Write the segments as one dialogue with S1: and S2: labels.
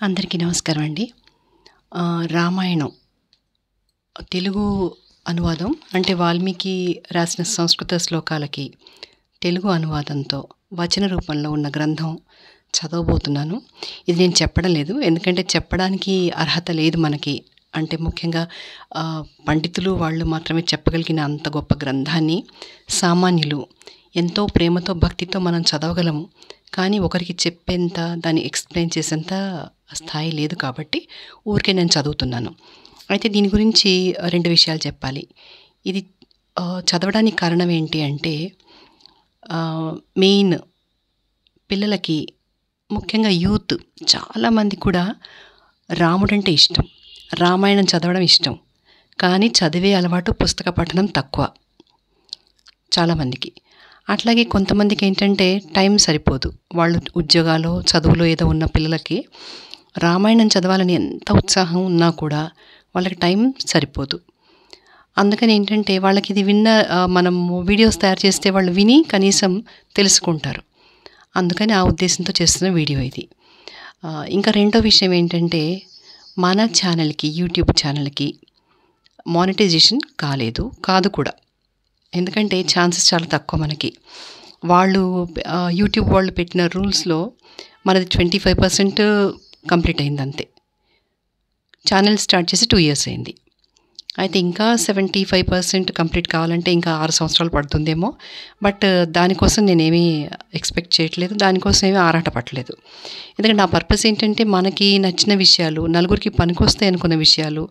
S1: అందరికీ నమస్కారం అండి. రామాయణం తెలుగు అనువాదం అంటే వాల్మీకి రాసిన సంస్కృత శ్లోకాలకి తెలుగు అనువాదంతో వచన రూపంలో ఉన్న గ్రంథం చదవబోతున్నాను. ఇది నేను చెప్పడం లేదు, ఎందుకంటే చెప్పడానికి అర్హత లేదు మనకి. అంటే ముఖ్యంగా పండితులు వాళ్ళు మాత్రమే చెప్పగలిగిన అంత గొప్ప గ్రంథాన్ని సామాన్యులు ఎంతో ప్రేమతో భక్తితో మనం చదవగలము. కానీ ఒకరికి చెప్పేంత దాన్ని ఎక్స్ప్లెయిన్ చేసేంత స్థాయి లేదు, కాబట్టి ఊరికే నేను చదువుతున్నాను. అయితే దీని గురించి రెండు విషయాలు చెప్పాలి. ఇది చదవడానికి కారణం ఏంటి అంటే మెయిన్ పిల్లలకి, ముఖ్యంగా యూత్ చాలామంది కూడా రాముడంటే ఇష్టం, రామాయణం చదవడం ఇష్టం. కానీ చదివే అలవాటు, పుస్తక పఠనం తక్కువ చాలామందికి. అట్లాగే కొంతమందికి ఏంటంటే టైం సరిపోదు. వాళ్ళు ఉద్యోగాలు చదువులో ఏదో ఉన్న పిల్లలకి రామాయణం చదవాలని ఎంత ఉత్సాహం ఉన్నా కూడా వాళ్ళకి టైం సరిపోదు. అందుకని ఏంటంటే వాళ్ళకి ఇది మనము వీడియోస్ తయారు చేస్తే వాళ్ళు విని కనీసం తెలుసుకుంటారు. అందుకని ఆ ఉద్దేశంతో చేస్తున్న వీడియో ఇది. ఇంకా రెండో విషయం ఏంటంటే మన ఛానల్కి, యూట్యూబ్ ఛానల్కి మానిటైజేషన్ కాదు కూడా. ఎందుకంటే ఛాన్సెస్ చాలా తక్కువ మనకి. వాళ్ళు యూట్యూబ్ వాళ్ళు పెట్టిన రూల్స్లో మనది 25% కంప్లీట్ అయింది అంతే. ఛానల్ స్టార్ట్ చేసి 2 years అయింది. అయితే ఇంకా 75% కంప్లీట్ కావాలంటే ఇంకా 6 సంవత్సరాలు పడుతుందేమో. బట్ దానికోసం నేనేమీ ఎక్స్పెక్ట్ చేయట్లేదు, దానికోసం ఏమీ ఆరాటపడలేదు. ఎందుకంటే నా పర్పస్ ఏంటంటే మనకి నచ్చిన విషయాలు, నలుగురికి పనికొస్తాయి అనుకున్న విషయాలు,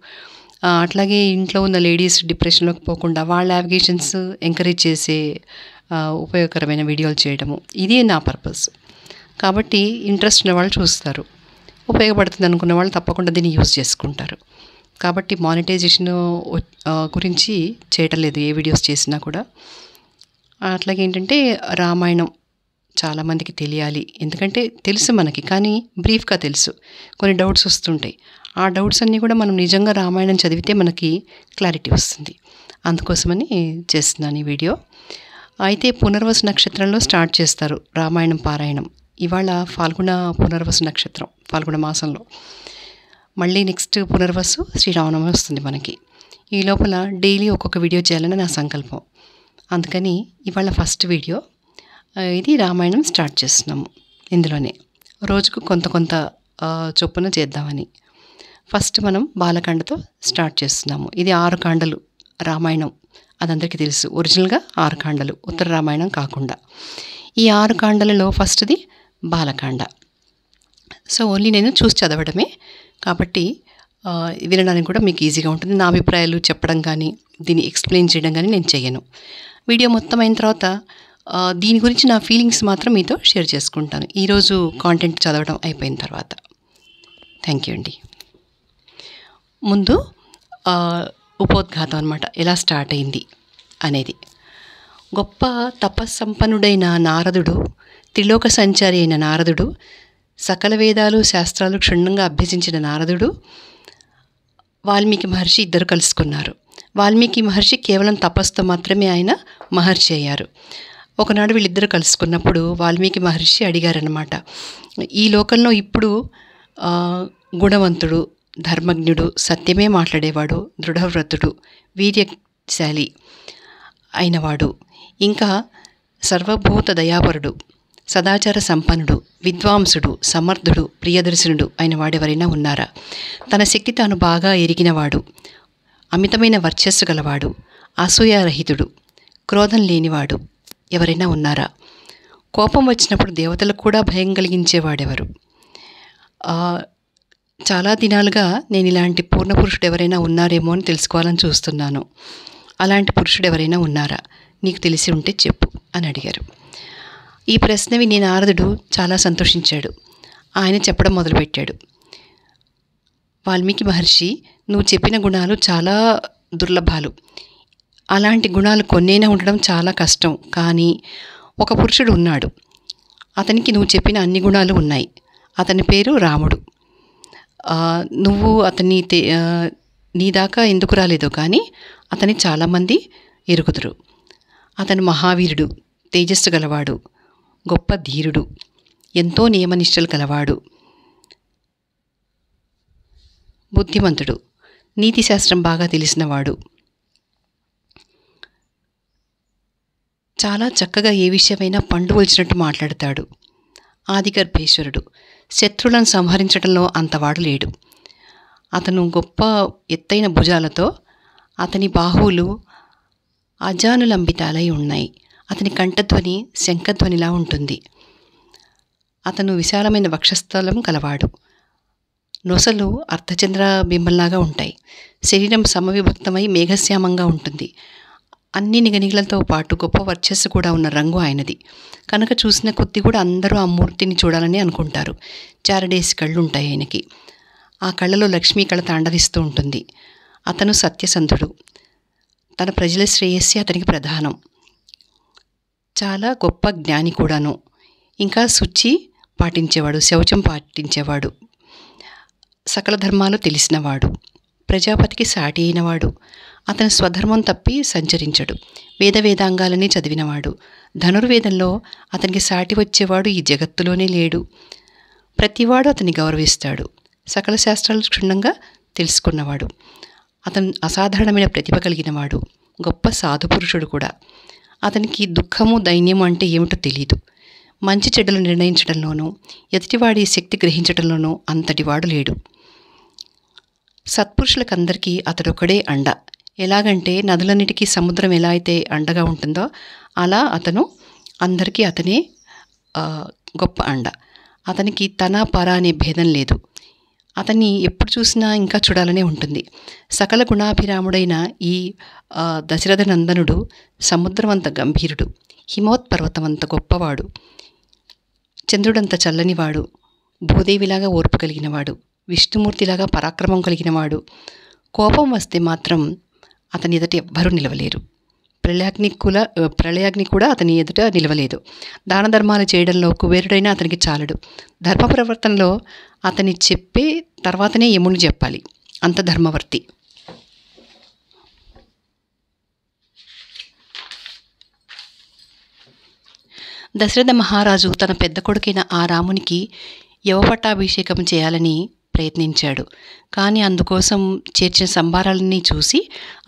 S1: అట్లాగే ఇంట్లో ఉన్న లేడీస్ డిప్రెషన్లోకి పోకుండా వాళ్ళ నావిగేషన్స్ ఎంకరేజ్ చేసే ఉపయోగకరమైన వీడియోలు చేయడము, ఇది నా పర్పస్. కాబట్టి ఇంట్రెస్ట్ ఉన్న వాళ్ళు చూస్తారు, ఉపయోగపడుతుంది అనుకున్న వాళ్ళు తప్పకుండా దీన్ని యూజ్ చేసుకుంటారు. కాబట్టి మానిటైజేషన్ గురించి చేయటం లేదు ఏ వీడియోస్ చేసినా కూడా. అట్లాగే ఏంటంటే రామాయణం చాలామందికి తెలియాలి, ఎందుకంటే తెలుసు మనకి, కానీ బ్రీఫ్గా తెలుసు. కొన్ని డౌట్స్ వస్తుంటాయి, ఆ డౌట్స్ అన్నీ కూడా మనం నిజంగా రామాయణం చదివితే మనకి క్లారిటీ వస్తుంది. అందుకోసమని చేస్తున్నాను ఈ వీడియో. అయితే పునర్వసు నక్షత్రంలో స్టార్ట్ చేస్తారు రామాయణం పారాయణం. ఇవాళ ఫాల్గుణ పునర్వసు నక్షత్రం, ఫాల్గుణ మాసంలో. మళ్ళీ నెక్స్ట్ పునర్వసు శ్రీరామనవమి వస్తుంది మనకి. ఈ లోపల డైలీ ఒక్కొక్క వీడియో చేయాలని నా సంకల్పం. అందుకని ఇవాళ ఫస్ట్ వీడియో ఇది రామాయణం స్టార్ట్ చేస్తున్నాము. ఇందులోనే రోజుకు కొంత చొప్పున చేద్దామని. ఫస్ట్ మనం బాలకాండతో స్టార్ట్ చేస్తున్నాము. ఇది 6 కాండలు రామాయణం, అదందరికీ తెలుసు. ఒరిజినల్గా 6 కాండలు, ఉత్తర రామాయణం కాకుండా. ఈ 6 కాండలలో ఫస్ట్ది బాలకాండ. సో ఓన్లీ నేను చూసి చదవడమే, కాబట్టి వినడానికి కూడా మీకు ఈజీగా ఉంటుంది. నా అభిప్రాయాలు చెప్పడం కానీ దీన్ని ఎక్స్ప్లెయిన్ చేయడం కానీ నేను చేయను. వీడియో మొత్తం అయిన తర్వాత దీని గురించి నా ఫీలింగ్స్ మాత్రం మీతో షేర్ చేసుకుంటాను ఈరోజు కాంటెంట్ చదవడం అయిపోయిన తర్వాత. థ్యాంక్ యూ అండి. ముందు ఉపోద్ఘాతం అనమాట, ఎలా స్టార్ట్ అయింది అనేది. గొప్ప తపస్సంపన్నుడైన నారదుడు, త్రిలోక సంచారి అయిన నారదుడు, సకల వేదాలు శాస్త్రాలు క్షుణ్ణంగా అభ్యసించిన నారదుడు, వాల్మీకి మహర్షి ఇద్దరు కలుసుకున్నారు. వాల్మీకి మహర్షి కేవలం తపస్సుతో మాత్రమే ఆయన మహర్షి అయ్యారు. ఒకనాడు వీళ్ళిద్దరు కలుసుకున్నప్పుడు వాల్మీకి మహర్షి అడిగారనమాట, ఈ లోకంలో ఇప్పుడు గుణవంతుడు, ధర్మజ్ఞుడు, సత్యమే మాట్లాడేవాడు, దృఢవ్రతుడు, వీర్యశాలి అయినవాడు, ఇంకా సర్వభూత దయాపరుడు, సదాచార సంపన్నుడు, విద్వాంసుడు, సమర్థుడు, ప్రియదర్శనుడు అయిన వాడెవరైనా ఉన్నారా? తన శక్తి తాను బాగా ఎరిగినవాడు, అమితమైన వర్చస్సు గలవాడు, అసూయారహితుడు, క్రోధం లేనివాడు ఎవరైనా ఉన్నారా? కోపం వచ్చినప్పుడు దేవతలకు కూడా భయం కలిగించేవాడెవరు? చాలా దినాలుగా నేను ఇలాంటి పూర్ణ పురుషుడు ఎవరైనా ఉన్నారేమో అని తెలుసుకోవాలని చూస్తున్నాను. అలాంటి పురుషుడు ఎవరైనా ఉన్నారా? నీకు తెలిసి ఉంటే చెప్పు అని అడిగారు. ఈ ప్రశ్న విని నారదుడు చాలా సంతోషించాడు. ఆయన చెప్పడం మొదలుపెట్టాడు. వాల్మీకి మహర్షి, నువ్వు చెప్పిన గుణాలు చాలా దుర్లభాలు. అలాంటి గుణాలు కొన్నైనా ఉండడం చాలా కష్టం. కానీ ఒక పురుషుడు ఉన్నాడు, అతనికి నువ్వు చెప్పిన అన్ని గుణాలు ఉన్నాయి. అతని పేరు రాముడు. నువ్వు అతన్ని నీ దాకా ఎందుకు రాలేదో కానీ అతని చాలామంది ఎరుగుదురు. అతను మహావీరుడు, తేజస్సు గలవాడు, గొప్ప ధీరుడు, ఎంతో నియమనిష్టలు కలవాడు. బుద్ధిమంతుడు, నీతిశాస్త్రం బాగా తెలిసినవాడు, చాలా చక్కగా ఏ విషయమైనా పండు ఒలిచినట్టు మాట్లాడతాడు. ఆదిగర్భేశ్వరుడు, శత్రువులను సంహరించడంలో అంతవాడు లేడు. అతను గొప్ప ఎత్తైన భుజాలతో, అతని బాహువులు అజానులంబితాలై ఉన్నాయి. అతని కంఠధ్వని శంఖధ్వనిలా ఉంటుంది. అతను విశాలమైన వక్షస్థలం కలవాడు. నొసలు అర్ధచంద్ర బింబంలాగా ఉంటాయి. శరీరం సమవిభక్తమై మేఘశ్యామంగా ఉంటుంది. అన్ని నిగనిగలతో పాటు గొప్ప వర్చస్సు కూడా ఉన్న రంగు ఆయనది. కనుక చూసిన కొద్ది కూడా అందరూ ఆ మూర్తిని చూడాలని అనుకుంటారు. చారడేసి కళ్ళు ఉంటాయి ఆయనకి. ఆ కళ్ళలో లక్ష్మీ కళ తాండవిస్తూ ఉంటుంది. అతను సత్యసంధుడు. తన ప్రజల శ్రేయస్సే అతనికి ప్రధానం. చాలా గొప్ప జ్ఞాని కూడాను. ఇంకా శుచి పాటించేవాడు, శౌచం పాటించేవాడు, సకల ధర్మాలు తెలిసినవాడు, ప్రజాపతికి సాటి అయినవాడు. అతను స్వధర్మం తప్పి సంచరించడు. వేదాంగాలని చదివినవాడు. ధనుర్వేదంలో అతనికి సాటి వచ్చేవాడు ఈ జగత్తులోనే లేడు. ప్రతివాడు అతన్ని గౌరవిస్తాడు. సకల శాస్త్రాలు క్షుణ్ణంగా తెలుసుకున్నవాడు. అతను అసాధారణమైన ప్రతిభ కలిగినవాడు. గొప్ప సాధుపురుషుడు కూడా. అతనికి దుఃఖము దైన్యము అంటే ఏమిటో తెలియదు. మంచి చెడ్డలు నిర్ణయించడంలోనూ ఎదుటివాడి శక్తి గ్రహించడంలోనూ అంతటివాడు లేడు. సత్పురుషులకందరికీ అతడొక్కడే అండ. ఎలాగంటే నదులన్నిటికీ సముద్రం ఎలా అయితే అండగా ఉంటుందో అలా అతను అందరికీ అతనే గొప్ప అండ. అతనికి తన పర అనే భేదం లేదు. అతన్ని ఎప్పుడు చూసినా ఇంకా చూడాలనే ఉంటుంది. సకల గుణాభిరాముడైన ఈ దశరథ నందనుడు సముద్రమంత గంభీరుడు, హిమోత్పర్వతమంత గొప్పవాడు, చంద్రుడంత చల్లనివాడు, భూదేవిలాగా ఓర్పు కలిగినవాడు, విష్ణుమూర్తిలాగా పరాక్రమం కలిగినవాడు. కోపం వస్తే మాత్రం అతని ఎదుట ఎవ్వరూ నిలవలేరు. ప్రళయాగ్ని కూడా అతని ఎదుట నిలవలేదు. దాన ధర్మాలు చేయడంలో కుబేరుడైనా అతనికి చాలడు. ధర్మ ప్రవర్తనలో అతని చెప్పే తర్వాతనే యముని చెప్పాలి. అంత ధర్మవర్తి. దశరథ మహారాజు తన పెద్ద కొడుకైన ఆ రామునికి యవపట్టాభిషేకం చేయాలని ప్రయత్నించాడు. కానీ అందుకోసం చేర్చిన సంభారాలన్నీ చూసి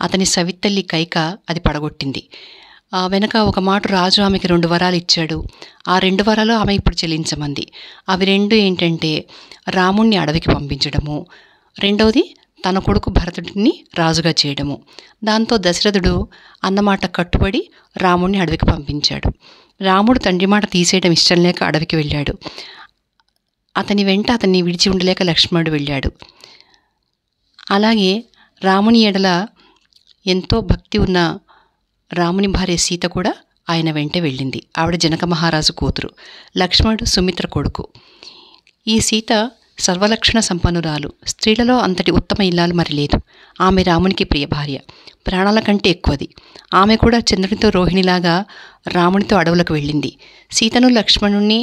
S1: అతని సవితల్లి కైక అది పడగొట్టింది. వెనక ఒక మాట రాజు ఆమెకి 2 వరాలు ఇచ్చాడు. ఆ 2 వరాలు ఆమె ఇప్పుడు చెల్లించమంది. అవి 2 ఏంటంటే రాముణ్ణి అడవికి పంపించడము, రెండవది తన కొడుకు భరతుడిని రాజుగా చేయడము. దాంతో దశరథుడు అన్నమాట కట్టుబడి రాముణ్ణి అడవికి పంపించాడు. రాముడు తండ్రి మాట తీసేయడం ఇష్టం లేక అడవికి వెళ్ళాడు. అతని వెంట అతన్ని విడిచి ఉండలేక లక్ష్మణుడు వెళ్ళాడు. అలాగే రాముని ఎడల ఎంతో భక్తి ఉన్న రాముని భార్య సీత కూడా ఆయన వెంటే వెళ్ళింది. ఆవిడ జనక మహారాజు కూతురు. లక్ష్మణుడు సుమిత్ర కొడుకు. ఈ సీత సర్వలక్షణ సంపన్నురాలు. స్త్రీలలో అంతటి ఉత్తమ ఇల్లాలు మరి లేదు. ఆమె రామునికి ప్రియ భార్య, ప్రాణాల కంటే ఎక్కువది. ఆమె కూడా చంద్రునితో రోహిణిలాగా రామునితో అడవులకు వెళ్ళింది. సీతను లక్ష్మణుణ్ణి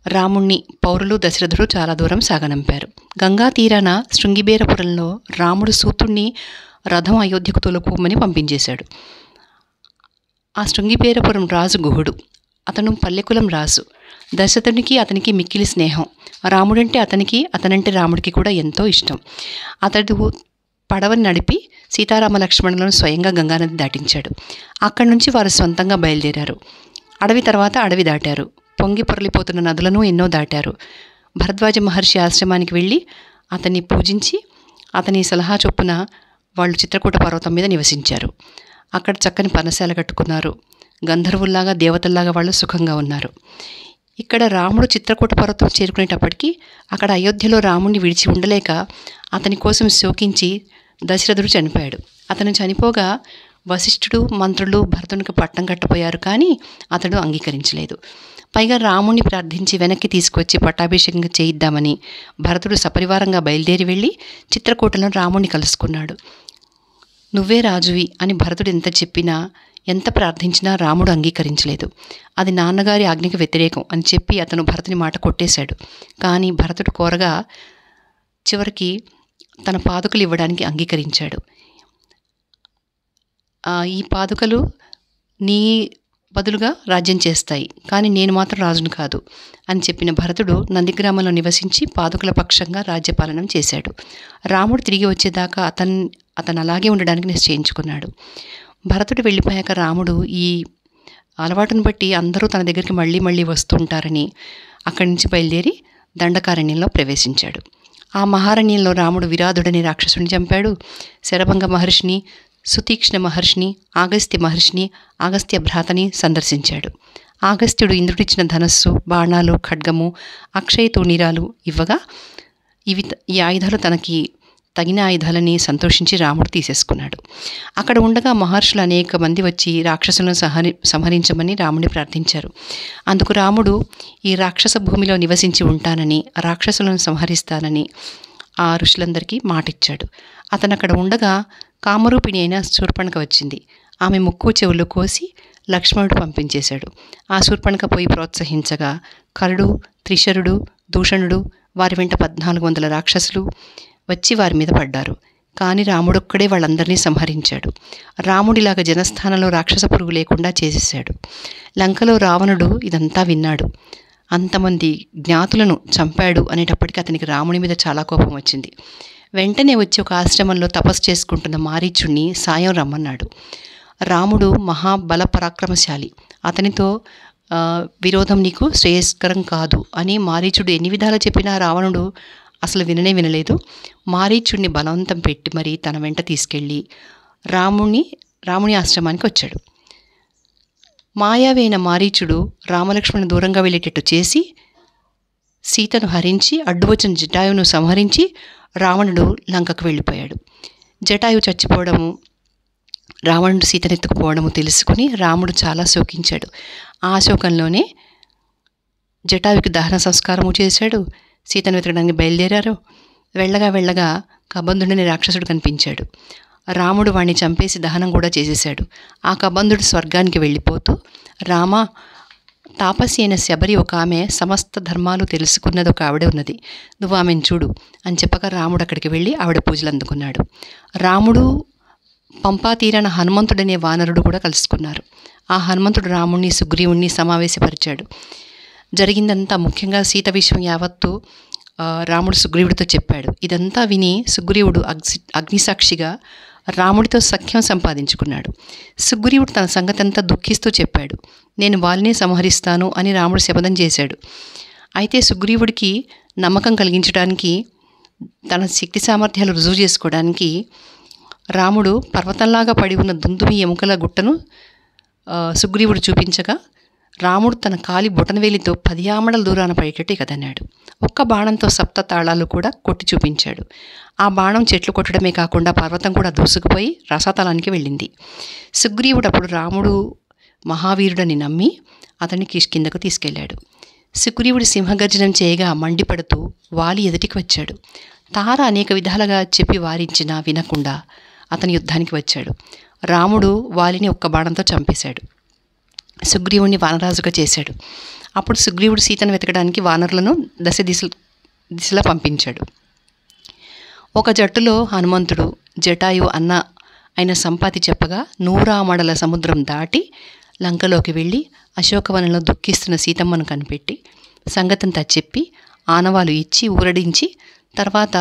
S1: రాముణ్ణి పౌరులు దశరథుడు చాలా దూరం సాగనంపారు. గంగా తీరాన శృంగిబేరపురంలో రాముడు సూతుణ్ణి రథం అయోధ్యకు తొలుకోమని పంపించేశాడు. ఆ శృంగిబేరపురం రాజు గుహుడు. అతను పల్లెకులం రాజు. దశరథునికి అతనికి మిక్కిలి స్నేహం. రాముడంటే అతనికి, అతనంటే రాముడికి కూడా ఎంతో ఇష్టం. అతడు పడవని నడిపి సీతారామ లక్ష్మణులను స్వయంగా గంగానది దాటించాడు. అక్కడి నుంచి వారు సొంతంగా బయలుదేరారు. అడవి తర్వాత అడవి దాటారు. పొంగి పొరలిపోతున్న నదులను ఎన్నో దాటారు. భరద్వాజ మహర్షి ఆశ్రమానికి వెళ్ళి అతన్ని పూజించి అతని సలహా చొప్పున వాళ్ళు చిత్రకూట పర్వతం మీద నివసించారు. అక్కడ చక్కని పర్ణశాల కట్టుకున్నారు. గంధర్వుల్లాగా దేవతల్లాగా వాళ్ళు సుఖంగా ఉన్నారు. ఇక్కడ రాముడు చిత్రకూట పర్వతం చేరుకునేటప్పటికీ అక్కడ అయోధ్యలో రాముడిని విడిచి ఉండలేక అతని కోసం శోకించి దశరథుడు చనిపోయాడు. అతను చనిపోగా వశిష్ఠుడు మంత్రులు భరతునికి పట్టం కట్టపోయారు. కానీ అతడు అంగీకరించలేదు. పైగా రాముణ్ణి ప్రార్థించి వెనక్కి తీసుకొచ్చి పట్టాభిషేకంగా చేయిద్దామని భరతుడు సపరివారంగా బయలుదేరి వెళ్ళి చిత్రకూటలో రాముణ్ణి కలుసుకున్నాడు. నువ్వే రాజువి అని భరతుడు ఎంత చెప్పినా, ఎంత ప్రార్థించినా రాముడు అంగీకరించలేదు. అది నాన్నగారి ఆజ్ఞకి వ్యతిరేకం అని చెప్పి అతను భరతుని మాట కొట్టేశాడు. కానీ భరతుడు కోరగా చివరికి తన పాదుకలు ఇవ్వడానికి అంగీకరించాడు. ఈ పాదుకలు నీ బదులుగా రాజ్యం చేస్తాయి, కానీ నేను మాత్రం రాజును కాదు అని చెప్పిన భరతుడు నందిగ్రామంలో నివసించి పాదుకుల పక్షంగా రాజ్యపాలనం చేశాడు. రాముడు తిరిగి వచ్చేదాకా అతను అలాగే ఉండడానికి నిశ్చయించుకున్నాడు. భరతుడు వెళ్ళిపోయాక రాముడు ఈ అలవాటును బట్టి అందరూ తన దగ్గరికి మళ్ళీ మళ్ళీ వస్తుంటారని అక్కడి నుంచి బయలుదేరి దండకారణ్యంలో ప్రవేశించాడు. ఆ మహారణ్యంలో రాముడు విరాధుడని రాక్షసుని చంపాడు. శరభంగ మహర్షిని, సుతీక్ష్ణ మహర్షిని, ఆగస్త్య మహర్షిని, ఆగస్త్య భ్రాతని సందర్శించాడు. ఆగస్త్యుడు ఇంద్రుడిచ్చిన ధనస్సు, బాణాలు, ఖడ్గము, అక్షయ తూణీరాలు ఇవ్వగా ఈ ఆయుధాలు తనకి తగిన ఆయుధాలని సంతోషించి రాముడు తీసేసుకున్నాడు. అక్కడ ఉండగా మహర్షులు అనేక మంది వచ్చి రాక్షసులను సంహరించమని రాముడిని ప్రార్థించారు. అందుకు రాముడు ఈ రాక్షస భూమిలో నివసించి ఉంటానని, రాక్షసులను సంహరిస్తానని ఆ ఋషులందరికీ మాటిచ్చాడు. అతను అక్కడ ఉండగా కామరూపిణి అయిన శూర్పణఖ వచ్చింది. ఆమె ముక్కు చెవులు కోసి లక్ష్మణుడు పంపించేశాడు. ఆ శూర్పణఖ పోయి ప్రోత్సహించగా కరుడు, త్రిశరుడు, దూషణుడు, వారి వెంట 1400 రాక్షసులు వచ్చి వారి మీద పడ్డారు. కానీ రాముడొక్కడే వాళ్ళందరినీ సంహరించాడు. రాముడిలాగా జనస్థానంలో రాక్షస పురుగు లేకుండా చేసేశాడు. లంకలో రావణుడు ఇదంతా విన్నాడు. అంతమంది జ్ఞాతులను చంపాడు అనేటప్పటికీ అతనికి రాముని మీద చాలా కోపం వచ్చింది. వెంటనే వచ్చి ఒక ఆశ్రమంలో తపస్సు చేసుకుంటున్న మారీచుణ్ణి సాయం రమ్మన్నాడు. రాముడు మహాబల పరాక్రమశాలి, అతనితో విరోధం నీకు శ్రేయస్కరం కాదు అని మారీచుడు ఎన్ని విధాలు చెప్పినా రావణుడు అసలు వినలేదు. మారీచుడిని బలవంతం పెట్టి మరి తన వెంట తీసుకెళ్ళి రాముని ఆశ్రమానికి వచ్చాడు. మాయావైన మారీచుడు రామలక్ష్మణుని దూరంగా వెళ్ళేటట్టు చేసి సీతను హరించి అడ్డు వచ్చిన జటాయువును సంహరించి రావణుడు లంకకు వెళ్ళిపోయాడు. జటాయువు చచ్చిపోవడము, రావణుడు సీతనెత్తుకుపోవడము తెలుసుకుని రాముడు చాలా శోకించాడు. ఆ శోకంలోనే జటాయువుకి దహన సంస్కారము చేశాడు. సీతను వెతకడానికి బయలుదేరారు. వెళ్ళగా కబంధుడిని రాక్షసుడు కనిపించాడు. రాముడు వాణ్ణి చంపేసి దహనం కూడా చేసేశాడు. ఆ కబంధుడు స్వర్గానికి వెళ్ళిపోతూ, రామ, తాపసి అయిన శబరి ఒక ఆమె సమస్త ధర్మాలు తెలుసుకున్నది ఒక ఆవిడ ఉన్నది, నువ్వు ఆమెను చూడు అని చెప్పగా రాముడు అక్కడికి వెళ్ళి ఆవిడ పూజలు అందుకున్నాడు. రాముడు పంపా తీరాన హనుమంతుడనే వానరుడు కూడా కలుసుకున్నారు. ఆ హనుమంతుడు రాముణ్ణి, సుగ్రీవుణ్ణి సమావేశపరిచాడు. జరిగిందంతా, ముఖ్యంగా సీత విషయం యావత్తు రాముడు సుగ్రీవుడితో చెప్పాడు. ఇదంతా విని సుగ్రీవుడు అగ్నిసాక్షిగా రాముడితో సఖ్యం సంపాదించుకున్నాడు. సుగ్రీవుడు తన సంగతి అంతా దుఃఖిస్తూ చెప్పాడు. నేను వాలినే సంహరిస్తాను అని రాముడు శపథం చేశాడు. అయితే సుగ్రీవుడికి నమ్మకం కలిగించడానికి, తన శక్తి సామర్థ్యాలు రుజువు చేసుకోవడానికి రాముడు పర్వతంలాగా పడి ఉన్న దుందుమి ఎముకల గుట్టను సుగ్రీవుడు చూపించగా రాముడు తన కాలి బొటనవేలితో 10 ఆమడల దూరాన పడేటట్టు కదన్నాడు. ఒక్క బాణంతో 7 తాళాలు కూడా కొట్టి చూపించాడు. ఆ బాణం చెట్లు కొట్టడమే కాకుండా పర్వతం కూడా దూసుకుపోయి రసాతలానికి వెళ్ళింది. సుగ్రీవుడు అప్పుడు రాముడు మహావీరుడని నమ్మి అతన్ని కిందకు తీసుకెళ్లాడు. సుగ్రీవుడు సింహగర్జనం చేయగా మండిపడుతూ వాలి ఎదుటికి వచ్చాడు. తార అనేక విధాలుగా చెప్పి వారించినా వినకుండా అతని యుద్ధానికి వచ్చాడు. రాముడు వాలిని ఒక్క బాణంతో చంపేశాడు. సుగ్రీవుడిని వానరాజుగా చేశాడు. అప్పుడు సుగ్రీవుడు సీతను వెతకడానికి వానరులను దిశలా పంపించాడు. ఒక జట్టులో హనుమంతుడు, జటాయు అయిన సంపాతి చెప్పగా 100 ఆమడల సముద్రం దాటి లంకలోకి వెళ్ళి అశోకవనంలో దుఃఖిస్తున్న సీతమ్మను కనిపెట్టి సంగతంతా చెప్పి ఆనవాలు ఇచ్చి ఊరడించి తర్వాత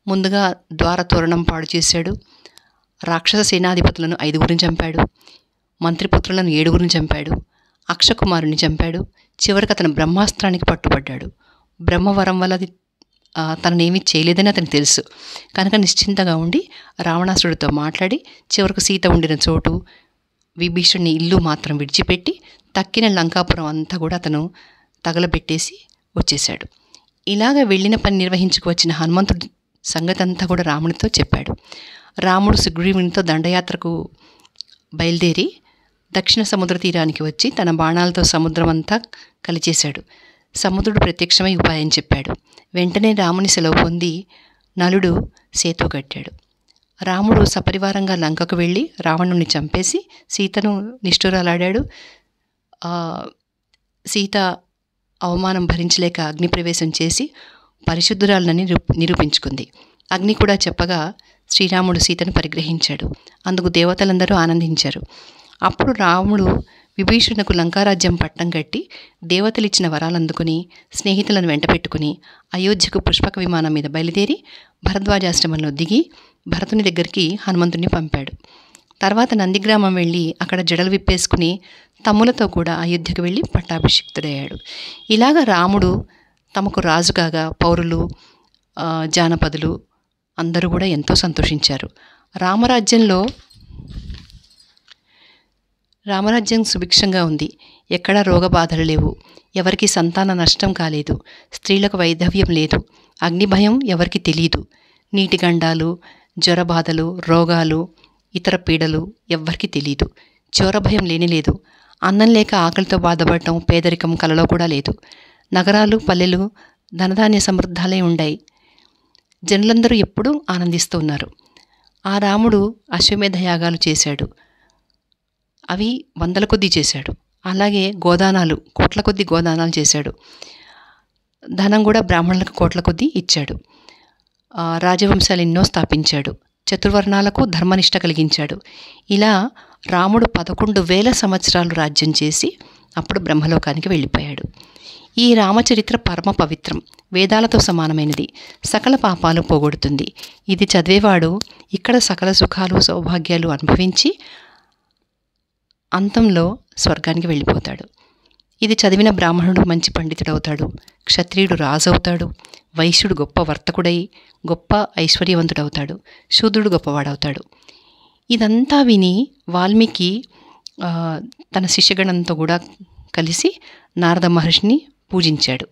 S1: ముందుగా ద్వారతోరణం పాడు చేశాడు. రాక్షస సేనాధిపతులను 5 చంపాడు. మంత్రిపుత్రులను 7 చంపాడు. అక్షకుమారుని చంపాడు. చివరికి అతను బ్రహ్మాస్త్రానికి పట్టుబడ్డాడు. బ్రహ్మవరం వల్ల అది తననేమీ చేయలేదని అతనికి తెలుసు కనుక నిశ్చింతగా ఉండి రావణాసుడితో మాట్లాడి చివరకు సీత ఉండిన చోటు, విభీషణుని ఇల్లు మాత్రం విడిచిపెట్టి తక్కిన లంకాపురం అంతా కూడా అతను తగలబెట్టేసి వచ్చేశాడు. ఇలాగ వెళ్ళిన పని నిర్వహించుకు వచ్చిన హనుమంతుడి సంగతి అంతా కూడా రామునితో చెప్పాడు. రాముడు సుగ్రీవునితో దండయాత్రకు బయలుదేరి దక్షిణ సముద్ర తీరానికి వచ్చి తన బాణాలతో సముద్రం అంతా కలిచేశాడు. సముద్రుడు ప్రత్యక్షమై ఉపాయం చెప్పాడు. వెంటనే రాముని సెలవు పొంది నలుడు సేతు కట్టాడు. రాముడు సపరివారంగా లంకకు వెళ్ళి రావణుని చంపేసి సీతను నిష్ఠురాలాడాడు. సీత అవమానం భరించలేక అగ్నిప్రవేశం చేసి పరిశుద్ధురాలని నిరూపించుకుంది. అగ్ని కూడా చెప్పగా శ్రీరాముడు సీతను పరిగ్రహించాడు. అందుకు దేవతలందరూ ఆనందించారు. అప్పుడు రాముడు విభీషణునకు లంకారాజ్యం పట్టం కట్టి దేవతలిచ్చిన వరాలందుకుని స్నేహితులను వెంటపెట్టుకుని అయోధ్యకు పుష్పక విమానం మీద బయలుదేరి భరద్వాజాశ్రమంలో దిగి భరతుని దగ్గరికి హనుమంతుని పంపాడు. తర్వాత నందిగ్రామం వెళ్ళి అక్కడ జడలు విప్పేసుకుని తమ్ములతో కూడా అయోధ్యకు వెళ్ళి పట్టాభిషిక్తుడయ్యాడు. ఇలాగ రాముడు తమకు రాజు కాగా పౌరులు, జానపదులు అందరూ కూడా ఎంతో సంతోషించారు. రామరాజ్యం సుభిక్షంగా ఉంది. ఎక్కడా రోగబాధలు లేవు. ఎవరికి సంతాన నష్టం కాలేదు. స్త్రీలకు వైధవ్యం లేదు. అగ్నిభయం ఎవరికి తెలియదు. నీటి గండాలు, జ్వరబాధలు, రోగాలు, ఇతర పీడలు ఎవ్వరికి తెలియదు. చోరభయం లేనిలేదు. అన్నం లేక ఆకలితో బాధపడటం, పేదరికం కలలో కూడా లేదు. నగరాలు, పల్లెలు ధనధాన్య సమృద్ధాలే ఉండాయి. జనులందరూ ఎప్పుడూ ఆనందిస్తూ ఉన్నారు. ఆ రాముడు అశ్వమేధ యాగాలు చేశాడు. అవి వందల కొద్దీ చేశాడు. అలాగే గోదానాలు, కోట్ల కొద్దీ గోదానాలు చేశాడు. ధనం కూడా బ్రాహ్మణులకు కోట్ల కొద్దీ ఇచ్చాడు. రాజవంశాలు ఎన్నో స్థాపించాడు. చతుర్వర్ణాలకు ధర్మనిష్ట కలిగించాడు. ఇలా రాముడు 11,000 సంవత్సరాలు రాజ్యం చేసి అప్పుడు బ్రహ్మలోకానికి వెళ్ళిపోయాడు. ఈ రామచరిత్ర పరమ పవిత్రం, వేదాలతో సమానమైనది, సకల పాపాలు పోగొడుతుంది. ఇది చదివేవాడు ఇక్కడ సకల సుఖాలు, సౌభాగ్యాలు అనుభవించి అంతంలో స్వర్గానికి వెళ్ళిపోతాడు. ఇది చదివిన బ్రాహ్మణుడు మంచి పండితుడవుతాడు, క్షత్రియుడు రాజవుతాడు, వైశ్యుడు గొప్ప వర్తకుడై గొప్ప ఐశ్వర్యవంతుడవుతాడు, శూద్రుడు గొప్పవాడవుతాడు. ఇదంతా విని వాల్మీకి తన శిష్యగణంతో కూడా కలిసి నారద మహర్షిని పూజించాడు.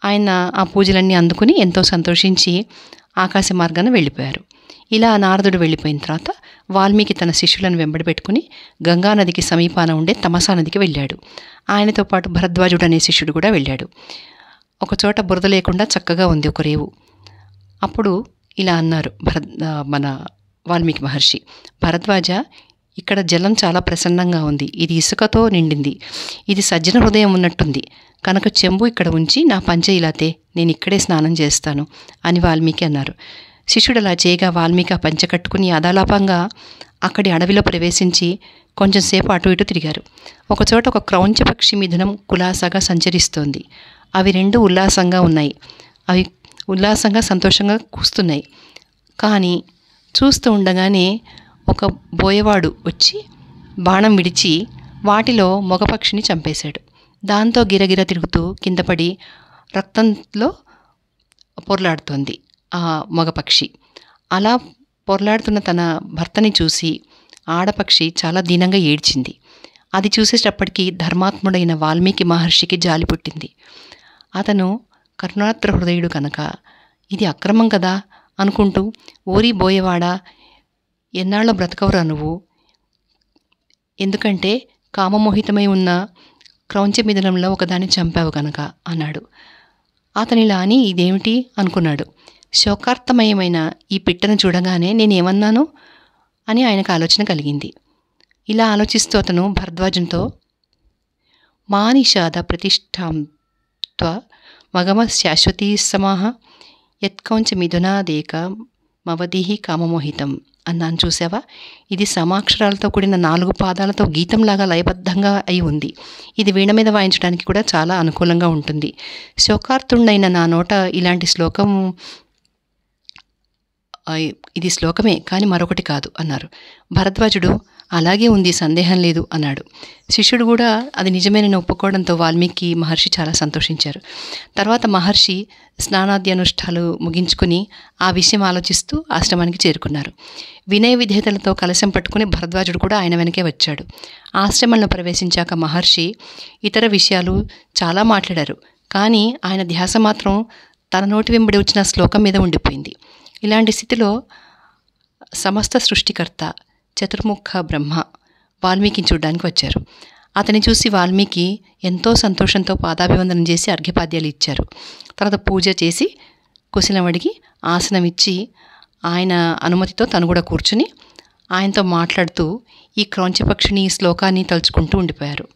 S1: ఆయన ఆ పూజలన్నీ అందుకుని ఎంతో సంతోషించి ఆకాశ మార్గాన వెళ్ళిపోయారు. ఇలా నారదుడు వెళ్ళిపోయిన తర్వాత వాల్మీకి తన శిష్యులను వెంబడి పెట్టుకుని గంగానదికి సమీపాన ఉండే తమసా నదికి వెళ్ళాడు. ఆయనతో పాటు భరద్వాజుడు అనే శిష్యుడు కూడా వెళ్ళాడు. ఒకచోట బురద లేకుండా చక్కగా ఉంది ఒక రేవు. అప్పుడు ఇలా అన్నారు మన వాల్మీకి మహర్షి, భరద్వాజ, ఇక్కడ జలం చాలా ప్రసన్నంగా ఉంది. ఇది ఇసుకతో నిండింది. ఇది సజ్జన హృదయం ఉన్నట్టుంది. కనుక చెంబు ఇక్కడ ఉంచి నా పంచె ఇలాతే, నేను ఇక్కడే స్నానం చేస్తాను అని వాల్మీకి అన్నారు. శిష్యుడు అలా చేయగా వాల్మీకి ఆ పంచె కట్టుకుని అదాలాపంగా అక్కడి అడవిలో ప్రవేశించి కొంచెంసేపు అటు ఇటు తిరిగారు. ఒకచోట ఒక క్రౌంచ పక్షి మిథునం కులాసాగా సంచరిస్తోంది. అవి రెండు ఉల్లాసంగా ఉన్నాయి. అవి ఉల్లాసంగా సంతోషంగా కూస్తున్నాయి. కానీ చూస్తూ ఉండగానే ఒక బోయవాడు వచ్చి బాణం విడిచి వాటిలో మగపక్షిని చంపేశాడు. దాంతో గిరగిర తిరుగుతూ కిందపడి రక్తంలో పొర్లాడుతోంది ఆ మగపక్షి. అలా పొర్లాడుతున్న తన భర్తని చూసి ఆడపక్షి చాలా దీనంగా ఏడ్చింది. అది చూసేటప్పటికీ ధర్మాత్ముడైన వాల్మీకి మహర్షికి జాలి పుట్టింది. అతను కరుణాత్ర హృదయుడు కనుక ఇది అక్రమం కదా అనుకుంటూ, ఓరి బోయేవాడా, ఎన్నాళ్ళ బ్రతకవురా నువ్వు, ఎందుకంటే కామమోహితమై ఉన్న క్రౌంచ మిథునంలో ఒకదాన్ని చంపావు కనుక అన్నాడు. అతనిలా అని ఇదేమిటి అనుకున్నాడు. శోకార్థమయమైన ఈ పిట్టను చూడగానే నేనేమన్నాను అని ఆయనకు ఆలోచన కలిగింది. ఇలా ఆలోచిస్తూ అతను భరద్వాజంతో, మానిషాద ప్రతిష్టాం త్వ మగమ శాశ్వతీ సమాహ యత్కౌంచ మిథునాదేక మవదిహి కామమోహితం అన్నాను. చూసావా, ఇది సమాక్షరాలతో కూడిన 4 పాదాలతో గీతంలాగా లయబద్ధంగా అయి ఉంది. ఇది వీణ మీద వాయించడానికి కూడా చాలా అనుకూలంగా ఉంటుంది. శోకార్తుడైన నా నోట ఇలాంటి శ్లోకం, ఇది శ్లోకమే కానీ మరొకటి కాదు అన్నారు. భరద్వాజుడు అలాగే ఉంది, సందేహం లేదు అన్నాడు. శిష్యుడు కూడా అది నిజమేనని ఒప్పుకోవడంతో వాల్మీకి మహర్షి చాలా సంతోషించారు. తర్వాత మహర్షి స్నానాది అనుష్ఠాలు ముగించుకుని ఆ విషయం ఆలోచిస్తూ ఆశ్రమానికి చేరుకున్నారు. వినయ విధేయతలతో కలశం పట్టుకుని భరద్వాజుడు కూడా ఆయన వెనకే వచ్చాడు. ఆశ్రమంలో ప్రవేశించాక మహర్షి ఇతర విషయాలు చాలా మాట్లాడారు. కానీ ఆయన ధ్యాస మాత్రం తన నోటి వెంబడి వచ్చిన శ్లోకం మీద ఉండిపోయింది. ఇలాంటి స్థితిలో సమస్త సృష్టికర్త చతుర్ముఖ బ్రహ్మ వాల్మీకిని చూడడానికి వచ్చారు. అతని చూసి వాల్మీకి ఎంతో సంతోషంతో పాదాభివందనం చేసి అర్ఘ్యపాద్యాలు ఇచ్చారు. తర్వాత పూజ చేసి కుశలం అడిగి ఆసనం ఇచ్చి ఆయన అనుమతితో తను కూడా కూర్చుని ఆయనతో మాట్లాడుతూ ఈ క్రౌంచపక్షిని, ఈ శ్లోకాన్ని తలుచుకుంటూ ఉండిపోయారు.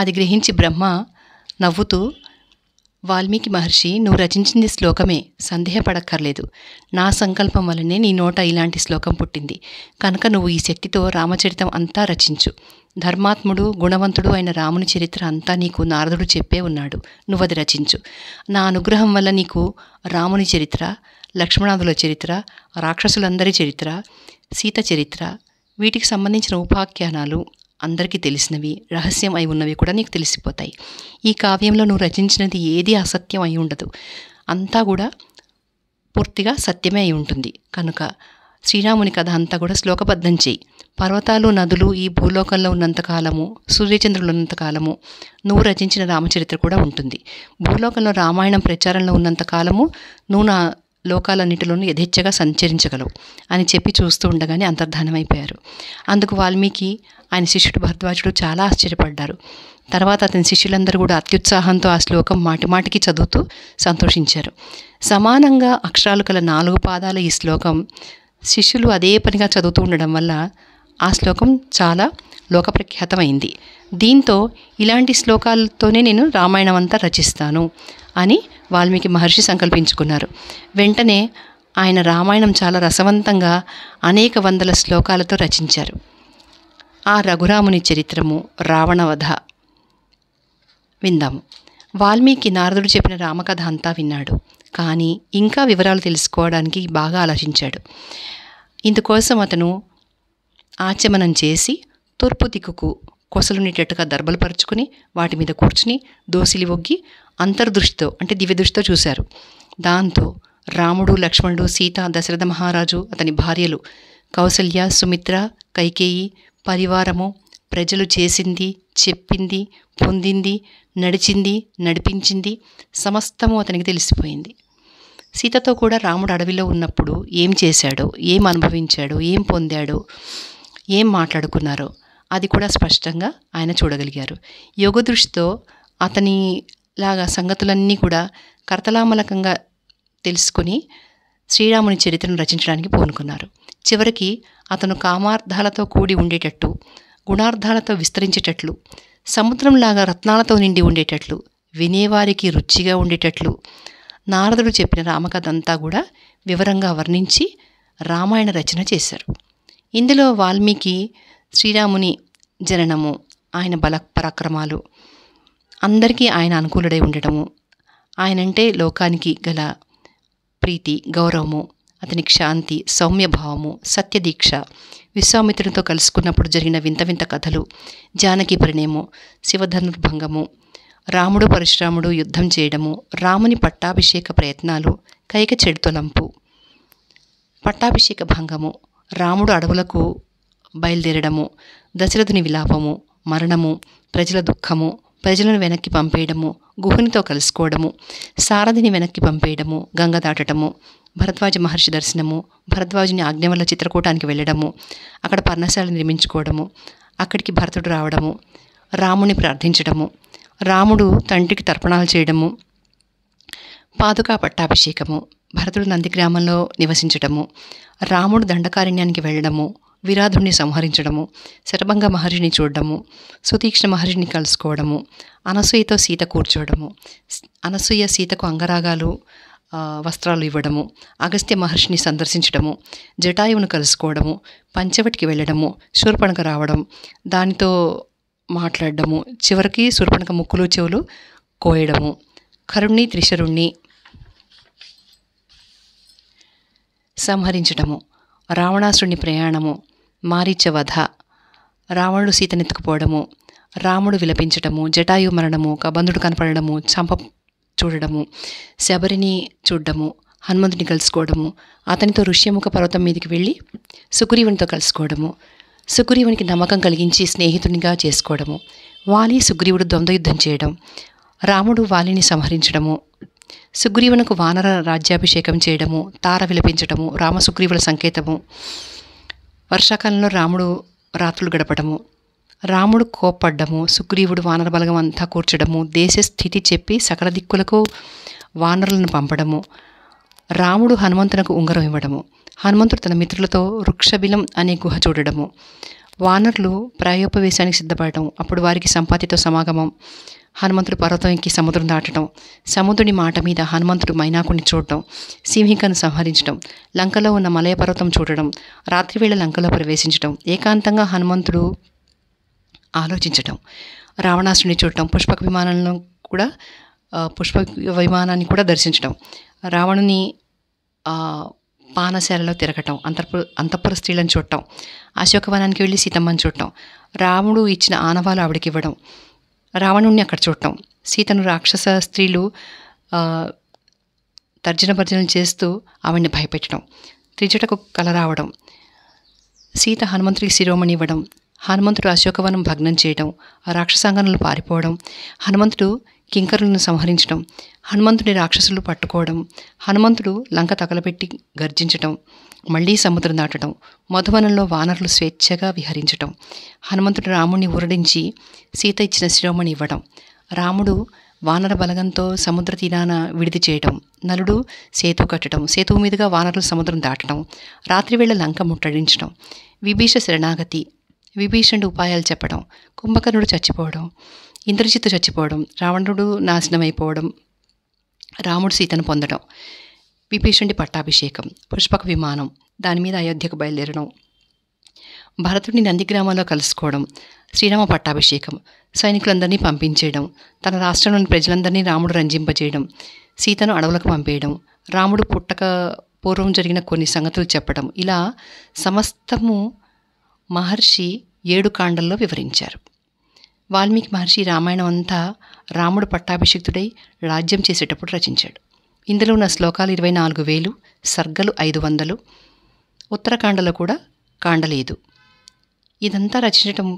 S1: అది గ్రహించి బ్రహ్మ నవ్వుతూ వాల్మీకి మహర్షి, నువ్వు రచించింది శ్లోకమే, సందేహపడక్కర్లేదు. నా సంకల్పం వల్లనే నీ నోట ఇలాంటి శ్లోకం పుట్టింది. కనుక నువ్వు ఈ శక్తితో రామచరితం అంతా రచించు. ధర్మాత్ముడు, గుణవంతుడు అయిన రాముని చరిత్ర అంతా నీకు నారదుడు చెప్పే ఉన్నాడు. నువ్వది రచించు. నా అనుగ్రహం వల్ల నీకు రాముని చరిత్ర, లక్ష్మణాదుల చరిత్ర, రాక్షసులందరి చరిత్ర, సీత చరిత్ర, వీటికి సంబంధించిన ఉపాఖ్యానాలు అందరికీ తెలిసినవి, రహస్యం అయి ఉన్నవి కూడా నీకు తెలిసిపోతాయి. ఈ కావ్యంలో నువ్వు రచించినది ఏది అసత్యం అయి ఉండదు. అంతా కూడా పూర్తిగా సత్యమే అయి ఉంటుంది. కనుక శ్రీరాముని కథ అంతా కూడా శ్లోకబద్ధం చేయి. పర్వతాలు, నదులు ఈ భూలోకంలో ఉన్నంతకాలము, సూర్యచంద్రులు ఉన్నంతకాలము నువ్వు రచించిన రామచరిత్ర కూడా ఉంటుంది. భూలోకంలో రామాయణం ప్రచారంలో ఉన్నంతకాలము నువ్వు నా లోకాలన్నిటిలోనూ యథేచ్ఛగా సంచరించగలవు అని చెప్పి చూస్తూ ఉండగానే అంతర్ధానమైపోయారు. అందుకు వాల్మీకి, ఆయన శిష్యుడు భరద్వాజుడు చాలా ఆశ్చర్యపడ్డారు. తర్వాత అతని శిష్యులందరూ కూడా అత్యుత్సాహంతో ఆ శ్లోకం మాటిమాటికి చదువుతూ సంతోషించారు. సమానంగా అక్షరాలు కల 4 పాదాల ఈ శ్లోకం శిష్యులు అదే పనిగా చదువుతూ ఉండడం వల్ల ఆ శ్లోకం చాలా లోకప్రఖ్యాతమైంది. దీంతో ఇలాంటి శ్లోకాలతోనే నేను రామాయణం అంతా రచిస్తాను అని వాల్మీకి మహర్షి సంకల్పించుకున్నారు. వెంటనే ఆయన రామాయణం చాలా రసవంతంగా అనేక వందల శ్లోకాలతో రచించారు. ఆ రఘురాముని చరిత్రము, రావణవధ విందాము. వాల్మీకి నారదుడు చెప్పిన రామకథ అంతా విన్నాడు. కానీ ఇంకా వివరాలు తెలుసుకోవడానికి బాగా ఆలోచించాడు. ఇందుకోసం అతను ఆచమనం చేసి తూర్పు దిక్కుకు కొసలునేటట్టుగా దర్బలు పరుచుకుని వాటి మీద కూర్చుని దోసిలి ఒగ్గి అంతర్దృష్టితో అంటే దివ్యదృష్టితో చూశారు. దాంతో రాముడు, లక్ష్మణుడు, సీత, దశరథ మహారాజు, అతని భార్యలు కౌసల్య, సుమిత్ర, కైకేయి, పరివారము, ప్రజలు చేసింది, చెప్పింది, పొందింది, నడిచింది, నడిపించింది సమస్తము అతనికి తెలిసిపోయింది. సీతతో కూడా రాముడు అడవిలో ఉన్నప్పుడు ఏం చేశాడో, ఏం అనుభవించాడో, ఏం పొందాడో, ఏం మాట్లాడుకున్నారో అది కూడా స్పష్టంగా ఆయన చూడగలిగారు. యోగదృష్టితో అతనిలాగా సంగతులన్నీ కూడా కర్తలామలకంగా తెలుసుకొని శ్రీరాముని చరిత్రను రచించడానికి పూనుకున్నారు. చివరికి అతను కామార్థాలతో కూడి ఉండేటట్టు, గుణార్థాలతో విస్తరించేటట్లు, సముద్రంలాగా రత్నాలతో నిండి ఉండేటట్లు, వినేవారికి రుచిగా ఉండేటట్లు నారదుడు చెప్పిన రామకథ అంతా కూడా వివరంగా వర్ణించి రామాయణ రచన చేశారు. ఇందులో వాల్మీకి శ్రీరాముని జననము, ఆయన బల పరాక్రమాలు, అందరికీ ఆయన అనుకూలుడై ఉండటము, ఆయనంటే లోకానికి గల ప్రీతి, గౌరవము, అతనికి శాంతి, సౌమ్యభావము, సత్యదీక్ష, విశ్వామిత్రునితో కలుసుకున్నప్పుడు జరిగిన వింత వింత కథలు, జానకి పరిణయము, శివధనుర్భంగము, రాముడు పరశురాముడు యుద్ధం చేయడము, రాముని పట్టాభిషేక ప్రయత్నాలు, కైక చెడుతొలంపు, పట్టాభిషేక భంగము, రాముడు అడవులకు బయలుదేరడము, దశరథుని విలాపము, మరణము, ప్రజల దుఃఖము, ప్రజలను వెనక్కి పంపేయడము, గుహునితో కలుసుకోవడము, సారథిని వెనక్కి పంపేయడము, గంగ దాటడము, భరద్వాజ మహర్షి దర్శనము, భరద్వాజుని ఆజ్ఞ వల్ల చిత్రకూటానికి వెళ్ళడము, అక్కడ పర్ణశాల నిర్మించుకోవడము, అక్కడికి భరతుడు రావడము, రాముని ప్రార్థించడము, రాముడు తండ్రికి తర్పణాలు చేయడము, పాదుకా పట్టాభిషేకము, భరతుడు నందిగ్రామంలో నివసించడము, రాముడు దండకారణ్యానికి వెళ్ళడము, విరాధుణ్ణి సంహరించడము, శరభంగ మహర్షిని చూడడము, సుతీక్ష్ణ మహర్షిని కలుసుకోవడము, అనసూయతో సీత కూర్చోవడము, అనసూయ సీతకు అంగరాగాలు వస్త్రాలు ఇవ్వడము, అగస్త్య మహర్షిని సందర్శించడము, జటాయువును కలుసుకోవడము, పంచవటికి వెళ్ళడము, శూర్పణఖ రావడం, దానితో మాట్లాడడము, చివరికి శూర్పణఖ ముక్కులు చెవులు కోయడము, కరుణ్ణి త్రిశరుణ్ణి సంహరించడము, రావణాసురుని ప్రయాణము, మారీచ వధ, రావణుడు సీతనెత్తుకుపోవడము, రాముడు విలపించడము, జటాయు మరణము, కబంధుడు కనపడము, చంప చూడడము, శబరిని చూడడము, హనుమంతుని కలుసుకోవడము, అతనితో ఋష్యముఖ పర్వతం మీదకి వెళ్ళి సుగ్రీవునితో కలుసుకోవడము, సుగ్రీవునికి నమ్మకం కలిగించి స్నేహితునిగా చేసుకోవడము, వాలి సుగ్రీవుడు ద్వంద్వయుద్ధం చేయడం, రాముడు వాలిని సంహరించడము, సుగ్రీవునకు వానర రాజ్యాభిషేకం చేయడము, తార విలపించడము, రామసుగ్రీవుల సంకేతము, వర్షాకాలంలో రాముడు రాత్రులు గడపడము, రాముడు కోప్పడ్డము, సుగ్రీవుడు వానర బలగం అంతా కూర్చడము, దేశ స్థితి చెప్పి సకల దిక్కులకు వానరులను పంపడము, రాముడు హనుమంతునకు ఉంగరం ఇవ్వడము, హనుమంతుడు తన మిత్రులతో వృక్షబిలం అనే గుహ చూడడము, వానరులు ప్రాయోపవేశానికి సిద్ధపడటం, అప్పుడు వారికి సంపాతితో సమాగమం, హనుమంతుడు పర్వతం ఎక్కి సముద్రం దాటడం, సముద్రుని మాట మీద హనుమంతుడు మైనాకుని చూడటం, సింహికను సంహరించడం, లంకలో ఉన్న మలయ పర్వతం చూడడం, రాత్రివేళ లంకలో ప్రవేశించడం, ఏకాంతంగా హనుమంతుడు ఆలోచించటం, రావణాసుని చూడటం, పుష్ప విమానాన్ని కూడా దర్శించడం, రావణుని పానశాలలో తిరగటం, అంతఃపుర స్త్రీలను చూడటం, అశోకవనానికి వెళ్ళి సీతమ్మని చూడటం, రాముడు ఇచ్చిన ఆనవాలు ఆవిడకి ఇవ్వడం, రావణుణ్ణి అక్కడ చూడటం, సీతను రాక్షస స్త్రీలు తర్జన భర్జనలు చేస్తూ ఆవిడ్ని భయపెట్టడం, త్రిజటకు కల రావడం, సీత హనుమంతుడికి శిరోమణి ఇవ్వడం, హనుమంతుడు అశోకవనం భగ్నం చేయడం, రాక్షసాంగనలు పారిపోవడం, హనుమంతుడు కింకరులను సంహరించడం, హనుమంతుడి రాక్షసులు పట్టుకోవడం, హనుమంతుడు లంక తగలబెట్టి గర్జించటం, మళ్లీ సముద్రం దాటడం, మధువనంలో వానరులు స్వేచ్ఛగా విహరించటం, హనుమంతుడు రాముణ్ణి ఊరడించి సీత ఇచ్చిన శిరోమణి ఇవ్వడం, రాముడు వానర బలగంతో సముద్ర తీరాన విడిది చేయడం, నలుడు సేతు కట్టడం, సేతువు మీదుగా వానరులు సముద్రం దాటడం, రాత్రివేళ లంక ముట్టడించడం, విభీషణ శరణాగతి, విభీషణుడు ఉపాయాలు చెప్పడం, కుంభకర్ణుడు చచ్చిపోవడం, ఇంద్రజిత్తు చచ్చిపోవడం, రావణుడు నాశనమైపోవడం, రాముడు సీతను పొందడం, విభీషణుడి పట్టాభిషేకం, పుష్పక విమానం, దాని మీద అయోధ్యకు బయలుదేరడం, భరతుడిని నందిగ్రామంలో కలుసుకోవడం, శ్రీరామ పట్టాభిషేకం, సైనికులందరినీ పంపించేయడం, తన రాష్ట్రంలోని ప్రజలందరినీ రాముడు రంజింపజేయడం, సీతను అడవులకు పంపేయడం, రాముడు పుట్టక పూర్వం జరిగిన కొన్ని సంగతులు చెప్పడం, ఇలా సమస్తము మహర్షి 7 కాండల్లో వివరించారు. వాల్మీకి మహర్షి రామాయణం అంతా రాముడు పట్టాభిషిక్తుడై రాజ్యం చేసేటప్పుడు రచించాడు. ఇందులో ఉన్న శ్లోకాలు 24,000, సర్గలు 500, ఉత్తరకాండలో కూడా కాండ లేదు. ఇదంతా రచించటం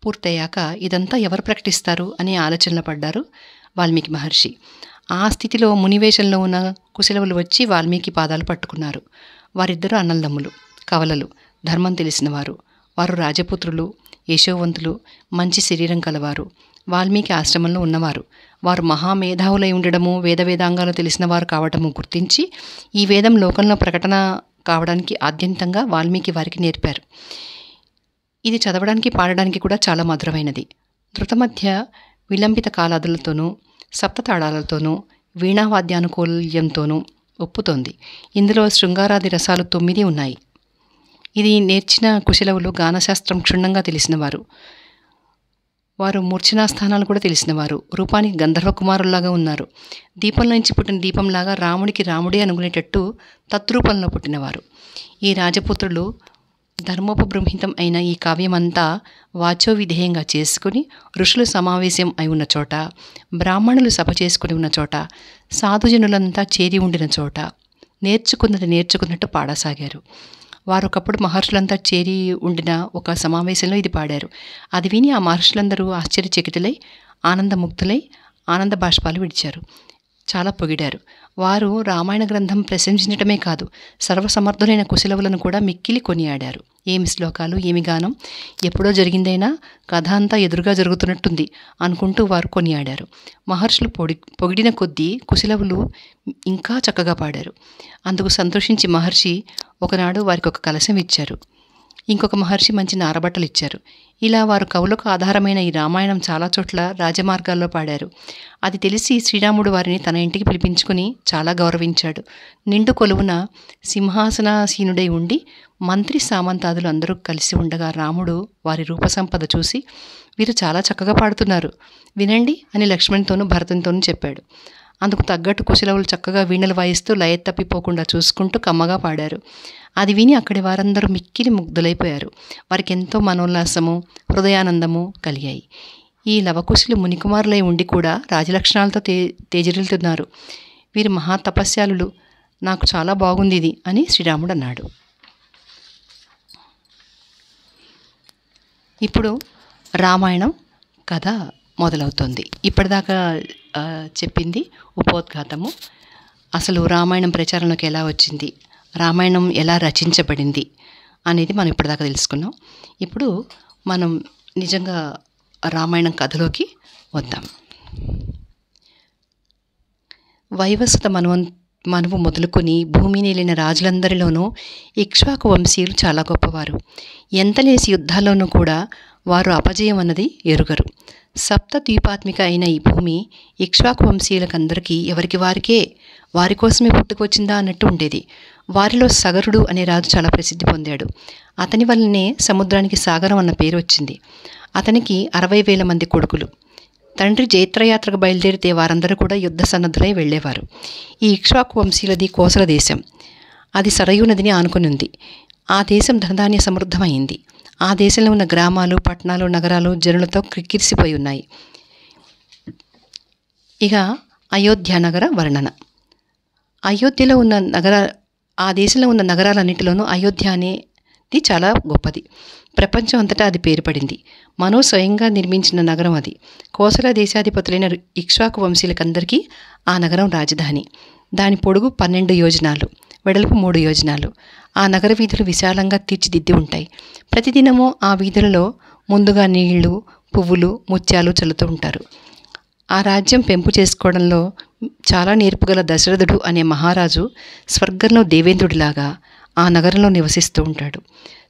S1: పూర్తయ్యాక ఇదంతా ఎవరు ప్రకటిస్తారు అనే ఆలోచనలో పడ్డారు వాల్మీకి మహర్షి. ఆ స్థితిలో మునివేషంలో ఉన్న కుశలవులు వచ్చి వాల్మీకి పాదాలు పట్టుకున్నారు. వారిద్దరూ అన్నదమ్ములు, కవలలు, ధర్మం తెలిసినవారు. వారు రాజపుత్రులు, యశోవంతులు, మంచి శరీరం కలవారు, వాల్మీకి ఆశ్రమంలో ఉన్నవారు. వారు మహామేధావులై ఉండడము, వేదాంగాలు తెలిసిన వారు కావటము గుర్తించి ఈ వేదం లోకంలో ప్రకటన కావడానికి ఆద్యంతంగా వాల్మీకి వారికి నేర్పారు. ఇది చదవడానికి పాడడానికి కూడా చాలా మధురమైనది. ధృతమధ్య విలంబిత కాలాదులతోనూ సప్తతాళాలతోనూ వీణావాద్యానుకూల్యంతోనూ ఒప్పుతోంది. ఇందులో శృంగారాది రసాలు 9 ఉన్నాయి. ఇది నేర్చిన కుశలవులు గానశాస్త్రం క్షుణ్ణంగా తెలిసినవారు. వారు మూర్ఛనాస్థానాలు కూడా తెలిసినవారు. రూపానికి గంధర్వ కుమారుల్లాగా ఉన్నారు. దీపంలో నుంచి పుట్టిన దీపంలాగా రాముడికి రాముడే అనుకునేటట్టు తద్రూపంలో పుట్టినవారు. ఈ రాజపుత్రులు ధర్మోపబృంహితం అయిన ఈ కావ్యమంతా వాచో విధేయంగా చేసుకుని ఋషులు సమావేశం అయి ఉన్న చోట, బ్రాహ్మణులు సభ చేసుకుని ఉన్న చోట, సాధుజనులంతా చేరి ఉండిన చోట నేర్చుకున్నది నేర్చుకున్నట్టు పాడసాగారు. వారు ఒకప్పుడు మహర్షులంతా చేరి ఉండిన ఒక సమావేశంలో ఇది పాడారు. అది విని ఆ మహర్షులందరూ ఆశ్చర్యచకితులై ఆనందముగ్ధులై ఆనంద బాష్పాలు విడిచారు. చాలా పొగిడారు. వారు రామాయణ గ్రంథం ప్రశంసించడమే కాదు, సర్వసమర్థులైన కుశలవులను కూడా మిక్కిలి కొనియాడారు. ఏమి శ్లోకాలు, ఏమి గానం, ఎప్పుడో జరిగిందైనా కథ అంతా ఎదురుగా జరుగుతున్నట్టుంది అనుకుంటూ వారు కొనియాడారు. మహర్షులు పొగిడిన కొద్దీ కుశలవులు ఇంకా చక్కగా పాడారు. అందుకు సంతోషించి మహర్షి ఒకనాడు వారికి ఒక కలశం ఇచ్చారు. ఇంకొక మహర్షి మంచి నారబట్టలు ఇచ్చారు. ఇలా వారు కవులకు ఆధారమైన ఈ రామాయణం చాలా చోట్ల రాజమార్గాల్లో పాడారు. అది తెలిసి శ్రీరాముడు వారిని తన ఇంటికి పిలిపించుకుని చాలా గౌరవించాడు. నిండు కొలువున సింహాసనాసీనుడై ఉండి మంత్రి సామంతాదులు అందరూ కలిసి ఉండగా రాముడు వారి రూపసంపద చూసి, వీరు చాలా చక్కగా పాడుతున్నారు, వినండి అని లక్ష్మణుతోనూ భరతునితోనూ చెప్పాడు. అందుకు తగ్గట్టు కుశలవులు చక్కగా వీణలు వాయిస్తూ లయ తప్పిపోకుండా చూసుకుంటూ కమ్మగా పాడారు. అది విని అక్కడి వారందరూ మిక్కిలి ముగ్ధులైపోయారు. వారికి ఎంతో మనోల్లాసము, హృదయానందము కలిగాయి. ఈ లవకుశులు మునికుమారులై ఉండి కూడా రాజలక్షణాలతో తేజరిల్లుతున్నారు. వీరు మహాతపస్యాలులు, నాకు చాలా బాగుంది ఇది అని శ్రీరాముడు అన్నాడు. ఇప్పుడు రామాయణం కథ మొదలవుతోంది. ఇప్పటిదాకా చెప్పింది ఉపోద్ఘాతము. అసలు రామాయణం ప్రచారంలోకి ఎలా వచ్చింది, రామాయణం ఎలా రచించబడింది అనేది మనం ఇప్పటిదాకా తెలుసుకున్నాం. ఇప్పుడు మనం నిజంగా రామాయణం కథలోకి వద్దాం. వైవస్వత మనువు మొదలుకొని భూమి నేలిన రాజులందరిలోనూ ఇక్ష్వాకు వంశీయులు చాలా గొప్పవారు. ఎంతలేసి యుద్ధాల్లోనూ కూడా వారు అపజయం అన్నది ఎరుగరు. సప్త ద్వీపాత్మిక అయిన ఈ భూమి ఇక్ష్వాకు వంశీయులకందరికీ ఎవరికి వారికే వారి కోసమే పుట్టుకొచ్చిందా అన్నట్టు ఉండేది. వారిలో సగరుడు అనే రాజు చాలా ప్రసిద్ధి పొందాడు. అతని వల్లనే సముద్రానికి సాగరం అన్న పేరు వచ్చింది. అతనికి 60,000 మంది కొడుకులు. తండ్రి జైత్రయాత్రకు బయలుదేరితే వారందరూ కూడా యుద్ధ సన్నద్ధులై వెళ్ళేవారు. ఈ ఇక్ష్వాకు వంశీయులది కోసల దేశం. అది సరయూ నదిని ఆనుకుని ఉంది. ఆ దేశం ధనధాన్య సమృద్ధమైంది. ఆ దేశంలో ఉన్న గ్రామాలు, పట్టణాలు, నగరాలు జనులతో క్రిక్కిరిసిపోయి ఉన్నాయి. ఇక అయోధ్య నగర వర్ణన. అయోధ్యలో ఉన్న ఆ దేశంలో ఉన్న నగరాలన్నింటిలోనూ అయోధ్య అనేది చాలా గొప్పది. ప్రపంచం అంతటా అది పేరు పడింది. మను స్వయంగా నిర్మించిన నగరం అది. కోసల దేశాధిపతులైన ఇక్ష్వాకు వంశీయులకందరికీ ఆ నగరం రాజధాని. దాని పొడుగు 12 యోజనాలు, వెడల్పు 3 యోజనాలు. ఆ నగర వీధులు విశాలంగా తీర్చిదిద్ది ఉంటాయి. ప్రతిదినము ఆ వీధులలో ముందుగా నీళ్లు, పువ్వులు, ముత్యాలు చల్లుతూ ఉంటారు. ఆ రాజ్యం పెంపు చేసుకోవడంలో చాలా నేర్పుగల దశరథుడు అనే మహారాజు స్వర్గంలో దేవేంద్రుడిలాగా ఆ నగరంలో నివసిస్తూ ఉంటాడు.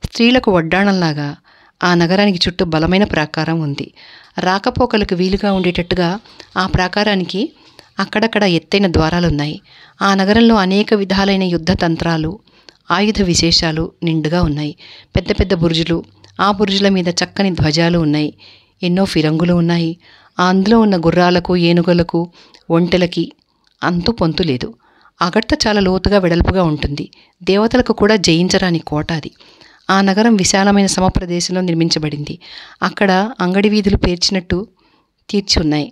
S1: స్త్రీలకు వడ్డాణంలాగా ఆ నగరానికి చుట్టూ బలమైన ప్రాకారం ఉంది. రాకపోకలకు వీలుగా ఉండేటట్టుగా ఆ ప్రాకారానికి అక్కడక్కడ ఎత్తైన ద్వారాలున్నాయి. ఆ నగరంలో అనేక విధాలైన యుద్ధ తంత్రాలు, ఆయుధ విశేషాలు నిండుగా ఉన్నాయి. పెద్ద పెద్ద బురుజులు, ఆ బురుజుల మీద చక్కని ధ్వజాలు ఉన్నాయి. ఎన్నో ఫిరంగులు ఉన్నాయి. అందులో ఉన్న గుర్రాలకు, ఏనుగులకు, ఒంటెలకి అంతు పొంతు లేదు. అగడ్త చాలా లోతుగా వెడల్పుగా ఉంటుంది. దేవతలకు కూడా జయించరాని కోట అది. ఆ నగరం విశాలమైన సమప్రదేశంలో నిర్మించబడింది. అక్కడ అంగడి వీధులు పేర్చినట్టు తీర్చి ఉన్నాయి.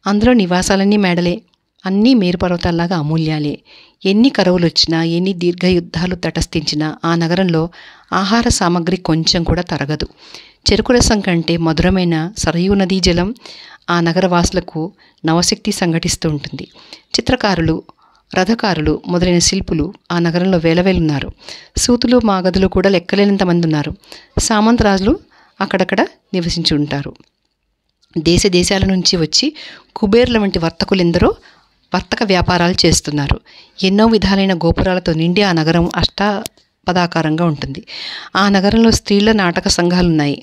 S1: అందులో నివాసాలన్నీ మేడలే. అన్నీ మేరుపర్వతాల్లాగా అమూల్యాలే. ఎన్ని కరువులు వచ్చినా, ఎన్ని దీర్ఘ యుద్ధాలు తటస్థించినా ఆ నగరంలో ఆహార సామగ్రి కొంచెం కూడా తరగదు. చెరుకు రసం కంటే మధురమైన సరయూ నదీ జలం ఆ నగరవాసులకు నవశక్తి సంఘటిస్తూ ఉంటుంది. చిత్రకారులు, రథకారులు మొదలైన శిల్పులు ఆ నగరంలో వేలవేలున్నారు. సూతులు, మాగదులు కూడా లెక్కలేనంత మంది ఉన్నారు. సామంతరాజులు అక్కడక్కడ నివసించి ఉంటారు. దేశ దేశాల నుంచి వచ్చి కుబేర్ల వంటి వర్తకులెందరో వర్తక వ్యాపారాలు చేస్తున్నారు. ఎన్నో విధాలైన గోపురాలతో నిండి ఆ నగరం అష్టపదాకారంగా ఉంటుంది. ఆ నగరంలో స్త్రీల నాటక సంఘాలున్నాయి.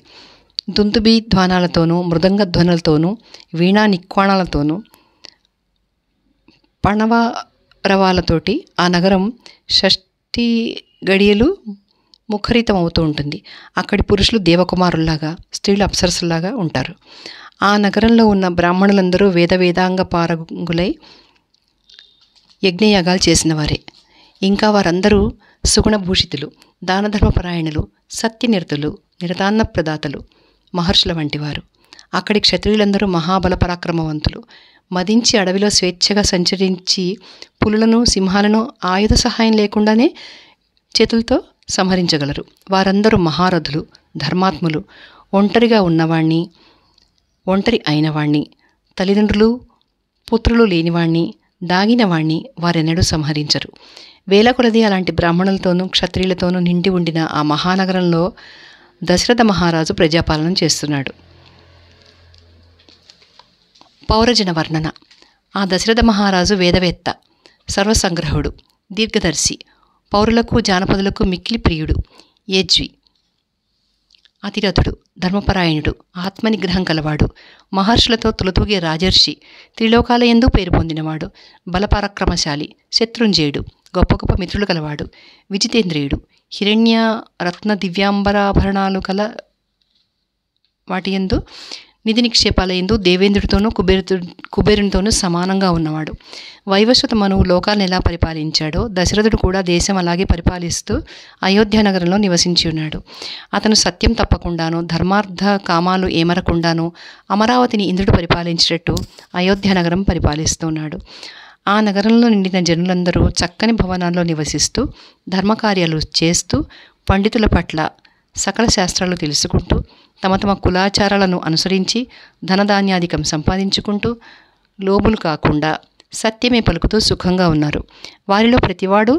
S1: దుందుబి ధ్వానాలతోనూ, మృదంగ ధ్వనులతోనూ, వీణా నిక్వాణాలతోనూ, పణవరవాలతోటి ఆ నగరం షష్ఠి గడియలు ముఖరితం అవుతూ ఉంటుంది. అక్కడి పురుషులు దేవకుమారుల్లాగా, స్త్రీలు అప్సరసుల్లాగా ఉంటారు. ఆ నగరంలో ఉన్న బ్రాహ్మణులందరూ వేదాంగ పారంగులై యజ్ఞయాగాలు చేసిన వారే. ఇంకా వారందరూ సుగుణభూషితులు, దానధర్మపరాయణులు, సత్యనిరతులు, నిరతాన్న ప్రదాతలు, మహర్షుల వంటివారు. అక్కడి క్షత్రియులందరూ మహాబల పరాక్రమవంతులు. మదించి అడవిలో స్వేచ్ఛగా సంచరించి పులులను, సింహాలను ఆయుధ సహాయం లేకుండానే చేతులతో సంహరించగలరు. వారందరూ మహారథులు, ధర్మాత్ములు. ఒంటరిగా ఉన్నవాణ్ణి, ఒంటరి అయినవాణ్ణి, తల్లిదండ్రులు పుత్రులు లేనివాణ్ణి, దాగినవాణ్ణి వారెన్నడూ సంహరించరు. వేల కొలది అలాంటి బ్రాహ్మణులతోనూ, క్షత్రియులతోనూ నిండి ఉండిన ఆ మహానగరంలో దశరథ మహారాజు ప్రజాపాలన చేస్తున్నాడు. పౌరజన వర్ణన. ఆ దశరథ మహారాజు వేదవేత్త, సర్వసంగ్రహుడు, దీర్ఘదర్శి, పౌరులకు జానపదులకు మిక్కిలి ప్రియుడు, యజ్వి, అతిరథుడు, ధర్మపరాయణుడు, ఆత్మనిగ్రహం కలవాడు, మహర్షులతో తులతూగే రాజర్షి, త్రిలోకాలయందు పేరు పొందినవాడు, బలపరాక్రమశాలి, శత్రుంజయుడు, గొప్ప గొప్ప మిత్రులు కలవాడు, విజితేంద్రియుడు, హిరణ్య రత్న దివ్యాంబరాభరణాలు కల వాటి యందు, నిధి నిక్షేపాల యందు దేవేంద్రుడితోనూ కుబేరునితోనూ సమానంగా ఉన్నవాడు. వైవస్వత మనువు లోకాలను ఎలా పరిపాలించాడో దశరథుడు కూడా దేశం అలాగే పరిపాలిస్తూ అయోధ్య నగరంలో నివసించి ఉన్నాడు. అతను సత్యం తప్పకుండాను, ధర్మార్థ కామాలు ఏమరకుండాను అమరావతిని ఇంద్రుడు పరిపాలించేటట్టు అయోధ్య నగరం పరిపాలిస్తున్నాడు. ఆ నగరంలో నిండిన జనులందరూ చక్కని భవనాల్లో నివసిస్తూ, ధర్మకార్యాలు చేస్తూ, పండితుల పట్ల సకల శాస్త్రాలు తెలుసుకుంటూ, తమ తమ కులాచారాలను అనుసరించి ధనధాన్యాధికం సంపాదించుకుంటూ, లోబులు కాకుండా సత్యమే పలుకుతూ సుఖంగా ఉన్నారు. వారిలో ప్రతివాడు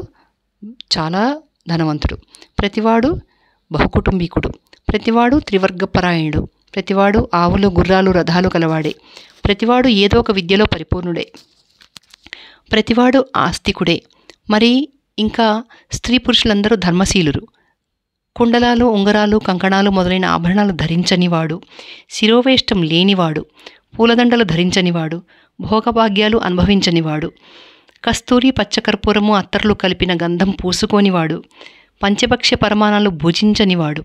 S1: చాలా ధనవంతుడు, ప్రతివాడు బహుకుటుంబీకుడు, ప్రతివాడు త్రివర్గపరాయణుడు, ప్రతివాడు ఆవులు, గుర్రాలు, రథాలు కలవాడే, ప్రతివాడు ఏదో ఒక విద్యలో పరిపూర్ణుడే, ప్రతివాడు ఆస్తికుడే, మరి ఇంకా స్త్రీ పురుషులందరూ ధర్మశీలురు. కుండలాలు, ఉంగరాలు, కంకణాలు మొదలైన ఆభరణాలు ధరించనివాడు, శిరోవేష్టం లేనివాడు, పూలదండలు ధరించనివాడు, భోగభాగ్యాలు అనుభవించనివాడు, కస్తూరి పచ్చకర్పూరము అత్తర్లు కలిపిన గంధం పూసుకోనివాడు, పంచభక్ష్య పరమాణాలు భుజించనివాడు,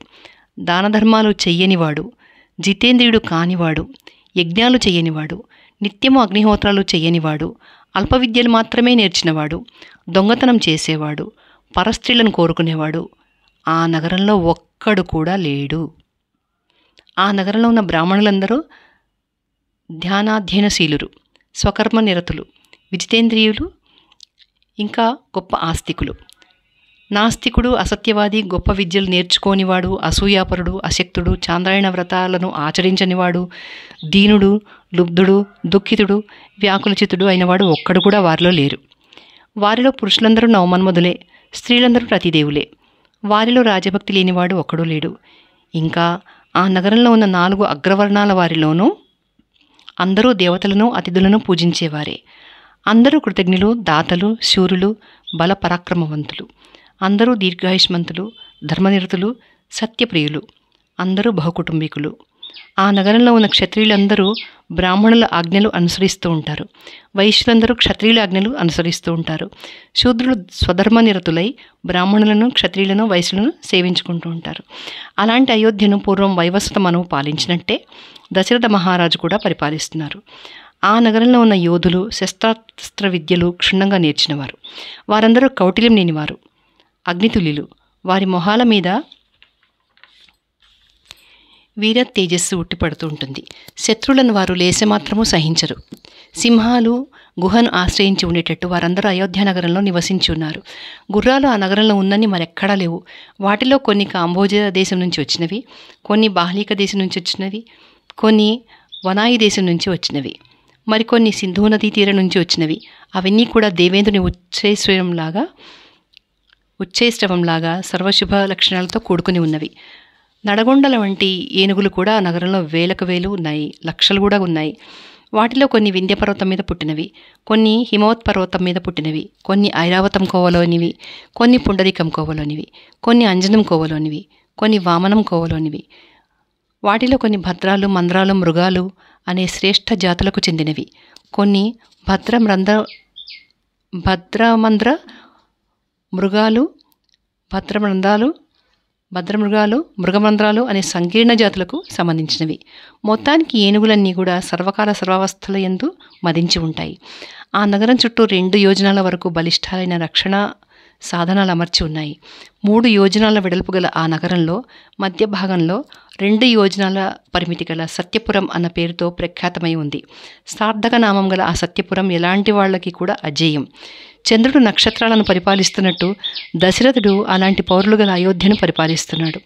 S1: దానధర్మాలు చెయ్యనివాడు, జితేంద్రియుడు కానివాడు, యజ్ఞాలు చెయ్యనివాడు, నిత్యము అగ్నిహోత్రాలు చెయ్యనివాడు, అల్ప విద్యలు మాత్రమే నేర్చినవాడు, దొంగతనం చేసేవాడు, పరస్త్రీలను కోరుకునేవాడు ఆ నగరంలో ఒక్కడు కూడా లేడు. ఆ నగరంలో ఉన్న బ్రాహ్మణులందరూ ధ్యానాధ్యయనశీలురు, స్వకర్మ నిరతులు, విజితేంద్రియులు, ఇంకా గొప్ప ఆస్తికులు. నాస్తికుడు, అసత్యవాది, గొప్ప విద్యలు నేర్చుకోనివాడు, అసూయాపరుడు, అశక్తుడు, చాంద్రాయణ వ్రతాలను ఆచరించనివాడు, దీనుడు, లుబ్ధుడు, దుఃఖితుడు, వ్యాకులచితుడు అయినవాడు ఒక్కడు కూడా వారిలో లేరు. వారిలో పురుషులందరూ నవమన్మధులే, స్త్రీలందరూ రతిదేవులే. వారిలో రాజభక్తి లేనివాడు ఒక్కడూ లేడు. ఇంకా ఆ నగరంలో ఉన్న 4 అగ్రవర్ణాల వారిలోనూ అందరూ దేవతలను, అతిథులను పూజించేవారే. అందరూ కృతజ్ఞులు, దాతలు, శూరులు, బల పరాక్రమవంతులు. అందరూ దీర్ఘాయుష్మంతులు, ధర్మనిరతులు, సత్యప్రియులు. అందరూ బహుకుటుంబీకులు. ఆ నగరంలో ఉన్న క్షత్రియులందరూ బ్రాహ్మణుల ఆజ్ఞలు అనుసరిస్తూ ఉంటారు. వైశ్యులందరూ క్షత్రియుల ఆజ్ఞలు అనుసరిస్తూ ఉంటారు. శూద్రులు స్వధర్మనిరతులై బ్రాహ్మణులను, క్షత్రియులను, వైశ్యులను సేవించుకుంటూ ఉంటారు. అలాంటి అయోధ్యను పూర్వం వైవస్వత మనువు పాలించినట్టే దశరథ మహారాజు కూడా పరిపాలిస్తున్నారు. ఆ నగరంలో ఉన్న యోధులు శస్త్రాస్త్ర విద్యలు క్షుణ్ణంగా నేర్చినవారు. వారందరూ కౌటిల్యం లేనివారు, అగ్నితుల్యులు. వారి మొహాల మీద వీర తేజస్సు ఉట్టిపడుతూ ఉంటుంది. శత్రువులను వారు లేసమాత్రము సహించరు. సింహాలు గుహను ఆశ్రయించి ఉండేటట్టు వారందరూ అయోధ్య నగరంలో నివసించి ఉన్నారు. గుర్రాలు ఆ నగరంలో ఉన్నన్ని మరెక్కడా లేవు. వాటిలో కొన్ని కాంబోజ దేశం నుంచి వచ్చినవి, కొన్ని బాహ్లీక దేశం నుంచి వచ్చినవి, కొన్ని వనాయి దేశం నుంచి వచ్చినవి, మరికొన్ని సింధు నదీ తీరం నుంచి వచ్చినవి. అవన్నీ కూడా దేవేంద్రుని ఉచ్ఛైశ్రవంలాగా సర్వశుభ లక్షణాలతో కూడుకుని ఉన్నవి. నడగొండల వంటి ఏనుగులు కూడా ఆ నగరంలో వేలకు వేలు ఉన్నాయి, లక్షలు కూడా ఉన్నాయి. వాటిలో కొన్ని వింధ్య పర్వతం మీద పుట్టినవి, కొన్ని హిమవత్ పర్వతం మీద పుట్టినవి, కొన్ని ఐరావతం కోవలోనివి, కొన్ని పుండరీకం కోవలోనివి, కొన్ని అంజనం కోవలోనివి, కొన్ని వామనం కోవలోనివి. వాటిలో కొన్ని భద్రాలు, మంద్రాలు, మృగాలు అనే శ్రేష్ఠ జాతులకు చెందినవి. కొన్ని భద్రమంద్ర మృగమంద్రాలు అనే సంకీర్ణ జాతులకు సంబంధించినవి. మొత్తానికి ఏనుగులన్నీ కూడా సర్వకాల సర్వావస్థల యందు మదించి ఉంటాయి. ఆ నగరం చుట్టూ 2 యోజనాల వరకు బలిష్టాలైన రక్షణ సాధనాలు అమర్చి ఉన్నాయి. 3 యోజనాల వెడల్పు గల ఆ నగరంలో మధ్య భాగంలో 2 యోజనాల పరిమితి గల సత్యపురం అన్న పేరుతో ప్రఖ్యాతమై ఉంది. సార్థక నామం గల ఆ సత్యపురం ఎలాంటి వాళ్ళకి కూడా అజేయం. చంద్రుడు నక్షత్రాలను పరిపాలిస్తున్నట్టు దశరథుడు అలాంటి పౌరులు గల అయోధ్యను పరిపాలిస్తున్నాడు.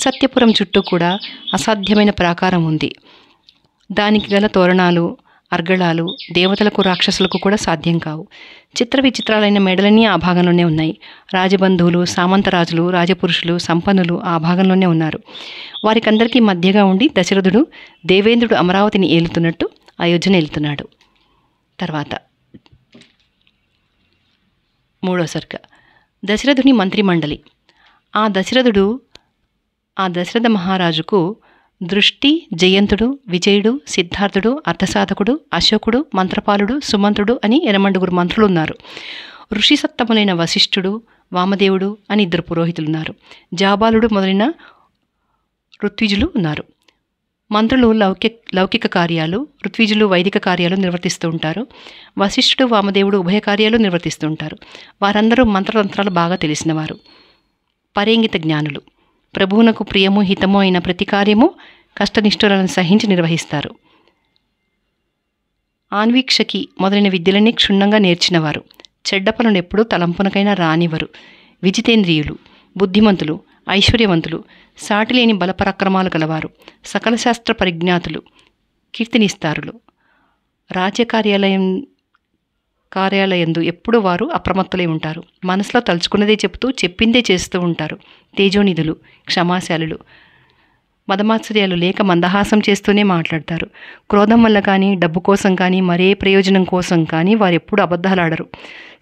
S1: సత్యపురం చుట్టూ కూడా అసాధ్యమైన ప్రాకారం ఉంది. దానికి గల తోరణాలు, అర్గళాలు దేవతలకు, రాక్షసులకు కూడా సాధ్యం కావు. చిత్ర విచిత్రాలైన మేడలన్నీ ఆ భాగంలోనే ఉన్నాయి. రాజబంధువులు, సామంతరాజులు, రాజపురుషులు, సంపన్నులు ఆ భాగంలోనే ఉన్నారు. వారికందరికీ మధ్యగా ఉండి దశరథుడు దేవేంద్రుడు అమరావతిని ఏలుతున్నట్టు అయోధ్యను ఏలుతున్నాడు. తర్వాత 3వ సర్గ దశరథుని మంత్రిమండలి. ఆ దశరథ మహారాజుకు దృష్టి, జయంతుడు, విజయుడు, సిద్ధార్థుడు, అర్థసాధకుడు, అశోకుడు, మంత్రపాలుడు, సుమంత్రుడు అని 8 మంత్రులు ఉన్నారు. ఋషి సత్తములైన వశిష్ఠుడు, వామదేవుడు అని 2 పురోహితులున్నారు. జాబాలుడు మొదలైన ఋత్విజులు ఉన్నారు. మంత్రులు లౌకిక కార్యాలు, ఋత్విజులు వైదిక కార్యాలు నిర్వర్తిస్తూ ఉంటారు. వశిష్ఠుడు, వామదేవుడు ఉభయ కార్యాలు నిర్వర్తిస్తూ ఉంటారు. వారందరూ మంత్రతంత్రాలు బాగా తెలిసినవారు, పరేంగిత జ్ఞానులు. ప్రభువునకు ప్రియము, హితము అయిన ప్రతి కార్యము కష్టనిష్ఠులను సహించి నిర్వహిస్తారు. ఆన్వీక్షకి మొదలైన విద్యలన్నీ క్షుణ్ణంగా నేర్చినవారు. చెడ్డ పనులు ఎప్పుడూ తలంపునకైనా రానివ్వరు. విజితేంద్రియులు, బుద్ధిమంతులు, ఐశ్వర్యవంతులు, సాటిలేని బలపరాక్రమాలు గలవారు, సకల శాస్త్ర పరిజ్ఞాతులు, కీర్తినిస్తారులు. కార్యాలయందు ఎప్పుడు వారు అప్రమత్తులై ఉంటారు. మనసులో తలుచుకున్నదే చెప్తూ చెప్పిందే చేస్తూ ఉంటారు. తేజోనిధులు, క్షమాశాలులు, మదమాత్సర్యాలు లేక మందహాసం చేస్తూనే మాట్లాడతారు. క్రోధం వల్ల కానీ, డబ్బు కోసం కానీ, మరే ప్రయోజనం కోసం కానీ వారు ఎప్పుడు అబద్ధాలాడరు.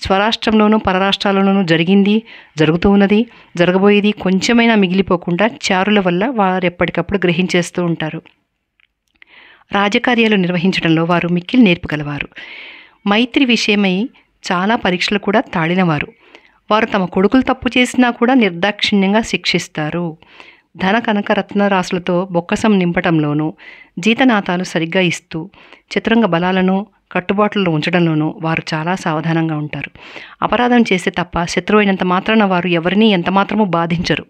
S1: స్వరాష్ట్రంలోనూ పరరాష్ట్రాలలోనూ జరిగింది, జరుగుతూ ఉన్నది, జరగబోయేది కొంచెమైనా మిగిలిపోకుండా చారుల వల్ల వారు ఎప్పటికప్పుడు గ్రహించేస్తూ ఉంటారు. రాజకార్యాలు నిర్వహించడంలో వారు మిక్కిలి నేర్పుగలవారు. మైత్రి విషయమై చాలా పరీక్షలు కూడా తాళినవారు. వారు తమ కొడుకులు తప్పు చేసినా కూడా నిర్దాక్షిణ్యంగా శిక్షిస్తారు. ధన కనక రత్నరాశులతో బొక్కసం నింపటంలోనూ, జీతనాతాలు సరిగ్గా ఇస్తూ, చతురంగ బలాలను కట్టుబాట్లలో ఉంచడంలోనూ వారు చాలా సావధానంగా ఉంటారు. అపరాధం చేస్తే తప్ప శత్రువు అయినంత మాత్రాన వారు ఎవరినీ ఎంతమాత్రమూ బాధించరు.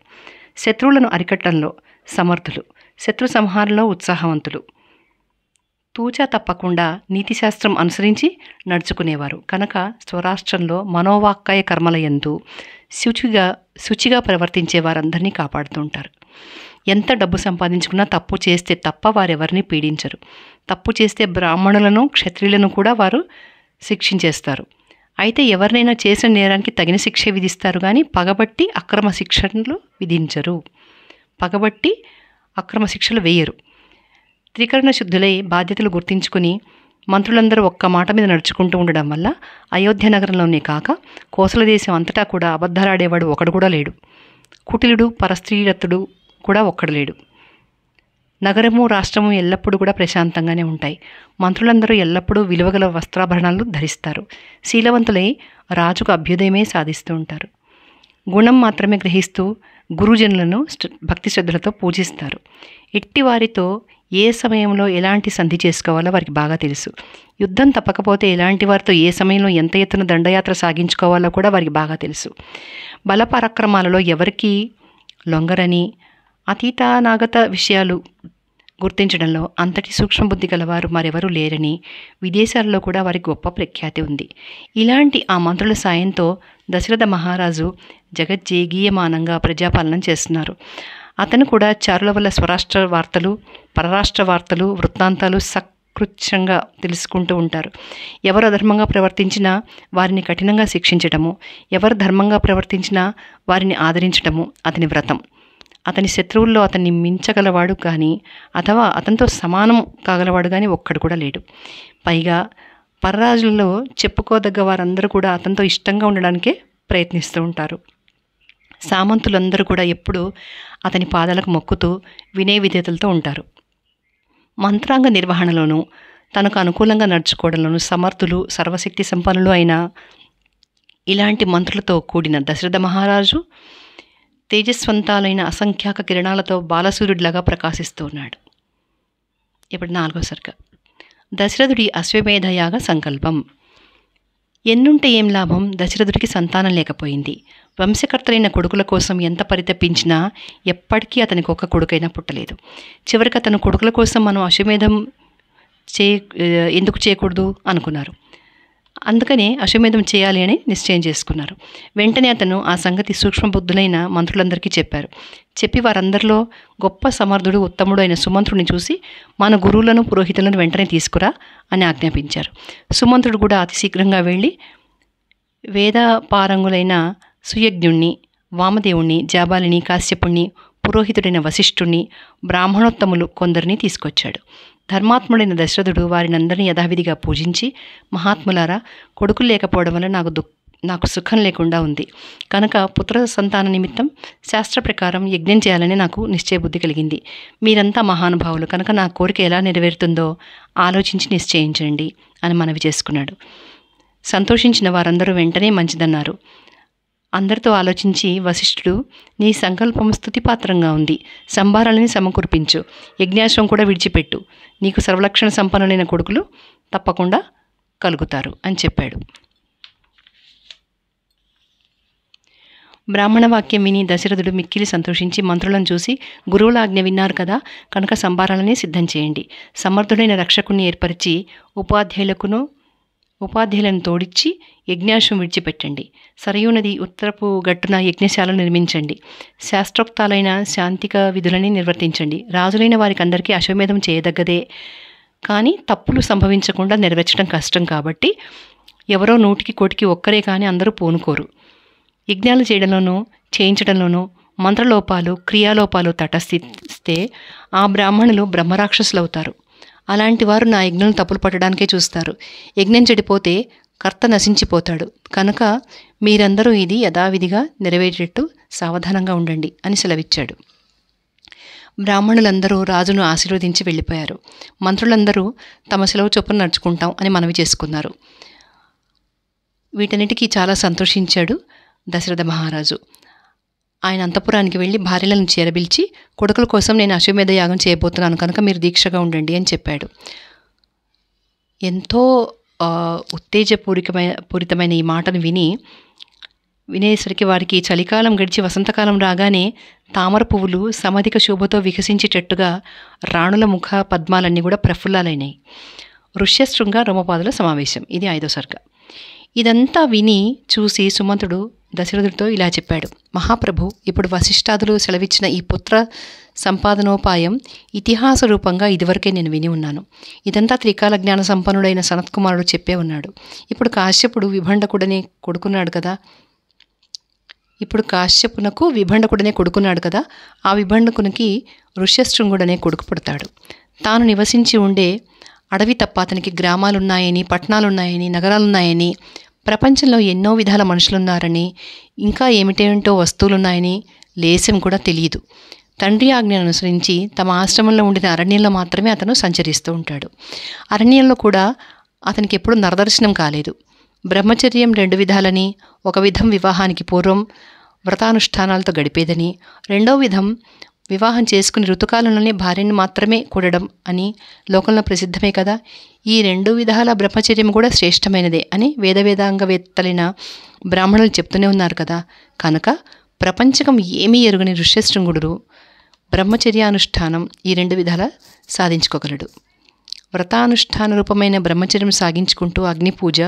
S1: శత్రువులను అరికట్టడంలో సమర్థులు, శత్రు సంహారంలో ఉత్సాహవంతులు. తూచా తప్పకుండా నీతిశాస్త్రం అనుసరించి నడుచుకునేవారు కనుక స్వరాష్ట్రంలో మనోవాక్కాయ కర్మల యందు శుచిగా ప్రవర్తించే వారందరినీ కాపాడుతూ ఉంటారు. ఎంత డబ్బు సంపాదించుకున్నా తప్పు చేస్తే తప్ప వారెవరిని పీడించరు. తప్పు చేస్తే బ్రాహ్మణులను, క్షత్రియులను కూడా వారు శిక్షించేస్తారు. అయితే ఎవరినైనా చేసిన నేరానికి తగిన శిక్ష విధిస్తారు కానీ పగబట్టి అక్రమ శిక్షలు విధించరు. పగబట్టి అక్రమ శిక్షలు వేయరు. త్రికరణ శుద్ధులై బాధ్యతలు గుర్తించుకుని మంత్రులందరూ ఒక్క మాట మీద నడుచుకుంటూ ఉండడం వల్ల అయోధ్య నగరంలోనే కాక కోసల దేశం అంతటా కూడా అబద్ధాలాడేవాడు ఒకడు కూడా లేడు. కుటిలుడు, పరస్త్రీరతుడు కూడా ఒక్కడు లేడు. నగరము, రాష్ట్రము ఎల్లప్పుడూ కూడా ప్రశాంతంగానే ఉంటాయి. మంత్రులందరూ ఎల్లప్పుడూ విలువగల వస్త్రాభరణాలు ధరిస్తారు. శీలవంతులై రాజుకు అభ్యుదయమే సాధిస్తూ ఉంటారు. గుణం మాత్రమే గ్రహిస్తూ గురుజనులను భక్తి శ్రద్ధలతో పూజిస్తారు. ఎట్టి వారితో ఏ సమయంలో ఎలాంటి సంధి చేసుకోవాలో వారికి బాగా తెలుసు. యుద్ధం తప్పకపోతే ఎలాంటి వారితో ఏ సమయంలో ఎంత ఎత్తున దండయాత్ర సాగించుకోవాలో కూడా వారికి బాగా తెలుసు. బలపరాక్రమాలలో ఎవరికి లొంగరని, అతీతానాగత విషయాలు గుర్తించడంలో అంతటి సూక్ష్మబుద్ధి గలవారు మరెవరూ లేరని విదేశాల్లో కూడా వారికి గొప్ప ప్రఖ్యాతి ఉంది. ఇలాంటి ఆ మంత్రుల సాయంతో దశరథ మహారాజు జగజ్జేగీయమానంగా ప్రజాపాలన చేస్తున్నారు. అతను కూడా చారుల వల్ల స్వరాష్ట్ర వార్తలు, పరరాష్ట్ర వార్తలు, వృత్తాంతాలు సకృత్యంగా తెలుసుకుంటూ ఉంటారు. ఎవరు అధర్మంగా ప్రవర్తించినా వారిని కఠినంగా శిక్షించటము, ఎవరు ధర్మంగా ప్రవర్తించినా వారిని ఆదరించటము అతని వ్రతం. అతని శత్రువుల్లో అతన్ని మించగలవాడు కానీ అథవా అతనితో సమానం కాగలవాడు కానీ ఒక్కడు కూడా లేడు. పైగా పరరాజుల్లో చెప్పుకోదగ్గ వారందరూ కూడా అతనితో ఇష్టంగా ఉండడానికే ప్రయత్నిస్తూ ఉంటారు. సామంతులందరూ కూడా ఎప్పుడూ అతని పాదాలకు మొక్కుతూ వినయ విధేయతలతో ఉంటారు. మంత్రాంగ నిర్వహణలోనూ తనకు అనుకూలంగా నడుచుకోవడంలోనూ సమర్థులు, సర్వశక్తి సంపన్నులు అయిన ఇలాంటి మంత్రులతో కూడిన దశరథ మహారాజు తేజస్వంతాలైన అసంఖ్యాక కిరణాలతో బాలసూర్యుడిలాగా ప్రకాశిస్తూ ఉన్నాడు. ఇప్పుడు 4వ సర్గ. దశరథుడి అశ్వమేధయాగ సంకల్పం. ఎన్నుంటే ఏం లాభం? దశరథుడికి సంతానం లేకపోయింది. వంశకర్తలైన కొడుకుల కోసం ఎంత పరితపించినా ఎప్పటికీ అతనికి ఒక్క కొడుకైనా పుట్టలేదు. చివరికి అతను కొడుకుల కోసం మనం అశ్వమేధం ఎందుకు చేయకూడదు అనుకున్నారు. అందుకనే అశ్వమేధం చేయాలి అని నిశ్చయం చేసుకున్నారు. వెంటనే అతను ఆ సంగతి సూక్ష్మబుద్ధులైన మంత్రులందరికీ చెప్పి వారందరిలో గొప్ప సమర్థుడు, ఉత్తముడు అయిన సుమంత్రుడిని చూసి మన గురువులను, పురోహితులను వెంటనే తీసుకురా అని ఆజ్ఞాపించారు. సుమంత్రుడు కూడా అతి శీఘ్రంగా వెళ్ళి వేదపారంగులైన సుయజ్ఞుణ్ణి, వామదేవుణ్ణి, జాబాలిని, కాశ్యపుణ్ణి, పురోహితుడైన వశిష్ఠుణ్ణి, బ్రాహ్మణోత్తములు కొందరిని తీసుకొచ్చాడు. ధర్మాత్ముడైన దశరథుడు వారినందరినీ యథావిధిగా పూజించి, మహాత్ములారా, కొడుకులు లేకపోవడం వల్ల నాకు సుఖం లేకుండా ఉంది కనుక పుత్ర సంతాన నిమిత్తం శాస్త్ర ప్రకారం యజ్ఞం చేయాలని నాకు నిశ్చయబుద్ధి కలిగింది. మీరంతా మహానుభావులు కనుక నా కోరిక ఎలా నెరవేరుతుందో ఆలోచించి నిశ్చయించండి అని మనవి చేసుకున్నాడు. సంతోషించిన వారందరూ వెంటనే మంచిదన్నారు. అందరితో ఆలోచించి వశిష్ఠుడు, నీ సంకల్పం స్తుతిపాత్రంగా ఉంది. సంభారాలని సమకూర్పించు, యజ్ఞాశ్వం కూడా విడిచిపెట్టు. నీకు సర్వలక్షణ సంపన్నులైన కొడుకులు తప్పకుండా కలుగుతారు అని చెప్పాడు. బ్రాహ్మణ వాక్యం విని దశరథుడు మిక్కిలి సంతోషించి మంత్రులను చూసి, గురువుల ఆజ్ఞ విన్నారు కదా, కనుక సంభారాలని సిద్ధం చేయండి. సమర్థుడైన రక్షకుణ్ణి ఏర్పరిచి ఉపాధ్యాయులను తోడిచ్చి యజ్ఞాశ్వం విడిచిపెట్టండి. సరయూ నది ఉత్తరపు గట్టున యజ్ఞశాలను నిర్మించండి. శాస్త్రోక్తాలైన శాంతిక విధులని నిర్వర్తించండి. రాజులైన వారికి అందరికీ అశ్వమేధం చేయదగ్గదే, కానీ తప్పులు సంభవించకుండా నెరవేర్చడం కష్టం కాబట్టి ఎవరో 100కి 100కి ఒక్కరే కానీ అందరూ పూనుకోరు. యజ్ఞాలు చేయడంలోనూ చేయించడంలోనూ మంత్రలోపాలు, క్రియాలోపాలు తటస్థిస్తే ఆ బ్రాహ్మణులు బ్రహ్మరాక్షసులవుతారు. అలాంటి వారు నా యజ్ఞం తప్పులు పట్టడానికే చూస్తారు. యజ్ఞం చెడిపోతే కర్త నశించిపోతాడు. కనుక మీరందరూ ఇది యథావిధిగా నెరవేరేటట్టు సావధానంగా ఉండండి అని సెలవిచ్చాడు. బ్రాహ్మణులందరూ రాజును ఆశీర్వదించి వెళ్ళిపోయారు. మంత్రులందరూ తమ సెలవు చొప్పున నడుచుకుంటాం అని మనవి చేసుకున్నారు. వీటన్నిటికీ చాలా సంతోషించాడు దశరథ మహారాజు. ఆయన అంతఃపురానికి వెళ్ళి భార్యలను చేరబిల్చి, కొడుకుల కోసం నేను అశ్వమేధ యాగం చేయబోతున్నాను కనుక మీరు దీక్షగా ఉండండి అని చెప్పాడు. ఎంతో పూరితమైన ఈ మాటను వినేసరికి వారికి చలికాలం గడిచి వసంతకాలం రాగానే తామర పువ్వులు సమధిక శోభతో వికసించేటట్టుగా రాణుల ముఖ పద్మాలన్నీ కూడా ప్రఫుల్లాలైనాయి. ఋష్యశృంగ రోమపాదుల సమావేశం. ఇది 5వ సర్గ. ఇదంతా విని చూసి సుమంతుడు దశరథుడితో ఇలా చెప్పాడు. మహాప్రభు, ఇప్పుడు వశిష్ఠాదులు సెలవిచ్చిన ఈ పుత్ర సంపాదనోపాయం ఇతిహాస రూపంగా ఇదివరకే నేను విని ఉన్నాను. ఇదంతా త్రికాల జ్ఞాన సంపన్నుడైన సనత్కుమారుడు చెప్పే ఉన్నాడు. ఇప్పుడు కాశ్యపుడు విభండకుడనే కొడుకున్నాడు కదా ఆ విభండకునికి ఋష్యశృంగుడనే కొడుకు పుడతాడు. తాను నివసించి ఉండే అడవి తప్ప అతనికి గ్రామాలున్నాయని, పట్టణాలున్నాయని, నగరాలున్నాయని, ప్రపంచంలో ఎన్నో విధాల మనుషులున్నారని, ఇంకా ఏమిటేమిటో వస్తువులున్నాయని లేశం కూడా తెలియదు. తండ్రి ఆజ్ఞను అనుసరించి తమ ఆశ్రమంలో ఉండిన అరణ్యంలో మాత్రమే అతను సంచరిస్తూ ఉంటాడు. అరణ్యంలో కూడా అతనికి ఎప్పుడూ నరదర్శనం కాలేదు. బ్రహ్మచర్యం 2 విధాలని, ఒక విధం వివాహానికి పూర్వం వ్రతానుష్ఠానాలతో గడిపేదని, 2వ విధం వివాహం చేసుకుని ఋతుకాలంలోనే భార్యను మాత్రమే కూడడం అని లోకంలో ప్రసిద్ధమే కదా. ఈ 2 విధాల బ్రహ్మచర్యం కూడా శ్రేష్టమైనదే అని వేదాంగవేత్తలైన బ్రాహ్మణులు చెప్తూనే ఉన్నారు కదా. కనుక ప్రపంచకం ఏమీ ఎరుగని ఋష్యశృంగుడు బ్రహ్మచర్యానుష్ఠానం ఈ 2 విధాల సాధించుకోగలడు. వ్రతానుష్ఠాన రూపమైన బ్రహ్మచర్యం సాగించుకుంటూ అగ్నిపూజ,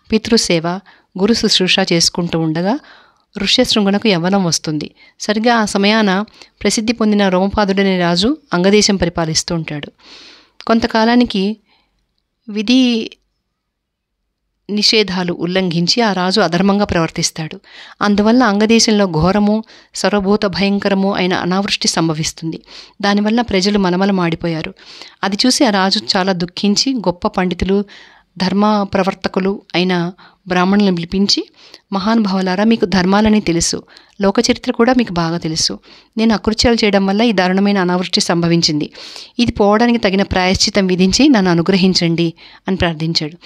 S1: పితృసేవ, గురు శుశ్రూష చేసుకుంటూ ఉండగా ఋష్యశృంగునకు యవ్వనం వస్తుంది. సరిగ్గా ఆ సమయాన ప్రసిద్ధి పొందిన రోమపాదుడనే రాజు అంగదేశం పరిపాలిస్తూ ఉంటాడు. కొంతకాలానికి విధి నిషేధాలు ఉల్లంఘించి ఆ రాజు అధర్మంగా ప్రవర్తిస్తాడు. అందువల్ల అంగదేశంలో ఘోరము, సర్వభూత భయంకరము అయిన అనావృష్టి సంభవిస్తుంది. దానివల్ల ప్రజలు మలమలమాడిపోయారు. అది చూసి ఆ రాజు చాలా దుఃఖించి గొప్ప పండితులు, ధర్మ ప్రవర్తకులు అయిన బ్రాహ్మణులను పిలిపించి, మహానుభావులారా, మీకు ధర్మాలని తెలుసు, లోకచరిత్ర కూడా మీకు బాగా తెలుసు. నేను అకృత్యాలు చేయడం వల్ల ఈ దారుణమైన అనావృష్టి సంభవించింది. ఇది పోవడానికి తగిన ప్రాయశ్చితం విధించి నన్ను అనుగ్రహించండి అని ప్రార్థించాడు.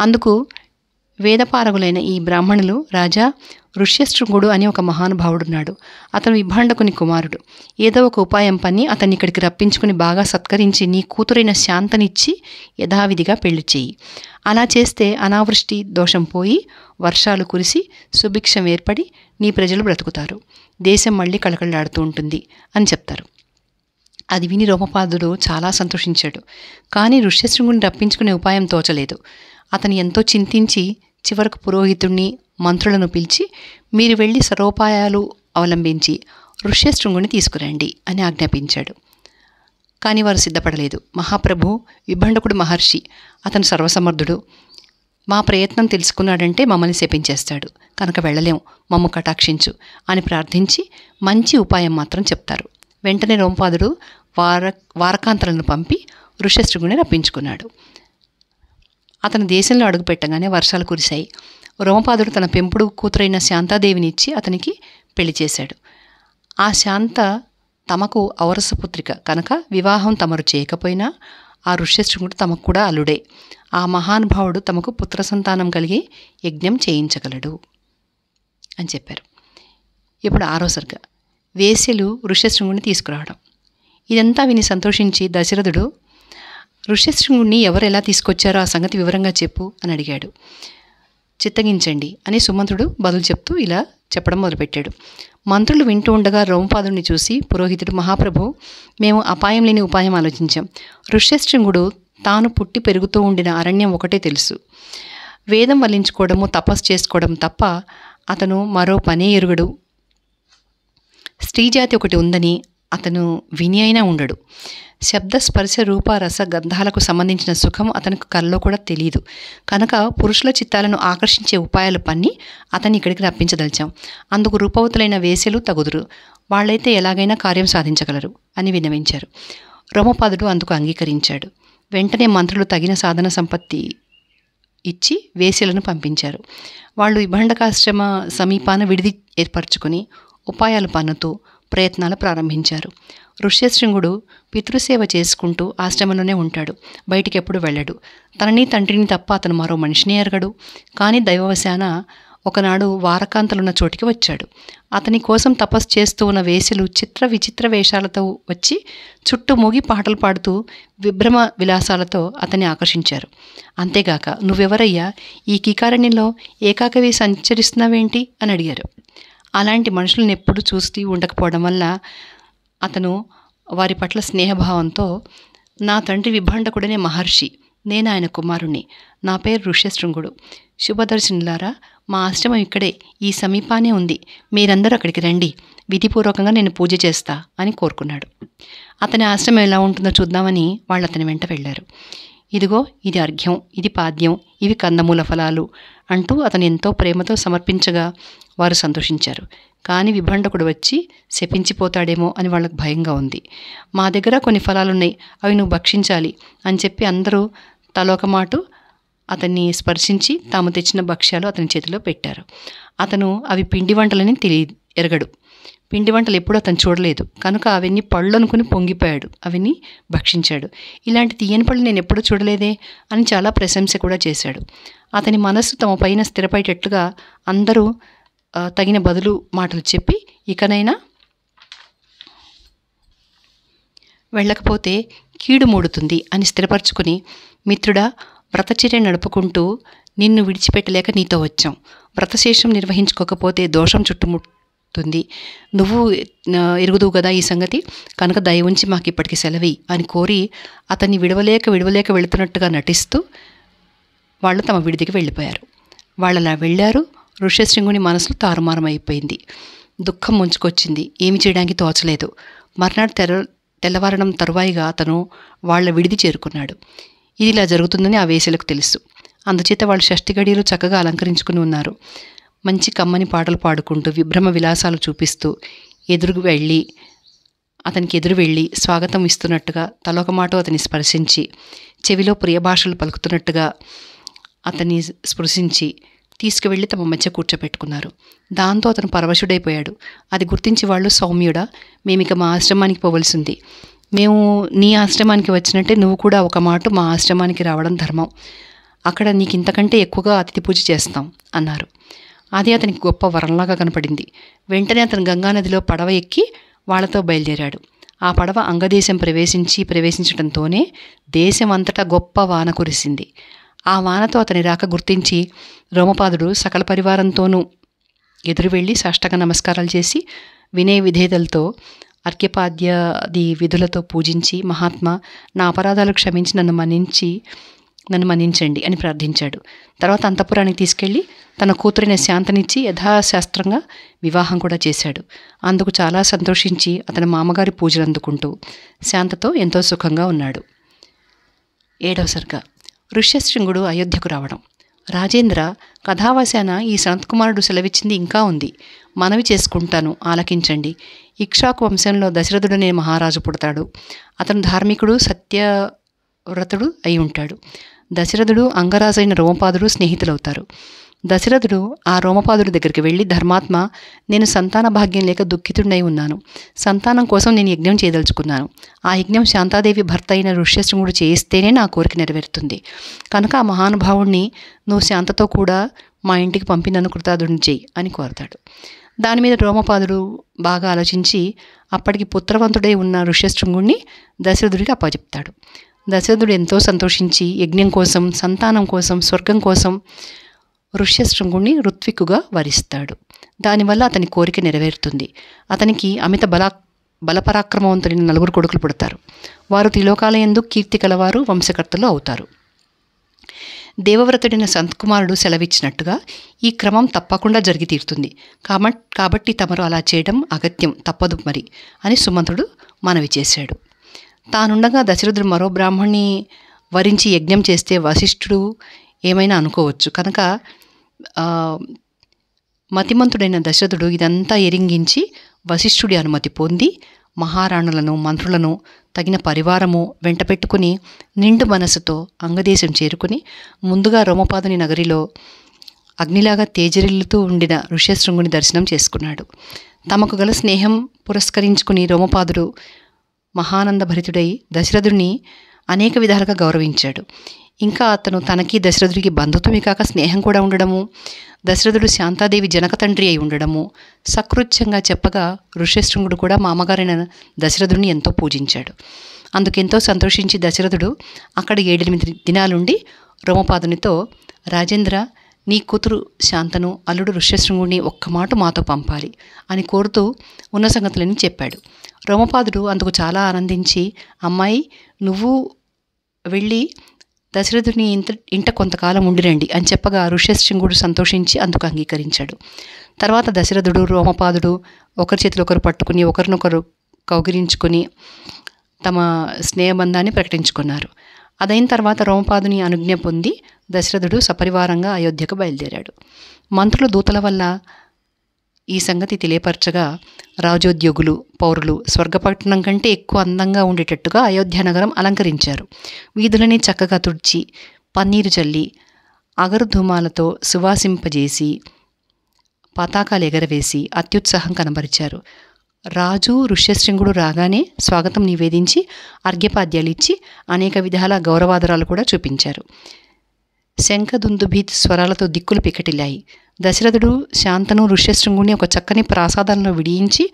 S1: అందుకు వేదపారగులైన ఈ బ్రాహ్మణులు, రాజా, ఋష్యశృంగుడు అని ఒక మహానుభావుడున్నాడు. అతను విభాండకుని కుమారుడు. ఏదో ఒక ఉపాయం పన్ని అతన్ని ఇక్కడికి రప్పించుకుని బాగా సత్కరించి నీ కూతురైన శాంతనిచ్చి యథావిధిగా పెళ్లి చేయి. అలా చేస్తే అనావృష్టి దోషం పోయి వర్షాలు కురిసి సుభిక్షం ఏర్పడి నీ ప్రజలు బ్రతుకుతారు. దేశం మళ్ళీ కళకళలాడుతూ ఉంటుంది అని చెప్తారు. అది విని రోమపాదుడు చాలా సంతోషించాడు. కానీ ఋష్యశృంగుని రప్పించుకునే ఉపాయం తోచలేదు. అతను ఎంతో చింతించి చివరకు పురోహితుణ్ణి, మంత్రులను పిలిచి, మీరు వెళ్ళి సర్వోపాయాలు అవలంబించి ఋష్యశృంగుని తీసుకురండి అని ఆజ్ఞాపించాడు. కానీ వారు సిద్ధపడలేదు. మహాప్రభు, విభండకుడు మహర్షి, అతను సర్వసమర్థుడు. మా ప్రయత్నం తెలుసుకున్నాడంటే మమ్మల్ని శపించేస్తాడు. కనుక వెళ్ళలేం, మమ్ము కటాక్షించు అని ప్రార్థించి మంచి ఉపాయం మాత్రం చెప్తారు. వెంటనే రోమపాదుడు వారకాంతలను పంపి ఋష్యశృంగుని రప్పించుకున్నాడు. అతను దేశంలో అడుగుపెట్టగానే వర్షాలు కురిశాయి. రోమపాదుడు తన పెంపుడు కూతురైన శాంతాదేవినిచ్చి అతనికి పెళ్లి చేశాడు. ఆ శాంత తమకు ఔరసపుత్రిక కనుక వివాహం తమరు చేయకపోయినా ఆ ఋష్యశృంగుడు తమకు కూడా అల్లుడే. ఆ మహానుభావుడు తమకు పుత్ర సంతానం కలిగి యజ్ఞం చేయించగలడు అని చెప్పారు. ఇప్పుడు 6వ సర్గ. వేశ్యలు ఋష్యశృంగుని తీసుకురావడం. ఇదంతా విని సంతోషించి దశరథుడు, ఋష్యశృంగుణ్ణి ఎవరు ఎలా తీసుకొచ్చారో ఆ సంగతి వివరంగా చెప్పు అని అడిగాడు. చిత్తగించండి అని సుమంతుడు బదులు చెప్తూ ఇలా చెప్పడం మొదలుపెట్టాడు. మంత్రులు వింటూ ఉండగా రోమపాదుడిని చూసి పురోహితుడు, మహాప్రభు, మేము అపాయం లేని ఉపాయం ఆలోచించాం. ఋష్యశృంగుడు తాను పుట్టి పెరుగుతూ ఉండిన అరణ్యం ఒకటే తెలుసు. వేదం వల్లించుకోవడము, తపస్సు చేసుకోవడం తప్ప అతను మరో పనే ఎరుగడు. స్త్రీజాతి ఒకటి ఉందని, అతను విని అయినా ఉండడు. శబ్ద స్పర్శ రూప రస గంధాలకు సంబంధించిన సుఖం అతనికి కల్లో కూడా తెలియదు. కనుక పురుషుల చిత్తాలను ఆకర్షించే ఉపాయాలు పన్ని అతన్ని ఇక్కడికి రప్పించదలిచాం. అందుకు రూపవతులైన వేశ్యలు తగుదురు. వాళ్ళైతే ఎలాగైనా కార్యం సాధించగలరు అని విన్నవించారు. రోమపాదుడు అందుకు అంగీకరించాడు. వెంటనే మంత్రులు తగిన సాధన సంపత్తి ఇచ్చి వేశ్యలను పంపించారు. వాళ్ళు విభండకాశ్రమ సమీపాన విడిది ఏర్పరచుకొని ఉపాయాలు పన్నుతూ ప్రయత్నాలు ప్రారంభించారు. ఋష్యశృంగుడు పితృసేవ చేసుకుంటూ ఆశ్రమంలోనే ఉంటాడు. బయటికి ఎప్పుడు వెళ్ళడు. తనని తండ్రిని తప్ప అతను మరో మనిషిని ఎరగడు. కానీ దైవవశాన ఒకనాడు వారకాంతలున్న చోటికి వచ్చాడు. అతని కోసం తపస్సు చేస్తూ ఉన్న వేశ్యలు చిత్ర విచిత్ర వేషాలతో వచ్చి చుట్టూ మూగి పాటలు పాడుతూ విభ్రమ విలాసాలతో అతన్ని ఆకర్షించారు. అంతేగాక, నువ్వెవరయ్యా, ఈ కీకారణ్యంలో ఏకాకవి సంచరిస్తున్నావేంటి అని అడిగారు. అలాంటి మనుషులను ఎప్పుడు చూస్తూ ఉండకపోవడం వల్ల అతను వారి పట్ల స్నేహభావంతో, నా తండ్రి విభాండకుడనే మహర్షి, నేను ఆయన కుమారుణ్ణి, నా పేరు ఋష్యశృంగుడు. శుభదర్శనులారా, మా ఆశ్రమం ఇక్కడే ఈ సమీపానే ఉంది. మీరందరూ అక్కడికి రండి. విధిపూర్వకంగా నేను పూజ చేస్తా అని కోరుకున్నాడు. అతని ఆశ్రమం ఎలా ఉంటుందో చూద్దామని వాళ్ళు అతని వెంట వెళ్ళారు. ఇదిగో ఇది అర్ఘ్యం, ఇది పాద్యం, ఇవి కందమూల ఫలాలు అంటూ అతను ఎంతో ప్రేమతో సమర్పించగా వారు సంతోషించారు. కానీ విభండకుడు వచ్చి శపించిపోతాడేమో అని వాళ్ళకు భయంగా ఉంది. మా దగ్గర కొన్ని ఫలాలున్నాయి, అవి నువ్వు భక్షించాలి అని చెప్పి అందరూ తలొక మాటు అతన్ని స్పర్శించి తాము తెచ్చిన భక్ష్యాలు అతని చేతిలో పెట్టారు. అతను అవి పిండి వంటలని ఎరగడు. పిండి వంటలు ఎప్పుడూ అతను చూడలేదు. కనుక అవన్నీ పళ్ళు అనుకుని పొంగిపోయాడు. అవన్నీ భక్షించాడు. ఇలాంటి తీయని పళ్ళు నేను ఎప్పుడూ చూడలేదే అని చాలా ప్రశంస కూడా చేశాడు. అతని మనస్సు తమ పైన స్థిరపడేటట్లుగా అందరూ తగిన బదులు మాటలు చెప్పి, ఇకనైనా వెళ్ళకపోతే కీడు మూడుతుంది అని స్థిరపరచుకుని, మిత్రుడా, వ్రతచర్య నడుపుకుంటూ నిన్ను విడిచిపెట్టలేక నీతో వచ్చాం. వ్రతశేషం నిర్వహించుకోకపోతే దోషం చుట్టుముట్టుంది. నువ్వు ఎరుగుదువు కదా ఈ సంగతి, కనుక దయ ఉంచి మాకు ఇప్పటికి సెలవి అని కోరి అతన్ని విడవలేక వెళుతున్నట్టుగా నటిస్తూ వాళ్ళు తమ విడిదికి వెళ్ళిపోయారు. వాళ్ళు అలా వెళ్ళారు. ఋష్యశృంగుని మనసులో తారుమారమైపోయింది. దుఃఖం ముంచుకొచ్చింది. ఏమి చేయడానికి తోచలేదు. మర్నాడు తెల్లవారడం తరువాయిగా అతను వాళ్ళ విడిది చేరుకున్నాడు. ఇది ఇలా జరుగుతుందని ఆ వేశ్యలకు తెలుసు. అందుచేత వాళ్ళు షష్ఠి గడియలు చక్కగా అలంకరించుకుని ఉన్నారు. మంచి కమ్మని పాటలు పాడుకుంటూ విభ్రమ విలాసాలు చూపిస్తూ అతనికి ఎదురు వెళ్ళి స్వాగతం ఇస్తున్నట్టుగా తలొక మాట అతన్ని స్పర్శించి, చెవిలో ప్రియభాషలు పలుకుతున్నట్టుగా అతన్ని స్పృశించి తీసుకువెళ్ళి తమ మధ్య కూర్చోపెట్టుకున్నారు. దాంతో అతను పరవశుడైపోయాడు. అది గుర్తించి వాళ్ళు, సౌమ్యుడా, మేమిక మా ఆశ్రమానికి పోవలసింది. మేము నీ ఆశ్రమానికి వచ్చినట్టే నువ్వు కూడా ఒక మాట మా ఆశ్రమానికి రావడం ధర్మం. అక్కడ నీకు ఇంతకంటే ఎక్కువగా అతిథి పూజ చేస్తాం అన్నారు. అది అతనికి గొప్ప వరంలాగా కనపడింది. వెంటనే అతను గంగానదిలో పడవ ఎక్కి వాళ్లతో బయలుదేరాడు. ఆ పడవ అంగదేశం ప్రవేశించడంతోనే దేశం అంతటా గొప్ప వాన కురిసింది. ఆ వానతో అతని రాక గుర్తించి రోమపాదుడు సకల పరివారంతోనూ ఎదురు వెళ్ళి సాష్టాంగ నమస్కారాలు చేసి వినయ విధేయతలతో అర్ఘ్యపాద్యాది విధులతో పూజించి, మహాత్మా, నా అపరాధాలు క్షమించి నన్ను మన్నించండి అని ప్రార్థించాడు. తర్వాత అంతఃపురానికి తీసుకెళ్లి తన కూతురైన శాంతనిచ్చి యథాశాస్త్రంగా వివాహం కూడా చేశాడు. అందుకు చాలా సంతోషించి అతని మామగారి పూజలు అందుకుంటూ శాంతతో ఎంతో సుఖంగా ఉన్నాడు. 7వ సర్గ. ఋష్యశృంగుడు అయోధ్యకు రావడం. రాజేంద్ర, కథావశాన ఈ సనత్కుమారుడు సెలవిచ్చింది ఇంకా ఉంది. మనవి చేసుకుంటాను, ఆలకించండి. ఇక్ష్వాకు వంశంలో దశరథుడనే మహారాజు పుడతాడు. అతను ధార్మికుడు, సత్యవ్రతుడు అయి ఉంటాడు. దశరథుడు అంగరాజైన రోమపాదుడు స్నేహితులవుతారు. దశరథుడు ఆ రోమపాదుడి దగ్గరికి వెళ్ళి, ధర్మాత్మ, నేను సంతాన భాగ్యం లేక దుఃఖితుడై ఉన్నాను. సంతానం కోసం నేను యజ్ఞం చేయదలుచుకున్నాను. ఆ యజ్ఞం శాంతాదేవి భర్త అయిన ఋష్యశృంగుడు చేయిస్తేనే నా కోరిక నెరవేరుతుంది. కనుక ఆ మహానుభావుణ్ణి నువ్వు శాంతతో కూడా మా ఇంటికి పంపి నన్ను కృతార్థుడిని చెయ్యి అని కోరతాడు. దాని మీద రోమపాదుడు బాగా ఆలోచించి అప్పటికి పుత్రవంతుడై ఉన్న ఋష్యశృంగుణ్ణి దశరథుడికి అప్పచెప్తాడు. దశరథుడు ఎంతో సంతోషించి యజ్ఞం కోసం, సంతానం కోసం, స్వర్గం కోసం ఋష్యశృంగుణ్ణి ఋత్విక్కుగా వరిస్తాడు. దానివల్ల అతని కోరిక నెరవేరుతుంది. అతనికి అమిత బలపరాక్రమవంతులైన 4 కొడుకులు పుడతారు. వారు త్రిలోకాలయందు కీర్తి కలవారు, వంశకర్తలు అవుతారు. దేవవ్రతుడైన సంతకుమారుడు సెలవిచ్చినట్టుగా ఈ క్రమం తప్పకుండా జరిగి తీరుతుంది. కాబట్టి తమరు అలా చేయడం అగత్యం, తప్పదు మరి అని సుమంతుడు మనవి చేశాడు. తానుండగా దశరథుడు మరో బ్రాహ్మణ్ణి వరించి యజ్ఞం చేస్తే వశిష్ఠుడు ఏమైనా అనుకోవచ్చు కనుక మతిమంతుడైన దశరథుడు ఇదంతా ఎరింగించి వశిష్ఠుడి అనుమతి పొంది మహారాణులను, మంత్రులను, తగిన పరివారము వెంట పెట్టుకుని నిండు మనసుతో అంగదేశం చేరుకుని ముందుగా రోమపాదుని నగరిలో అగ్నిలాగా తేజరిల్లుతూ ఉండిన ఋష్యశృంగుని దర్శనం చేసుకున్నాడు. తమకు గల స్నేహం పురస్కరించుకుని రోమపాదుడు మహానందభరితుడై దశరథుడిని అనేక విధాలుగా గౌరవించాడు. ఇంకా అతను తనకి దశరథుడికి బంధుత్వమే కాక స్నేహం కూడా ఉండడము, దశరథుడు శాంతాదేవి జనక తండ్రి అయి ఉండడము సకృత్యంగా చెప్పగా ఋష్యశృంగుడు కూడా మామగారైన దశరథుడిని ఎంతో పూజించాడు. అందుకెంతో సంతోషించి దశరథుడు అక్కడ 7-8 దినాలుండి రోమపాదునితో, రాజేంద్ర, నీ కూతురు శాంతను, అల్లుడు ఋష్యశృంగుడిని ఒక్క మాట మాతో పంపాలి అని కోరుతూ ఉన్న సంగతులని చెప్పాడు. రోమపాదుడు అందుకు చాలా ఆనందించి, అమ్మాయి, నువ్వు వెళ్ళి దశరథుని ఇంట కొంతకాలం ఉండిరండి అని చెప్పగా ఋష్యశృంగుడు సంతోషించి అందుకు అంగీకరించాడు. తర్వాత దశరథుడు, రోమపాదుడు ఒకరి చేతులు ఒకరు పట్టుకుని ఒకరినొకరు కౌగిలించుకొని తమ స్నేహబంధాన్ని ప్రకటించుకున్నారు. అదైన తర్వాత రోమపాదుని అనుజ్ఞ పొంది దశరథుడు సపరివారంగా అయోధ్యకు బయలుదేరాడు. మంత్రుల దూతల వల్ల ఈ సంగతి తెలియపరచగా రాజోద్యోగులు, పౌరులు స్వర్గపట్టణం కంటే ఎక్కువ అందంగా ఉండేటట్టుగా అయోధ్య నగరం అలంకరించారు. వీధులని చక్కగా తుడిచి పన్నీరు చల్లి అగరు ధూమాలతో సువాసింపజేసి పతాకాలు ఎగరవేసి అత్యుత్సాహం కనబరిచారు. రాజు ఋష్యశృంగుడు రాగానే స్వాగతం నివేదించి అర్ఘ్యపాద్యాలు ఇచ్చి అనేక విధాల గౌరవాదరాలు కూడా చూపించారు. శంఖదుందుభీత్ స్వరాలతో దిక్కులు పిక్కటిల్లాయి. దశరథుడు శాంతను, ఋష్యశృంగుని ఒక చక్కని ప్రాసాదంలో విడియించి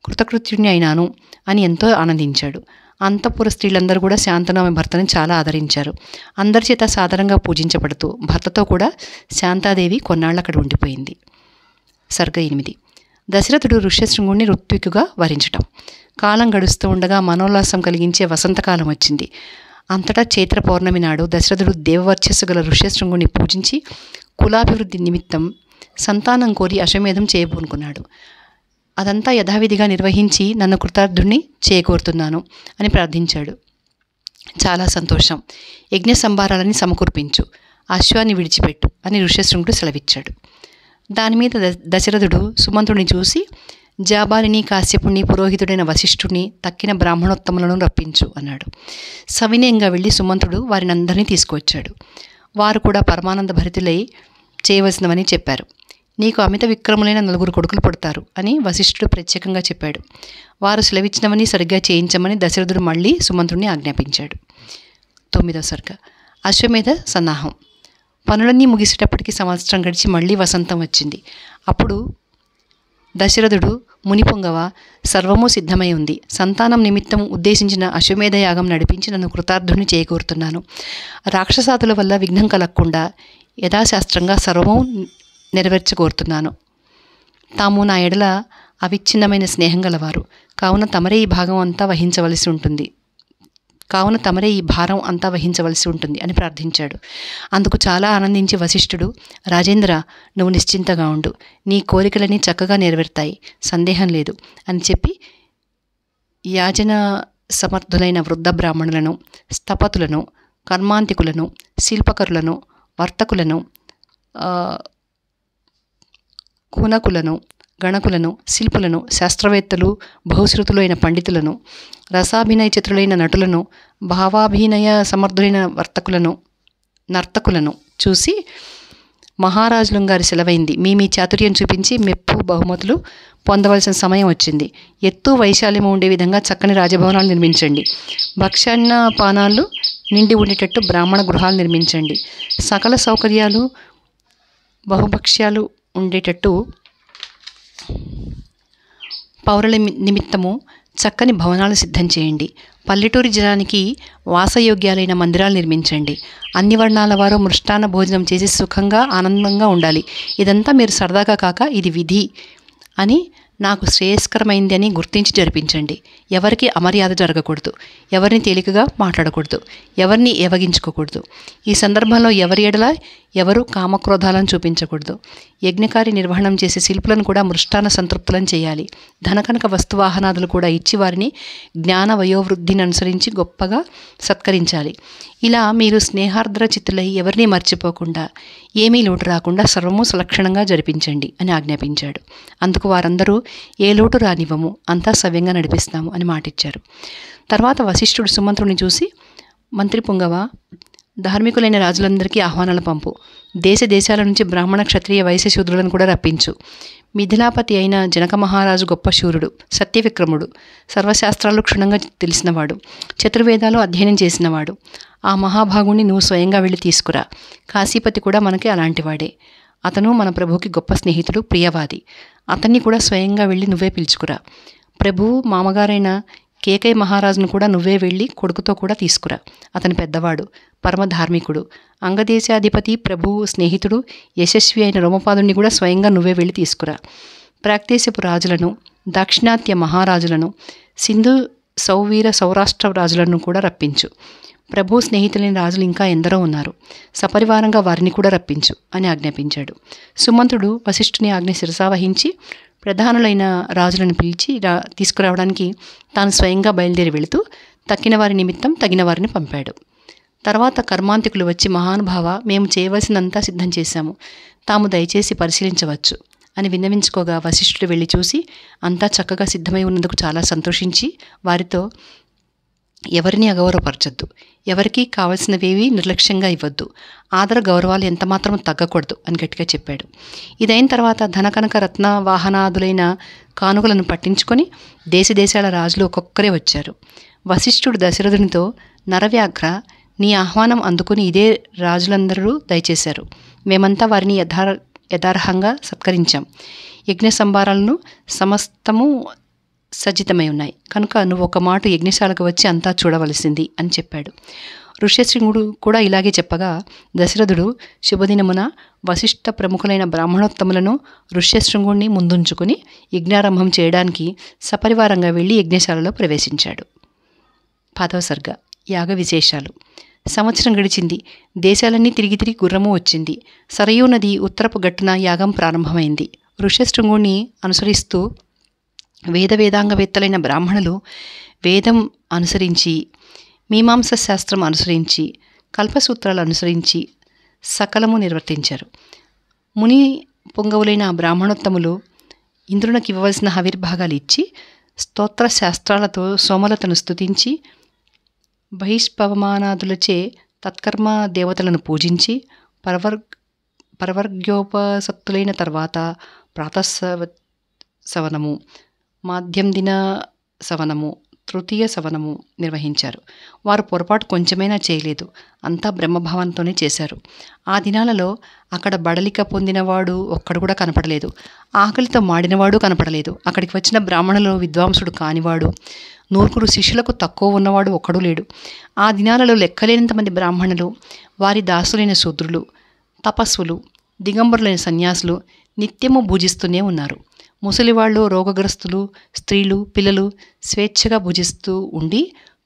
S1: కృతకృత్యుణ్ణి అయినాను అని ఎంతో ఆనందించాడు. అంతఃపుర స్త్రీలందరూ కూడా శాంతను ఆమె భర్తని చాలా ఆదరించారు. అందరి చేత సాధారణంగా పూజించబడుతూ భర్తతో కూడా శాంతాదేవి కొన్నాళ్ళు అక్కడ ఉండిపోయింది. సర్గ 8. దశరథుడు ఋష్యశృంగుణ్ణి ఋత్వికుగా వరించటం. కాలం గడుస్తూ ఉండగా మనోల్లాసం కలిగించే వసంతకాలం వచ్చింది. అంతటా చైత్ర పౌర్ణమి నాడు దశరథుడు దేవవర్చస్సు గల ఋష్యశృంగుని పూజించి కులాభివృద్ధి నిమిత్తం సంతానం కోరి అశ్వమేధం చేయబోనుకున్నాడు. అదంతా యథావిధిగా నిర్వహించి నన్ను కృతార్థుణ్ణి చేయకోరుతున్నాను అని ప్రార్థించాడు. చాలా సంతోషం, యజ్ఞ సంభారాలని సమకూర్పించు, అశ్వాన్ని విడిచిపెట్టు అని ఋష్యశృంగుడు సెలవిచ్చాడు. దానిమీద దశరథుడు సుమంతుడిని చూసి, జాబాలిని, కాశ్యపుణ్ణి, పురోహితుడైన వశిష్ఠుడిని, తక్కిన బ్రాహ్మణోత్తములను రప్పించు అన్నాడు. సవినయంగా వెళ్ళి సుమంతుడు వారిని అందరినీ తీసుకువచ్చాడు. వారు కూడా పరమానంద భరితులై చేయవలసినవని చెప్పారు. నీకు అమిత విక్రములైన 4 కొడుకులు పుడతారు అని వశిష్ఠుడు ప్రత్యేకంగా చెప్పాడు. వారు సెలవిచ్చినవని సరిగ్గా చేయించమని దశరథుడు మళ్ళీ సుమంతుడిని ఆజ్ఞాపించాడు. 9వ సర్గ. అశ్వమేధ సన్నాహం. పనులన్నీ ముగిసేటప్పటికి సంవత్సరం గడిచి మళ్ళీ వసంతం వచ్చింది. అప్పుడు దశరథుడు, మునిపొంగవ, సర్వము సిద్ధమై ఉంది. సంతానం నిమిత్తం ఉద్దేశించిన అశ్వమేధ యాగం నడిపించి నన్ను కృతార్థుని చేయకూరుతున్నాను. రాక్షసాదుల వల్ల విఘ్నం కలగకుండా యథాశాస్త్రంగా సర్వము నెరవేర్చకోరుతున్నాను. తాము నా ఎడల అవిచ్ఛిన్నమైన స్నేహం గలవారు, కావున తమరే ఈ భారం అంతా వహించవలసి ఉంటుంది అని ప్రార్థించాడు. అందుకు చాలా ఆనందించి వశిష్ఠుడు, రాజేంద్ర, నువ్వు నిశ్చింతగా ఉండు, నీ కోరికలని చక్కగా నెరవేరుతాయి, సందేహం లేదు అని చెప్పి యాజన సమర్థులైన వృద్ధ బ్రాహ్మణులను, స్థపతులను, కర్మాంతికులను, శిల్పకరులను, వర్తకులను, కునకులను, గణకులను, శిల్పులను, శాస్త్రవేత్తలు, బహుశ్రుతులు అయిన పండితులను, రసాభినయ చిత్రులైన నటులను, భావాభినయ సమర్థులైన నర్తకులను చూసి, మహారాజులం గారి సెలవైంది, మీ చాతుర్యం చూపించి మెప్పు బహుమతులు పొందవలసిన సమయం వచ్చింది. ఎత్తు వైశాల్యము ఉండే విధంగా చక్కని రాజభవనాలు నిర్మించండి. భక్ష్యాన్న పానాలు నిండి ఉండేటట్టు బ్రాహ్మణ గృహాలు నిర్మించండి. సకల సౌకర్యాలు బహుభక్ష్యాలు ఉండేటట్టు పౌరుల నిమిత్తము చక్కని భవనాలు సిద్ధం చేయండి. పల్లెటూరి జనానికి వాసయోగ్యాలైన మందిరాలు నిర్మించండి. అన్ని వర్ణాల వారు మృష్టాన్న భోజనం చేసి సుఖంగా ఆనందంగా ఉండాలి. ఇదంతా మీరు సరదాగా కాక ఇది విధి అని నాకు శ్రేయస్కరమైంది అని గుర్తించి జరిపించండి. ఎవరికి అమర్యాద జరగకూడదు, ఎవరిని తేలికగా మాట్లాడకూడదు, ఎవరిని ఏవగించుకోకూడదు. ఈ సందర్భంలో ఎవరి ఎడల ఎవరు కామక్రోధాలను చూపించకూడదు. యజ్ఞకార్య నిర్వహణం చేసే శిల్పులను కూడా మృష్టాన సంతృప్తులను చేయాలి. ధనకనక వస్తువాహనాదులు కూడా ఇచ్చి వారిని జ్ఞాన వయోవృద్ధిని అనుసరించి గొప్పగా సత్కరించాలి. ఇలా మీరు స్నేహార్ద్ర చిత్తులై ఎవరిని మర్చిపోకుండా, ఏమీ లోటు రాకుండా సర్వము సులక్షణంగా జరిపించండి అని ఆజ్ఞాపించాడు. అందుకు వారందరూ ఏ లోటు రానివ్వము, అంతా సవ్యంగా నడిపిస్తాము అని మాటిచ్చారు. తర్వాత వశిష్ఠుడు సుమంత్రుని చూసి, మంత్రి పుంగవ, ధార్మికులైన రాజులందరికీ ఆహ్వానాలు పంపు. దేశ దేశాల నుంచి బ్రాహ్మణ క్షత్రియ వైశ్య శూద్రులను కూడా రప్పించు. మిథిలాపతి అయిన జనక మహారాజు గొప్ప శూరుడు, సత్యవిక్రముడు, సర్వశాస్త్రాలు క్షుణ్ణంగా తెలిసినవాడు, చతుర్వేదాలు అధ్యయనం చేసినవాడు. ఆ మహాభాగుణ్ణి నువ్వు స్వయంగా వెళ్ళి తీసుకురా. కాశీపతి కూడా మనకి అలాంటివాడే. అతను మన ప్రభువుకి గొప్ప స్నేహితుడు, ప్రియవాది. అతన్ని కూడా స్వయంగా వెళ్ళి నువ్వే పిలుచుకురా. ప్రభువు మామగారైన కేకై మహారాజును కూడా నువ్వే వెళ్ళి కొడుకుతో కూడా తీసుకురా. అతని పెద్దవాడు, పరమ ధార్మికుడు, అంగదేశాధిపతి, ప్రభువు స్నేహితుడు, యశస్వి అయిన రోమపాదుని కూడా స్వయంగా నువ్వే వెళ్ళి తీసుకురా. ప్రాక్దేశపు రాజులను, దాక్షిణాత్య మహారాజులను, సింధు సౌవీర సౌరాష్ట్ర రాజులను కూడా రప్పించు. ప్రభు స్నేహితులైన రాజులు ఇంకా ఎందరో ఉన్నారు. సపరివారంగా వారిని కూడా రప్పించు అని ఆజ్ఞాపించాడు. సుమంత్రుడు వశిష్ఠుని ఆజ్ఞ శిరసావహించి ప్రధానులైన రాజులను పిలిచి తీసుకురావడానికి తాను స్వయంగా బయలుదేరి వెళుతూ తక్కిన వారి నిమిత్తం తగిన వారిని పంపాడు. తర్వాత కర్మాంతికులు వచ్చి, మహానుభావ, మేము చేయవలసినంతా సిద్ధం చేశాము, తాము దయచేసి పరిశీలించవచ్చు అని విన్నవించుకోగా వశిష్ఠుడు వెళ్ళి చూసి అంతా చక్కగా సిద్ధమై ఉన్నందుకు చాలా సంతోషించి వారితో, ఎవరిని అగౌరవపరచొద్దు, ఎవరికి కావలసినవేవి నిర్లక్ష్యంగా ఇవ్వద్దు, ఆదర గౌరవాలు ఎంతమాత్రం తగ్గకూడదు అని గట్టిగా చెప్పాడు. ఇదైన తర్వాత ధనకనక రత్న వాహనాదులైన కానుకలను పట్టించుకొని దేశదేశాల రాజులు ఒక్కొక్కరే వచ్చారు. వశిష్ఠుడు దశరథునితో, నరవ్యాఘ్ర, నీ ఆహ్వానం అందుకుని ఇదే రాజులందరూ దయచేశారు. మేమంతా వారిని యథార్హంగా సత్కరించాం. యజ్ఞ సంభారాలను సమస్తము సజ్జితమై ఉన్నాయి కనుక నువ్వు ఒక మాట యజ్ఞశాలకు వచ్చి అంతా చూడవలసింది అని చెప్పాడు. ఋష్యశృంగుడు కూడా ఇలాగే చెప్పగా దశరథుడు శుభదినమున వశిష్ఠ ప్రముఖులైన బ్రాహ్మణోత్తములను ఋష్యశృంగుడిని ముందుంచుకుని యజ్ఞారంభం చేయడానికి సపరివారంగా వెళ్ళి యజ్ఞశాలలో ప్రవేశించాడు. 5వ సర్గ. యాగ విశేషాలు. సంవత్సరం గడిచింది. దేశాలన్నీ తిరిగి తిరిగి గుర్రము వచ్చింది. సరయూ నది ఉత్తరపు గట్టున యాగం ప్రారంభమైంది. ఋష్యశృంగుడిని అనుసరిస్తూ వేదాంగవేత్తలైన బ్రాహ్మణులు వేదం అనుసరించి, మీమాంస శాస్త్రం అనుసరించి, కల్పసూత్రాలు అనుసరించి సకలము నిర్వర్తించారు. ముని పొంగవులైన బ్రాహ్మణోత్తములు ఇంద్రునికి ఇవ్వవలసిన హవిర్భాగాలు ఇచ్చి, స్తోత్ర శాస్త్రాలతో సోమలతను స్తుతించి, బహిష్పవమానాదులచే తత్కర్మ దేవతలను పూజించి, పరవర్గ్యోపసత్తులైన తర్వాత ప్రాతఃసవనము, మాధ్యం దిన సవనము, తృతీయ సవనము నిర్వహించారు. వారు పొరపాటు కొంచెమైనా చేయలేదు. అంతా బ్రహ్మభావంతోనే చేశారు. ఆ దినాలలో అక్కడ బడలిక పొందినవాడు ఒక్కడు కూడా కనపడలేదు. ఆకలితో మాడినవాడు కనపడలేదు. అక్కడికి వచ్చిన బ్రాహ్మణులు విద్వాంసుడు కానివాడు, 100 శిష్యులకు తక్కువ ఉన్నవాడు ఒక్కడూ లేడు. ఆ దినాలలో లెక్కలేనంతమంది బ్రాహ్మణులు, వారి దాసులైన శూద్రులు, తపస్సులు, దిగంబరులైన సన్యాసులు నిత్యము భుజిస్తూనే ఉన్నారు. ముసలివాళ్ళు, రోగగ్రస్తులు, స్త్రీలు, పిల్లలు స్వేచ్ఛగా భుజిస్తూ ఉండి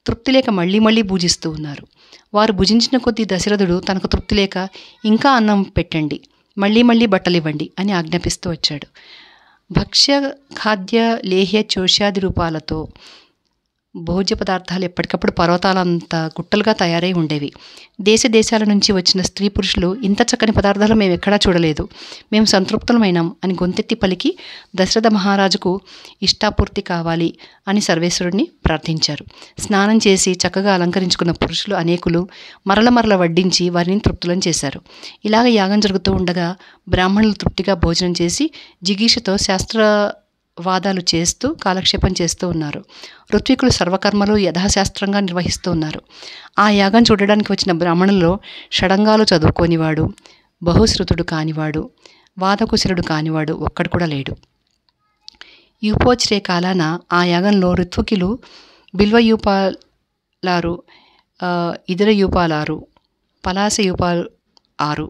S1: తృప్తి లేక మళ్ళీ మళ్ళీ భుజిస్తూ ఉన్నారు. వారు భుజించిన కొద్దీ దశరథుడు తనకు తృప్తి లేక, ఇంకా అన్నం పెట్టండి, మళ్ళీ మళ్ళీ బట్టలివ్వండి అని ఆజ్ఞాపిస్తూ వచ్చాడు. భక్ష్య ఖాద్య లేహ్య చోష్యాది రూపాలతో భోజ్య పదార్థాలు ఎప్పటికప్పుడు పర్వతాలంత గుట్టలుగా తయారై ఉండేవి. దేశాల నుంచి వచ్చిన స్త్రీ పురుషులు, ఇంత చక్కని పదార్థాలు మేము ఎక్కడా చూడలేదు, మేము సంతృప్తులమైనాం అని గొంతెత్తి పలికి దశరథ మహారాజుకు ఇష్టాపూర్తి కావాలి అని సర్వేశ్వరుడిని ప్రార్థించారు. స్నానం చేసి చక్కగా అలంకరించుకున్న పురుషులు అనేకులు మరల వడ్డించి వారిని తృప్తులను చేశారు. ఇలాగ యాగం జరుగుతూ ఉండగా బ్రాహ్మణులు తృప్తిగా భోజనం చేసి జిగీషతో వాదాలు చేస్తూ కాలక్షేపం చేస్తూ ఉన్నారు. ఋత్వికులు సర్వకర్మలు యథాశాస్త్రంగా నిర్వహిస్తూ ఉన్నారు. ఆ యాగం చూడడానికి వచ్చిన బ్రాహ్మణుల్లో షడంగాలు చదువుకోనివాడు, బహుశ్రుతుడు కానివాడు, వాదకుశలుడు కానివాడు ఒక్కడు కూడా లేడు. యూపోచ్రే కాలాన ఆ యాగంలో ఋత్వికులు బిల్వయూపాలారు, ఇతర యూపాలారు, పలాస యూపాలు 6,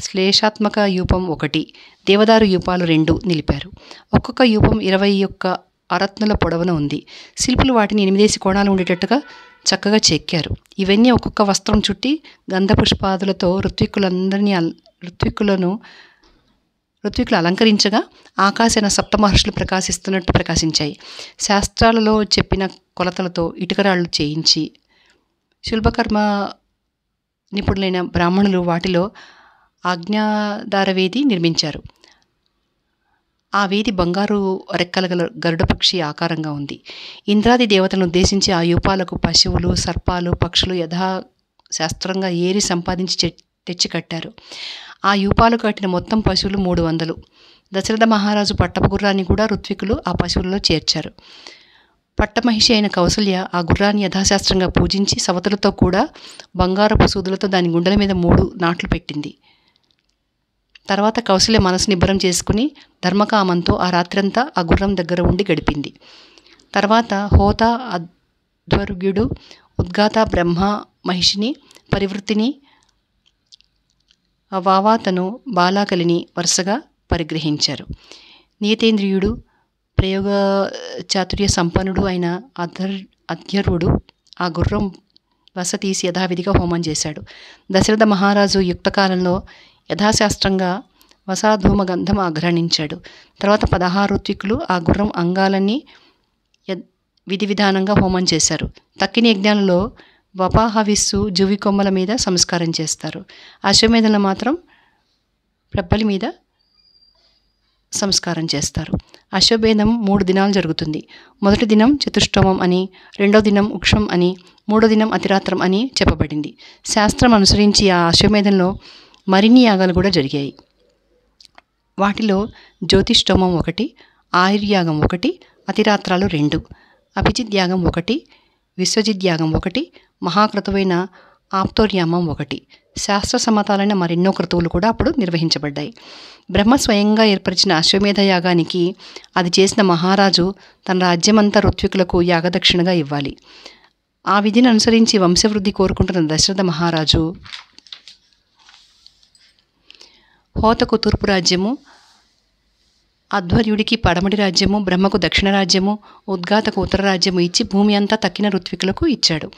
S1: శ్లేషాత్మక యూపం 1, దేవదారు యూపాలు 2 నిలిపారు. ఒక్కొక్క యూపం 21 అరత్నుల పొడవున ఉంది. శిల్పులు వాటిని 8 కోణాలు ఉండేటట్టుగా చక్కగా చెక్కారు. ఇవన్నీ ఒక్కొక్క వస్త్రం చుట్టి గంధపుష్పాదులతో ఋత్విక్కులు అలంకరించగా ఆకాశాన సప్తమహర్షులు ప్రకాశిస్తున్నట్టు ప్రకాశించాయి. శాస్త్రాలలో చెప్పిన కొలతలతో ఇటుకరాళ్ళు చేయించి శిల్పకర్మ నిపుణులైన బ్రాహ్మణులు వాటిలో ఆజ్ఞాధారవేది నిర్మించారు. ఆ వేది బంగారు రెక్కల గల గరుడపక్షి ఆకారంగా ఉంది. ఇంద్రాది దేవతలను ఉద్దేశించి ఆ యూపాలకు పశువులు, సర్పాలు, పక్షులు యథాశాస్త్రంగా ఏరి సంపాదించి తెచ్చి కట్టారు. ఆ యూపాలు కట్టిన మొత్తం పశువులు 300. దశరథ మహారాజు పట్టపు గుర్రాన్ని కూడా ఋత్వికులు ఆ పశువులలో చేర్చారు. పట్టమహిషి అయిన కౌసల్య ఆ గుర్రాన్ని యథాశాస్త్రంగా పూజించి సవతులతో కూడా బంగారపు సూదులతో దాని గుండెల మీద 3 నాట్లు పెట్టింది. తర్వాత కౌసల్య మనసు నిబ్బరం చేసుకుని ధర్మకామంతో ఆ రాత్రంతా ఆ గుర్రం దగ్గర ఉండి గడిపింది. తర్వాత హోత, అధ్వర్యుడు, ఉద్గాత, బ్రహ్మ, మహిషిని, పరివృత్తిని, వావాతను, బాలాకలిని వరుసగా పరిగ్రహించారు. నియతేంద్రియుడు, ప్రయోగ చాతుర్య సంపన్నుడు అయిన అధ్వర్యుడు ఆ గుర్రం వస తీసి యథావిధిగా హోమం చేశాడు. దశరథ మహారాజు యుక్తకాలంలో యథాశాస్త్రంగా వసాధూమ గంధం ఆఘ్రాణించాడు. తర్వాత 16 ఋత్వికులు ఆ గుర్రం అంగాలన్నీ విధి విధానంగా హోమం చేశారు. తక్కిన యజ్ఞాలలో వపాహవిస్సు, జువి కొమ్మల మీద సంస్కారం చేస్తారు. అశ్వమేధంలో మాత్రం ప్రబ్బలి మీద సంస్కారం చేస్తారు. అశ్వమేధం 3 దినాలు జరుగుతుంది. మొదటి దినం చతుష్టోమం అని, రెండో దినం ఉక్షం అని, మూడో దినం అతిరాత్రం అని చెప్పబడింది. శాస్త్రం అనుసరించి ఆ అశ్వమేధంలో మరిన్ని యాగాలు కూడా జరిగాయి. వాటిలో జ్యోతిష్టోమం 1, ఆయుర్యాగం 1, అతిరాత్రాలు 2, అభిజిత్ యాగం 1, విశ్వజిత్ యాగం 1, మహాక్రతువైన ఆప్తోర్యామం 1, శాస్త్ర సమతాలైన మరెన్నో క్రతువులు కూడా అప్పుడు నిర్వహించబడ్డాయి. బ్రహ్మ స్వయంగా ఏర్పరిచిన అశ్వమేధ యాగానికి అది చేసిన మహారాజు తన రాజ్యమంతా ఋత్వికులకు యాగదక్షిణగా ఇవ్వాలి. ఆ విధిని అనుసరించి వంశవృద్ధి కోరుకుంటున్న దశరథ మహారాజు హోతకు తూర్పు రాజ్యము, అధ్వర్యుడికి పడమటి రాజ్యము, బ్రహ్మకు దక్షిణ రాజ్యము, ఉద్గాతకు ఉత్తర రాజ్యము ఇచ్చి భూమి అంతా తక్కిన ఋత్వికులకు ఇచ్చాడు.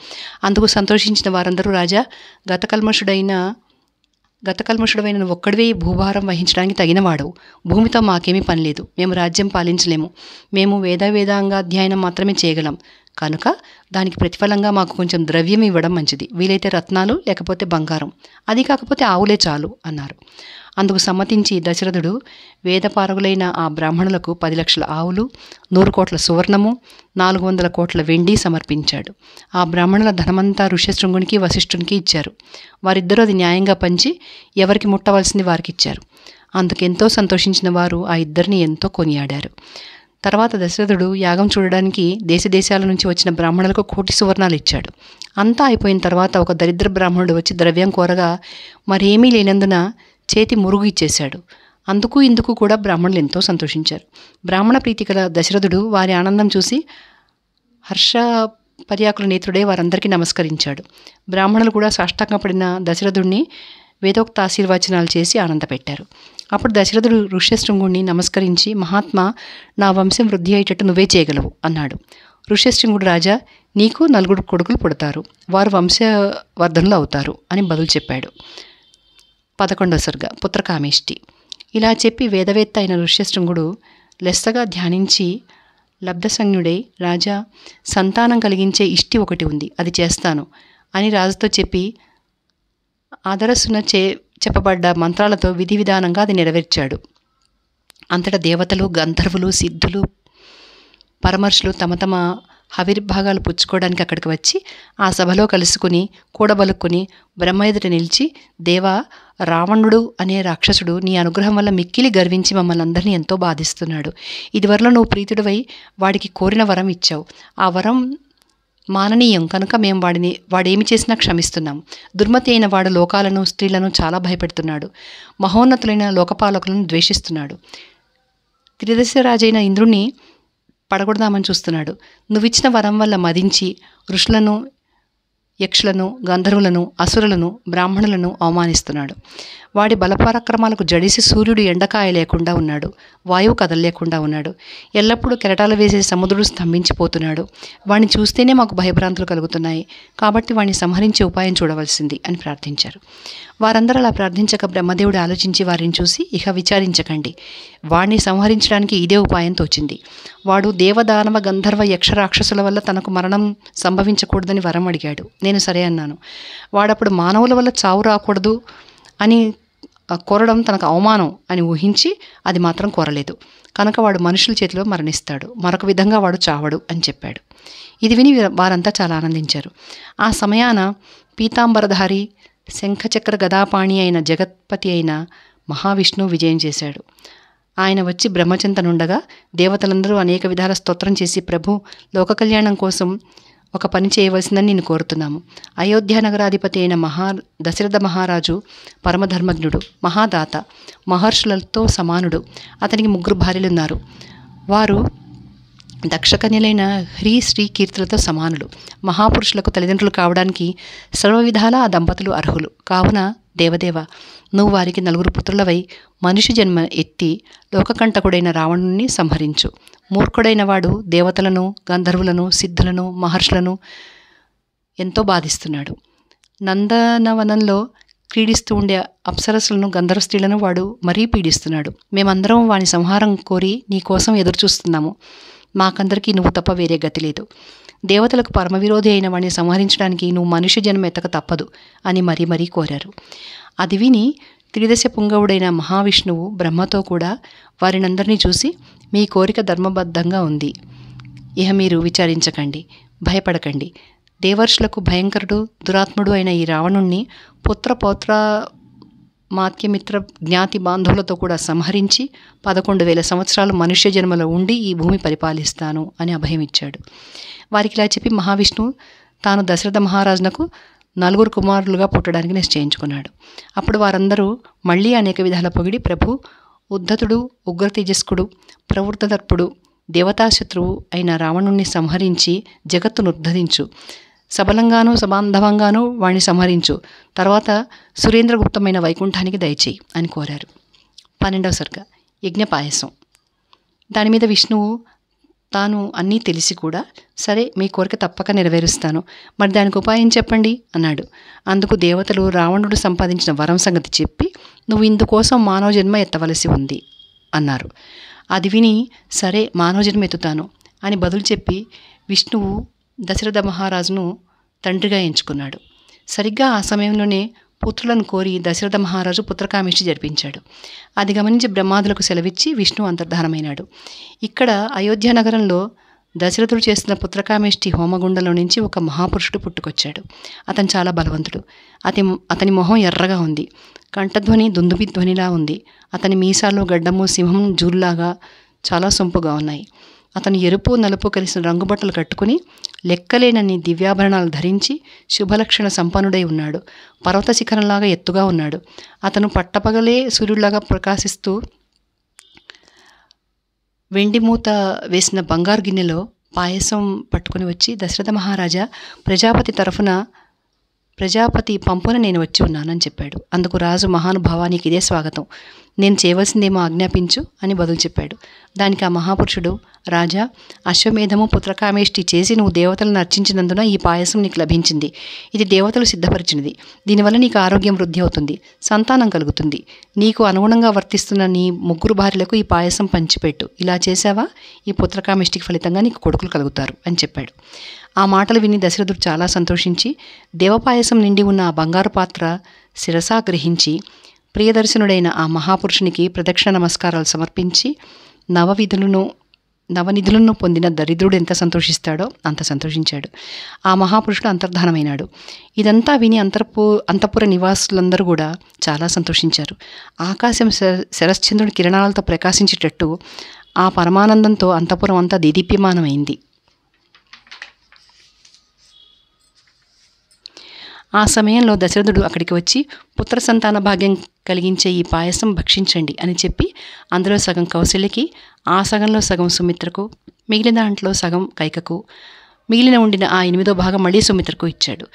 S1: అందుకు సంతోషించిన వారందరూ, రాజా, గతకల్మషుడైన నువ్వు ఒక్కడివే ఈ భూభారం వహించడానికి తగినవాడవు. భూమితో మాకేమీ పనిలేదు. మేము రాజ్యం పాలించలేము. మేము వేదాంగాధ్యయనం మాత్రమే చేయగలం. కనుక దానికి ప్రతిఫలంగా మాకు కొంచెం ద్రవ్యం ఇవ్వడం మంచిది. వీలైతే రత్నాలు, లేకపోతే బంగారం, అది కాకపోతే ఆవులే చాలు అన్నారు. అందుకు సమ్మతించి దశరథుడు వేదపారగులైన ఆ బ్రాహ్మణులకు 10 లక్షల ఆవులు, 100 కోట్ల సువర్ణము, 400 కోట్ల వెండి సమర్పించాడు. ఆ బ్రాహ్మణుల ధనమంతా ఋష్యశృంగునికి, వశిష్ఠునికి ఇచ్చారు. వారిద్దరూ అది న్యాయంగా పంచి ఎవరికి ముట్టవలసింది వారికి ఇచ్చారు. అందుకెంతో సంతోషించిన వారు ఆ ఇద్దరిని ఎంతో కొనియాడారు. తర్వాత దశరథుడు యాగం చూడడానికి దేశదేశాల నుంచి వచ్చిన బ్రాహ్మణులకు 1 కోటి సువర్ణాలు ఇచ్చాడు. అంతా అయిపోయిన తర్వాత ఒక దరిద్ర బ్రాహ్మణుడు వచ్చి ద్రవ్యం కోరగా మరేమీ లేనందున చేతి మురుగు ఇచ్చేశాడు. అందుకు ఇందుకు కూడా బ్రాహ్మణులు ఎంతో సంతోషించారు. బ్రాహ్మణ ప్రీతి గల దశరథుడు వారి ఆనందం చూసి హర్ష పర్యాకుల నేత్రుడే వారందరికీ నమస్కరించాడు. బ్రాహ్మణులు కూడా సాష్టాంగపడిన దశరథుడిని వేదోక్త ఆశీర్వచనాలు చేసి ఆనందపెట్టారు. అప్పుడు దశరథుడు ఋష్యశృంగుణ్ణి నమస్కరించి, మహాత్మా, నా వంశం వృద్ధి అయ్యేటట్టు నువ్వే చేయగలవు అన్నాడు. ఋష్యశృంగుడు, రాజా, నీకు 4 కొడుకులు పుడతారు, వారు వంశవర్ధనులు అవుతారు అని బదులు చెప్పాడు. 11వ సర్గ పుత్రకామేష్టి. ఇలా చెప్పి వేదవేత్త అయిన ఋష్యశృంగుడు లెస్సగా ధ్యానించి లబ్ధసంజ్ఞుడై, రాజా, సంతానం కలిగించే ఇష్టి ఒకటి ఉంది, అది చేస్తాను అని రాజుతో చెప్పి ఆదరస్సున చెప్పబడ్డ మంత్రాలతో విధి విధానంగా అది నెరవేర్చాడు. అంతటా దేవతలు, గంధర్వులు, సిద్ధులు, పరమర్షులు తమ తమ హవిర్భాగాలు పుచ్చుకోవడానికి అక్కడికి వచ్చి ఆ సభలో కలుసుకుని కూడబలుక్కుని బ్రహ్మ ఎదుట నిలిచి, దేవా, రావణుడు అనే రాక్షసుడు నీ అనుగ్రహం వల్ల మిక్కిలి గర్వించి మమ్మల్ని అందరినీ ఎంతో బాధిస్తున్నాడు. ఇదివరలో నువ్వు ప్రీతుడివై వాడికి కోరిన వరం ఇచ్చావు. ఆ వరం మాననీయం కనుక మేము వాడేమి చేసినా క్షమిస్తున్నాం. దుర్మతి అయిన వాడు లోకాలను, స్త్రీలను చాలా భయపెడుతున్నాడు. మహోన్నతులైన లోకపాలకులను ద్వేషిస్తున్నాడు. త్రిదశరాజైన ఇంద్రుణ్ణి పడగొడదామని చూస్తున్నాడు. నువ్విచ్చిన వరం వల్ల మదించి ఋషులను యక్షులను, గంధర్వులను, అసురులను, బ్రాహ్మణులను అవమానిస్తున్నాడు. వాడి బలపరాక్రమాలకు జడిసి సూర్యుడు ఎండకాయ లేకుండా ఉన్నాడు. వాయువు కదలలేకుండా ఉన్నాడు. ఎల్లప్పుడూ కెరటాలు వేసే సముద్రుడు స్తంభించిపోతున్నాడు. వాణ్ణి చూస్తేనే మాకు భయభ్రాంతులు కలుగుతున్నాయి. కాబట్టి వాణ్ణి సంహరించే ఉపాయం చూడవలసింది అని ప్రార్థించారు. వారందరూ అలా ప్రార్థించక బ్రహ్మదేవుడు ఆలోచించి వారిని చూసి, ఇక విచారించకండి, వాణ్ణి సంహరించడానికి ఇదే ఉపాయం తోచింది. వాడు దేవదానవ గంధర్వ యక్ష రాక్షసుల వల్ల తనకు మరణం సంభవించకూడదని వరం అడిగాడు. నేను సరే అన్నాను. వాడప్పుడు మానవుల వల్ల చావు రాకూడదు అని కోరడం తనకు అవమానం అని ఊహించి అది మాత్రం కోరలేదు. కనుక వాడు మనుషుల చేతిలో మరణిస్తాడు, మరొక విధంగా వాడు చావడు అని చెప్పాడు. ఇది విని వారంతా చాలా ఆనందించారు. ఆ సమయాన పీతాంబరధారి శంఖచక్ర గదాపాణి అయిన జగత్పతి అయిన మహావిష్ణువు విజయం చేశాడు. ఆయన వచ్చి బ్రహ్మచింతనుండగా దేవతలందరూ అనేక విధాల స్తోత్రం చేసి, ప్రభు, లోక కళ్యాణం కోసం ఒక పని చేయవలసిందని నేను కోరుతున్నాము. అయోధ్య నగరాధిపతి అయిన దశరథ మహారాజు పరమధర్మజ్ఞుడు, మహాదాత, మహర్షులతో సమానుడు. అతనికి 3 భార్యలున్నారు. వారు దక్షకన్యలైన హ్రీ శ్రీ కీర్తులతో సమానులు. మహాపురుషులకు తల్లిదండ్రులు కావడానికి సర్వవిధాల ఆ దంపతులు అర్హులు. కావున దేవదేవ, నువ్వు వారికి 4 పుత్రులవై మనిషి జన్మ ఎత్తి లోకకంటకుడైన రావణుని సంహరించు. మూర్ఖుడైన వాడు దేవతలను, గంధర్వులను, సిద్ధులను, మహర్షులను ఎంతో బాధిస్తున్నాడు. నందనవనంలో క్రీడిస్తూ ఉండే అప్సరసులను, గంధర్వ స్త్రీలను వాడు మరీ పీడిస్తున్నాడు. మేమందరం వాని సంహారం కోరి నీ కోసం ఎదురుచూస్తున్నాము. మాకందరికీ నువ్వు తప్ప వేరే గతి లేదు. దేవతలకు పరమవిరోధి అయిన వాడిని సంహరించడానికి నువ్వు మనుష్య జన్మ ఎత్తక తప్పదు అని మరీ మరీ కోరారు. అది విని త్రిదశ పుంగవుడైన మహావిష్ణువు బ్రహ్మతో కూడా వారినందరినీ చూసి, మీ కోరిక ధర్మబద్ధంగా ఉంది. ఇహ మీరు విచారించకండి, భయపడకండి. దేవర్షులకు భయంకరుడు, దురాత్ముడు అయిన ఈ రావణుణ్ణి పుత్ర పౌత్ర మాత్యమిత్ర జ్ఞాతి బాంధవులతో కూడా సంహరించి 11,000 సంవత్సరాలు మనుష్య జన్మలో ఉండి ఈ భూమి పరిపాలిస్తాను అని అభయం ఇచ్చాడు. వారికి ఇలా చెప్పి మహావిష్ణువు తాను దశరథ మహారాజునకు 4 కుమారులుగా పుట్టడానికి నిశ్చయించుకున్నాడు. అప్పుడు వారందరూ మళ్ళీ అనేక విధాల పొగిడి, ప్రభు, ఉద్ధతుడు, ఉగ్ర తేజస్కుడు, ప్రవృత్తదర్పుడు, దేవతాశత్రువు అయిన రావణుణ్ణి సంహరించి జగత్తును ఉద్ధరించు. సబలంగానూ సబాంధవంగానూ వాణ్ణి సంహరించు. తర్వాత సురేంద్రగుప్తమైన వైకుంఠానికి దయచేయి అని కోరారు. 12వ సర్గ యజ్ఞపాయసం. దాని మీద విష్ణువు తాను అన్నీ తెలిసి కూడా, సరే, మీ కోరిక తప్పక నెరవేరుస్తాను, మరి దానికి ఉపాయం చెప్పండి అన్నాడు. అందుకు దేవతలు రావణుడు సంపాదించిన వరం సంగతి చెప్పి, నువ్వు ఇందుకోసం మానవ జన్మ ఎత్తవలసి ఉంది అన్నారు. అది విని, సరే, మానవ జన్మ ఎత్తుతాను అని బదులు చెప్పి విష్ణువు దశరథ మహారాజును తండ్రిగా ఎంచుకున్నాడు. సరిగ్గా ఆ సమయంలోనే పుత్రులను కోరి దశరథ మహారాజు పుత్రకామేష్టి జరిపించాడు. అది గమనించి బ్రహ్మాదులకు సెలవిచ్చి విష్ణువు అంతర్ధానమైనాడు. ఇక్కడ అయోధ్య నగరంలో దశరథుడు చేస్తున్న పుత్రకామేష్టి హోమగుండంలో నుంచి ఒక మహాపురుషుడు పుట్టుకొచ్చాడు. అతను చాలా బలవంతుడు. అతని మొహం ఎర్రగా ఉంది. కంఠధ్వని దుందుబి ధ్వనిలా ఉంది. అతని మీసాలు, గడ్డము సింహం జూల్లాగా చాలా సొంపుగా ఉన్నాయి. అతను ఎరుపు, నలుపు కలిసిన రంగుబట్టలు కట్టుకుని లెక్కలేనన్ని దివ్యాభరణాలు ధరించి శుభలక్షణ సంపన్నుడై ఉన్నాడు. పర్వత శిఖరంలాగా ఎత్తుగా ఉన్నాడు. అతను పట్టపగలే సూర్యుడిలాగా ప్రకాశిస్తూ వెండి మూత వేసిన బంగారు గిన్నెలో పాయసం పట్టుకుని వచ్చి, దశరథ మహారాజా, ప్రజాపతి పంపున నేను వచ్చి ఉన్నానని చెప్పాడు. అందుకు రాజు, మహానుభావా, నీకు ఇదే స్వాగతం. నేను చేయవలసిందేమో ఆజ్ఞాపించు అని బదులు చెప్పాడు. దానికి ఆ మహాపురుషుడు, రాజా, అశ్వమేధము పుత్రకామేష్టి చేసి నువ్వు దేవతలను అర్చించినందున ఈ పాయసం నీకు లభించింది. ఇది దేవతలు సిద్ధపరిచినది. దీనివల్ల నీకు ఆరోగ్యం వృద్ధి అవుతుంది, సంతానం కలుగుతుంది. నీకు అనుగుణంగా వర్తిస్తున్న నీ 3 భార్యలకు ఈ పాయసం పంచిపెట్టు. ఇలా చేసావా, ఈ పుత్రకామేష్టికి ఫలితంగా నీకు కొడుకులు కలుగుతారు అని చెప్పాడు. ఆ మాటలు విని దశరథుడు చాలా సంతోషించి దేవపాయసం నిండి ఉన్న ఆ బంగారు పాత్ర శిరసా గ్రహించి ప్రియదర్శనుడైన ఆ మహాపురుషునికి ప్రదక్షిణ నమస్కారాలు సమర్పించి నవనిధులను పొందిన దరిద్రుడు ఎంత సంతోషిస్తాడో అంత సంతోషించాడు. ఆ మహాపురుషుడు అంతర్ధానమైనాడు. ఇదంతా విని అంతఃపుర నివాసులందరూ కూడా చాలా సంతోషించారు. ఆకాశం శరశ్చంద్రుడి కిరణాలతో ప్రకాశించేటట్టు ఆ పరమానందంతో అంతఃపురం అంతా దేదీప్యమానమైంది. ఆ సమయంలో దశరథుడు అక్కడికి వచ్చి, పుత్ర సంతాన భాగ్యం కలిగించే ఈ పాయసం భక్షించండి అని చెప్పి అందులో సగం కౌశల్యకి, ఆ సగంలో సగం సుమిత్రకు, మిగిలిన దాంట్లో సగం కైకకు, మిగిలిన ఉండిన ఆ 8వ భాగం మళ్ళీ సుమిత్రకు ఇచ్చాడు.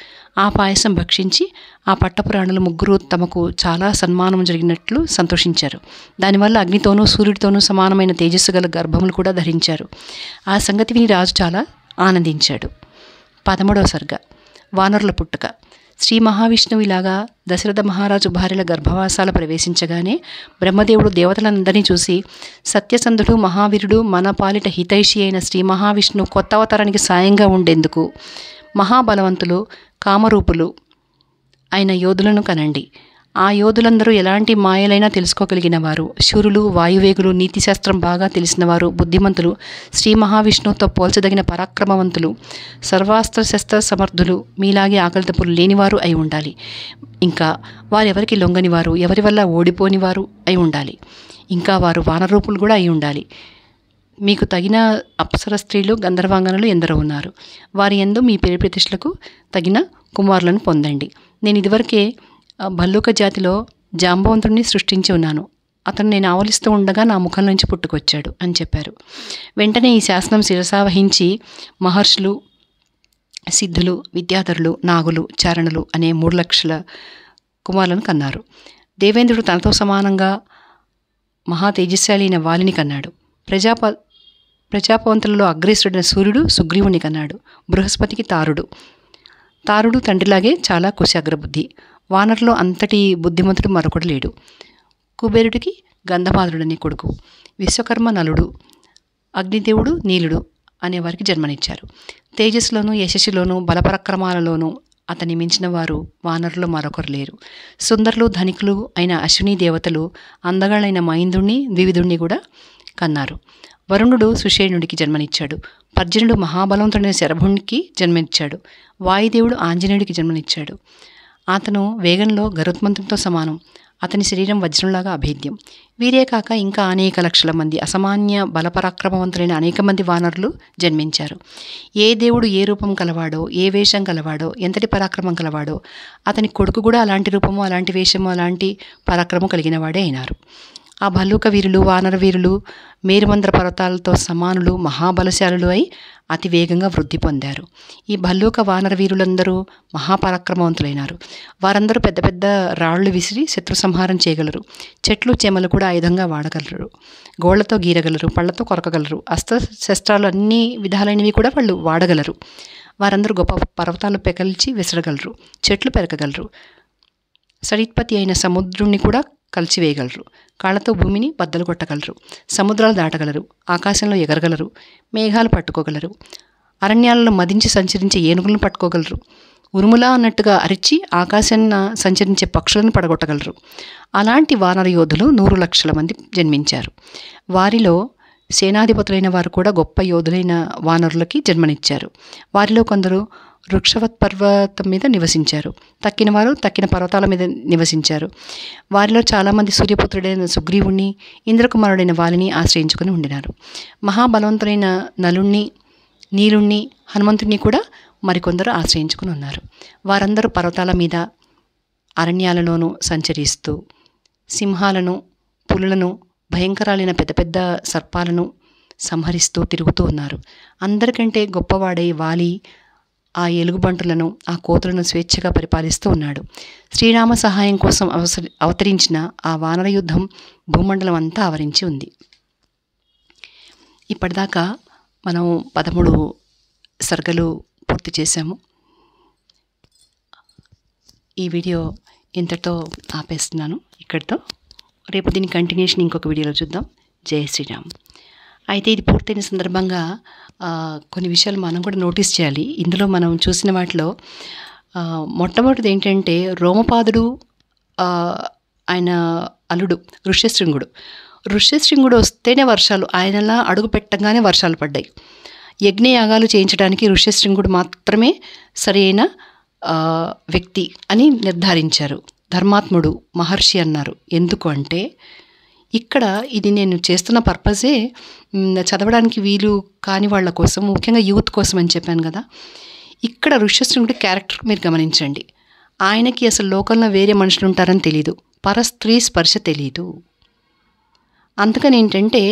S1: ఆ పాయసం భక్షించి ఆ పట్టపురాణులు ముగ్గురు తమకు చాలా సన్మానం జరిగినట్లు సంతోషించారు. దానివల్ల అగ్నితోనూ సూర్యుడితోనూ సమానమైన తేజస్సు గల గర్భములు కూడా ధరించారు. ఆ సంగతి విని రాజు చాలా ఆనందించాడు. 13వ సర్గ వానరుల పుట్టుక. శ్రీ మహావిష్ణువు ఇలాగా దశరథ మహారాజు భార్యల గర్భవాసాల ప్రవేశించగానే బ్రహ్మదేవుడు దేవతలందరినీ చూసి, సత్యసంధుడు మహావీరుడు మన పాలిట హితైషి అయిన శ్రీ మహావిష్ణువు కొత్త అవతారానికి సాయంగా ఉండేందుకు మహాబలవంతులు కామరూపులు అయిన యోధులను కనండి. ఆ యోధులందరూ ఎలాంటి మాయలైనా తెలుసుకోగలిగిన వారు, శూరులు, వాయువేగులు, నీతిశాస్త్రం బాగా తెలిసినవారు, బుద్ధిమంతులు, శ్రీ మహావిష్ణువుతో పోల్చదగిన పరాక్రమవంతులు, సర్వాస్త్ర శస్త్ర సమర్థులు, మీలాగే ఆకలి తప్పులు లేనివారు అయి ఉండాలి. ఇంకా వారెవరికి లొంగనివారు, ఎవరి వల్ల ఓడిపోనివారు అయి ఉండాలి. ఇంకా వారు వానరూపులు కూడా అయి ఉండాలి. మీకు తగిన అప్సర స్త్రీలు, గంధర్వాంగనలు ఎందరో ఉన్నారు. వారి యందు మీ పేరు ప్రతిష్టలకు తగిన కుమారులను పొందండి. నేను ఇదివరకే భల్లూక జాతిలో జాంబవంతుడిని సృష్టించి ఉన్నాను. అతను నేను ఆవలిస్తూ ఉండగా నా ముఖం నుంచి పుట్టుకొచ్చాడు అని చెప్పారు. వెంటనే ఈ శాసనం శిరసావహించి మహర్షులు, సిద్ధులు, విద్యాధరులు, నాగులు, చారణులు అనే 3 లక్షల కుమారులను కన్నారు. దేవేంద్రుడు తనతో సమానంగా మహా తేజస్శాలి అయిన వాలిని కన్నాడు. ప్రజాపవంతులలో అగ్రేసుడైన సూర్యుడు సుగ్రీవుని కన్నాడు. బృహస్పతికి తారుడు తండ్రిలాగే చాలా కుశాగ్రబుద్ధి. వానరులో అంతటి బుద్ధిమంతుడు మరొకడు లేడు. కుబేరుడికి గంధమాధుడనే కొడుకు. విశ్వకర్మ నలుడు, అగ్నిదేవుడు నీలుడు అనేవారికి జన్మనిచ్చారు. తేజస్సులోనూ యశస్సులోనూ బలపరాక్రమాలలోనూ అతన్ని మించిన వారు వానరులో మరొకరు లేరు. సుందరులు, ధనికులు అయిన అశ్విని దేవతలు అందగాళ్ళైన మైందుణ్ణి, ద్వివిధుణ్ణి కూడా కన్నారు. వరుణుడు సుషేణుడికి జన్మనిచ్చాడు. పర్జనుడు మహాబలవంతుడైన శరభునికి జన్మనిచ్చాడు. వాయుదేవుడు ఆంజనేయుడికి జన్మనిచ్చాడు. అతను వేగంలో గరుత్మంతుడితో సమానం. అతని శరీరం వజ్రంలాగా అభేద్యం. వీరే కాక ఇంకా అనేక లక్షల మంది అసామాన్య బలపరాక్రమవంతులైన అనేక మంది వానరులు జన్మించారు. ఏ దేవుడు ఏ రూపం కలవాడో, ఏ వేషం కలవాడో, ఎంతటి పరాక్రమం కలవాడో అతని కొడుకు కూడా అలాంటి రూపము, అలాంటి వేషము, అలాంటి పరాక్రమం కలిగిన వాడే అయినారు. ఆ భల్లూక వీరులు, వానర వీరులు మేరుమంద్ర పర్వతాలతో సమానులు, మహాబలశాలులు అయి అతి వేగంగా వృద్ధి పొందారు. ఈ భల్లూక వానర వీరులందరూ మహాపరాక్రమవంతులైనారు. వారందరూ పెద్ద పెద్ద రాళ్లు విసిరి శత్రు సంహారం చేయగలరు. చెట్లు, చేమలు కూడా ఆయుధంగా వాడగలరు. గోళ్లతో గీరగలరు, పళ్లతో కొరకగలరు. అస్త్ర శస్త్రాలు అన్ని విధాలైనవి కూడా వాళ్ళు వాడగలరు. వారందరూ గొప్ప పర్వతాలు పెకల్చి విసరగలరు. చెట్లు పెరగగలరు. సరిత్పతి అయిన సముద్రుణ్ణి కూడా కలిసివేయగలరు. కాళ్లతో భూమిని బద్దలు కొట్టగలరు. సముద్రాలు దాటగలరు. ఆకాశంలో ఎగరగలరు. మేఘాలు పట్టుకోగలరు. అరణ్యాలలో మదించి సంచరించే ఏనుగులను పట్టుకోగలరు. ఉరుములా అన్నట్టుగా అరిచి ఆకాశాన్న సంచరించే పక్షులను పడగొట్టగలరు. అలాంటి వానర యోధులు 100 లక్షల మంది జన్మించారు. వారిలో సేనాధిపతులైన వారు కూడా గొప్ప యోధులైన వానరులకి జన్మనిచ్చారు. వారిలో కొందరు వృక్షవత్ పర్వతం మీద నివసించారు. తక్కిన వారు తక్కిన పర్వతాల మీద నివసించారు. వారిలో చాలామంది సూర్యపుత్రుడైన సుగ్రీవుణ్ణి, ఇంద్రకుమారుడైన వాలిని ఆశ్రయించుకుని ఉండినారు. మహాబలవంతులైన నలుణ్ణి, నీలుణ్ణి, హనుమంతుణ్ణి కూడా మరికొందరు ఆశ్రయించుకుని ఉన్నారు. వారందరూ పర్వతాల మీద, అరణ్యాలలోనూ సంచరిస్తూ సింహాలను, పులులను, భయంకరాలైన పెద్ద పెద్ద సర్పాలను సంహరిస్తూ తిరుగుతూ ఉన్నారు. అందరికంటే గొప్పవాడై వాలి ఆ ఎలుగుబంటులను, ఆ కోతులను స్వేచ్ఛగా పరిపాలిస్తూ ఉన్నాడు. శ్రీరామ సహాయం కోసం అవతరించిన ఆ వానర యుద్ధం భూమండలం అంతా ఆవరించి ఉంది. ఇప్పటిదాకా మనం 13 సర్గలు పూర్తి చేశాము. ఈ వీడియో ఇంతటితో ఆపేస్తున్నాను. ఇక్కడితో రేపు దీని కంటిన్యూషన్ ఇంకొక వీడియోలో చూద్దాం. జై శ్రీరామ్. అయితే ఇది పూర్తయిన సందర్భంగా కొన్ని విషయాలు మనం కూడా నోటీస్ చేయాలి. ఇందులో మనం చూసిన వాటిలో మొట్టమొదటిది ఏంటంటే రోమపాదుడు ఆయన అల్లుడు ఋష్యశృంగుడు వస్తేనే వర్షాలు, ఆయనలా అడుగు పెట్టగానే వర్షాలు పడ్డాయి. యజ్ఞయాగాలు చేయించడానికి ఋష్యశృంగుడు మాత్రమే సరైన వ్యక్తి అని నిర్ధారించారు. ధర్మాత్ముడు మహర్షి అన్నారు. ఎందుకు అంటే ఇక్కడ ఇది నేను చేస్తున్న పర్పసే చదవడానికి వీలు కాని వాళ్ళ కోసం, ముఖ్యంగా యూత్ కోసం అని చెప్పాను కదా. ఇక్కడ ఋష్యశృంగుడి క్యారెక్టర్ మీరు గమనించండి. ఆయనకి అసలు లోకంలో వేరే మనుషులు ఉంటారని తెలీదు. పరస్త్రీ స్పర్శ తెలీదు. అందుకని ఏంటంటే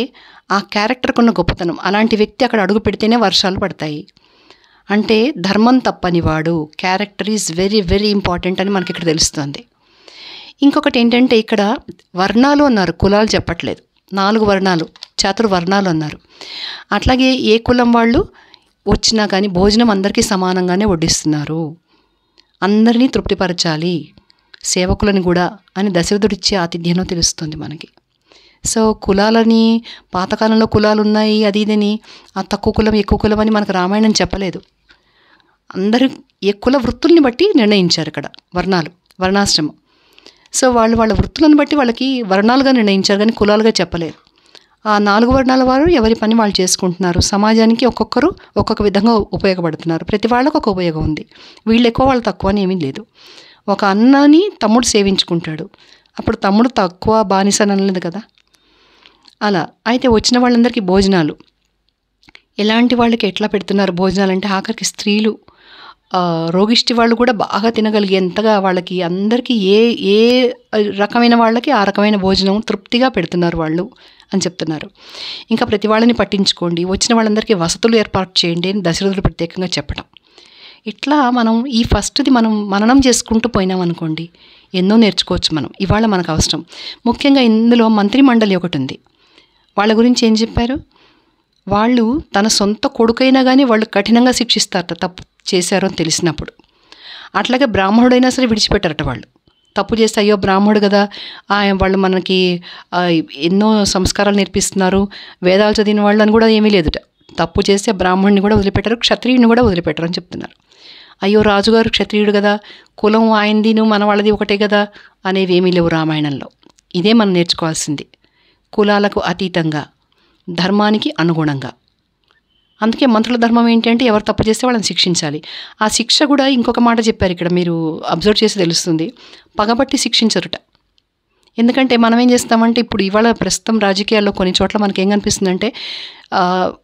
S1: ఆ క్యారెక్టర్కున్న గొప్పతనం, అలాంటి వ్యక్తి అక్కడ అడుగు పెడితేనే వర్షాలు పడతాయి. అంటే ధర్మం తప్పనివాడు, character is very very important అని మనకి ఇక్కడ తెలుస్తుంది. ఇంకొకటి ఏంటంటే ఇక్కడ వర్ణాలు అన్నారు, కులాలు చెప్పట్లేదు. 4 వర్ణాలు, చాతుర్వర్ణాలు అన్నారు. అట్లాగే ఏ కులం వాళ్ళు వచ్చినా కానీ భోజనం అందరికీ సమానంగానే వడ్డిస్తున్నారు, అందరినీ తృప్తిపరచాలి, సేవకులని కూడా అని దశరథుడిచ్చే ఆతిథ్యంలో తెలుస్తుంది మనకి. సో కులాలని, పాతకాలంలో కులాలు ఉన్నాయి అది ఇదని, ఆ తక్కువ కులం ఎక్కువ కులం అని మనకు రామాయణం చెప్పలేదు. అందరూ కుల వృత్తుల్ని బట్టి నిర్ణయించారు ఇక్కడ వర్ణాలు, వర్ణాశ్రమం. సో వాళ్ళు వాళ్ళ వృత్తులను బట్టి వాళ్ళకి వర్ణాలుగా నిర్ణయించారు కానీ కులాలుగా చెప్పలేదు. ఆ 4 వర్ణాల వారు ఎవరి పని వాళ్ళు చేసుకుంటున్నారు, సమాజానికి ఒక్కొక్కరు ఒక్కొక్క విధంగా ఉపయోగపడుతున్నారు, ప్రతి వాళ్ళకు ఒక ఉపయోగం ఉంది. వీళ్ళు ఎక్కువ వాళ్ళు తక్కువ అని ఏమీ లేదు. ఒక అన్నని తమ్ముడు సేవించుకుంటాడు, అప్పుడు తమ్ముడు తక్కువ బానిస అనలేదు కదా. అలా అయితే వచ్చిన వాళ్ళందరికీ భోజనాలు ఎలాంటి వాళ్ళకి ఎట్లా పెడుతున్నారు భోజనాలు అంటే, ఆఖరికి స్త్రీలు, రోగిష్టి వాళ్ళు కూడా బాగా తినగలిగేంతగా వాళ్ళకి అందరికీ ఏ ఏ రకమైన వాళ్ళకి ఆ రకమైన భోజనం తృప్తిగా పెడుతున్నారు వాళ్ళు అని చెప్తున్నారు. ఇంకా ప్రతి వాళ్ళని పట్టించుకోండి, వచ్చిన వాళ్ళందరికీ వసతులు ఏర్పాటు చేయండి అని దశరథుడు ప్రత్యేకంగా చెప్పడం. ఇట్లా మనం ఈ ఫస్ట్ది మనం మననం చేసుకుంటూ పోయినామనుకోండి, ఎన్నో నేర్చుకోవచ్చు మనం. ఇవాళ మనకు అవసరం. ముఖ్యంగా ఇందులో మంత్రి మండలి ఒకటి ఉంది. వాళ్ళ గురించి ఏం చెప్పారు, వాళ్ళు తన సొంత కొడుకైనా కానీ వాళ్ళు కఠినంగా శిక్షిస్తారట తప్పు చేశారు అని తెలిసినప్పుడు. అట్లాగే బ్రాహ్మణుడైనా సరే విడిచిపెట్టారట. వాళ్ళు తప్పు చేస్తే అయ్యో బ్రాహ్మణుడు కదా, వాళ్ళు మనకి ఎన్నో సంస్కారాలు నేర్పిస్తున్నారు, వేదాలు చదివిన వాళ్ళు అని కూడా ఏమీ లేదుట. తప్పు చేస్తే బ్రాహ్మణుని కూడా వదిలిపెట్టారు, క్షత్రియుని కూడా వదిలిపెట్టారు అని చెప్తున్నారు. అయ్యో రాజుగారు క్షత్రియుడు కదా, కులం ఆయనదిను మన వాళ్ళది ఒకటే కదా అనేవి ఏమీ లేవు రామాయణంలో. ఇదే మనం నేర్చుకోవాల్సింది, కులాలకు అతీతంగా ధర్మానికి అనుగుణంగా. అందుకే మంత్రుల ధర్మం ఏంటంటే ఎవరు తప్పు చేస్తే వాళ్ళని శిక్షించాలి. ఆ శిక్ష కూడా ఇంకొక మాట చెప్పారు ఇక్కడ, మీరు అబ్జర్వ్ చేసి తెలుస్తుంది, పగబట్టి శిక్షించరుట. ఎందుకంటే మనం ఏం చేస్తామంటే ఇప్పుడు ఇవాళ ప్రస్తుతం రాజకీయాల్లో కొన్ని చోట్ల మనకి ఏం కనిపిస్తుందంటే,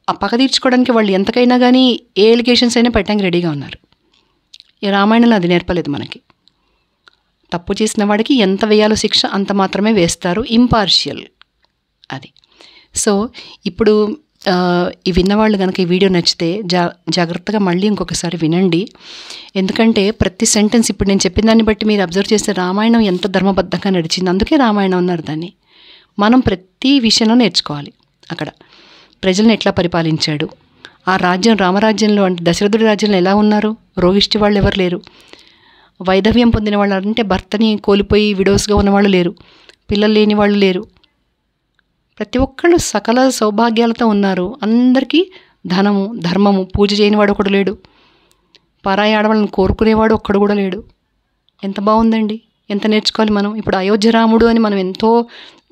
S1: ఆ పగ తీర్చుకోవడానికి వాళ్ళు ఎంతకైనా కానీ ఏ ఎలిగేషన్స్ అయినా పెట్టడానికి రెడీగా ఉన్నారు. ఈ రామాయణంలో అది నేర్పలేదు మనకి. తప్పు చేసిన వాడికి ఎంత వేయాలో శిక్ష అంత మాత్రమే వేస్తారు, ఇంపార్షియల్ అది. సో ఇప్పుడు ఈ విన్నవాళ్ళు కనుక ఈ వీడియో నచ్చితే జాగ్రత్తగా మళ్ళీ ఇంకొకసారి వినండి. ఎందుకంటే ప్రతి సెంటెన్స్ ఇప్పుడు నేను చెప్పిన దాన్ని బట్టి మీరు అబ్జర్వ్ చేస్తే రామాయణం ఎంత ధర్మబద్ధంగా నడిచింది. అందుకే రామాయణం అన్నారు దాన్ని. మనం ప్రతి విషయంలో నేర్చుకోవాలి. అక్కడ ప్రజలను ఎట్లా పరిపాలించాడు, ఆ రాజ్యం రామరాజ్యంలో అంటే దశరథుడి రాజ్యంలో ఎలా ఉన్నారు, రోగిష్టి వాళ్ళు ఎవరు లేరు, వైధవ్యం పొందిన వాళ్ళు అంటే భర్తని కోల్పోయి విడోస్గా ఉన్నవాళ్ళు లేరు, పిల్లలు లేని వాళ్ళు లేరు, ప్రతి ఒక్కళ్ళు సకల సౌభాగ్యాలతో ఉన్నారు. అందరికీ ధనము ధర్మము, పూజ చేయనివాడు ఒకడు లేడు, పరాయి ఆడవాళ్ళని కోరుకునేవాడు ఒక్కడు కూడా లేడు. ఎంత బాగుందండి, ఎంత నేర్చుకోవాలి మనం. ఇప్పుడు అయోధ్య రాముడు అని మనం ఎంతో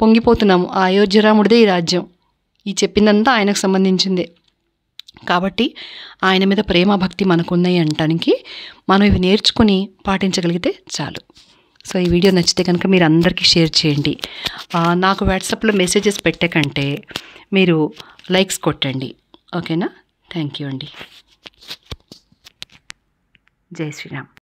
S1: పొంగిపోతున్నాము, ఆ అయోధ్య రాముడిదే ఈ రాజ్యం. ఈ చెప్పిందంతా ఆయనకు సంబంధించిందే. కాబట్టి ఆయన మీద ప్రేమ భక్తి మనకున్నాయి అనటానికి మనం ఇవి నేర్చుకుని పాటించగలిగితే చాలు. సో ఈ వీడియో నచ్చితే కనుక మీరు అందరికీ షేర్ చేయండి. నాకు వాట్సాప్లో మెసేజెస్ పెట్టే కంటే మీరు లైక్స్ కొట్టండి, ఓకేనా? థ్యాంక్ యూ అండి. జై శ్రీరామ్.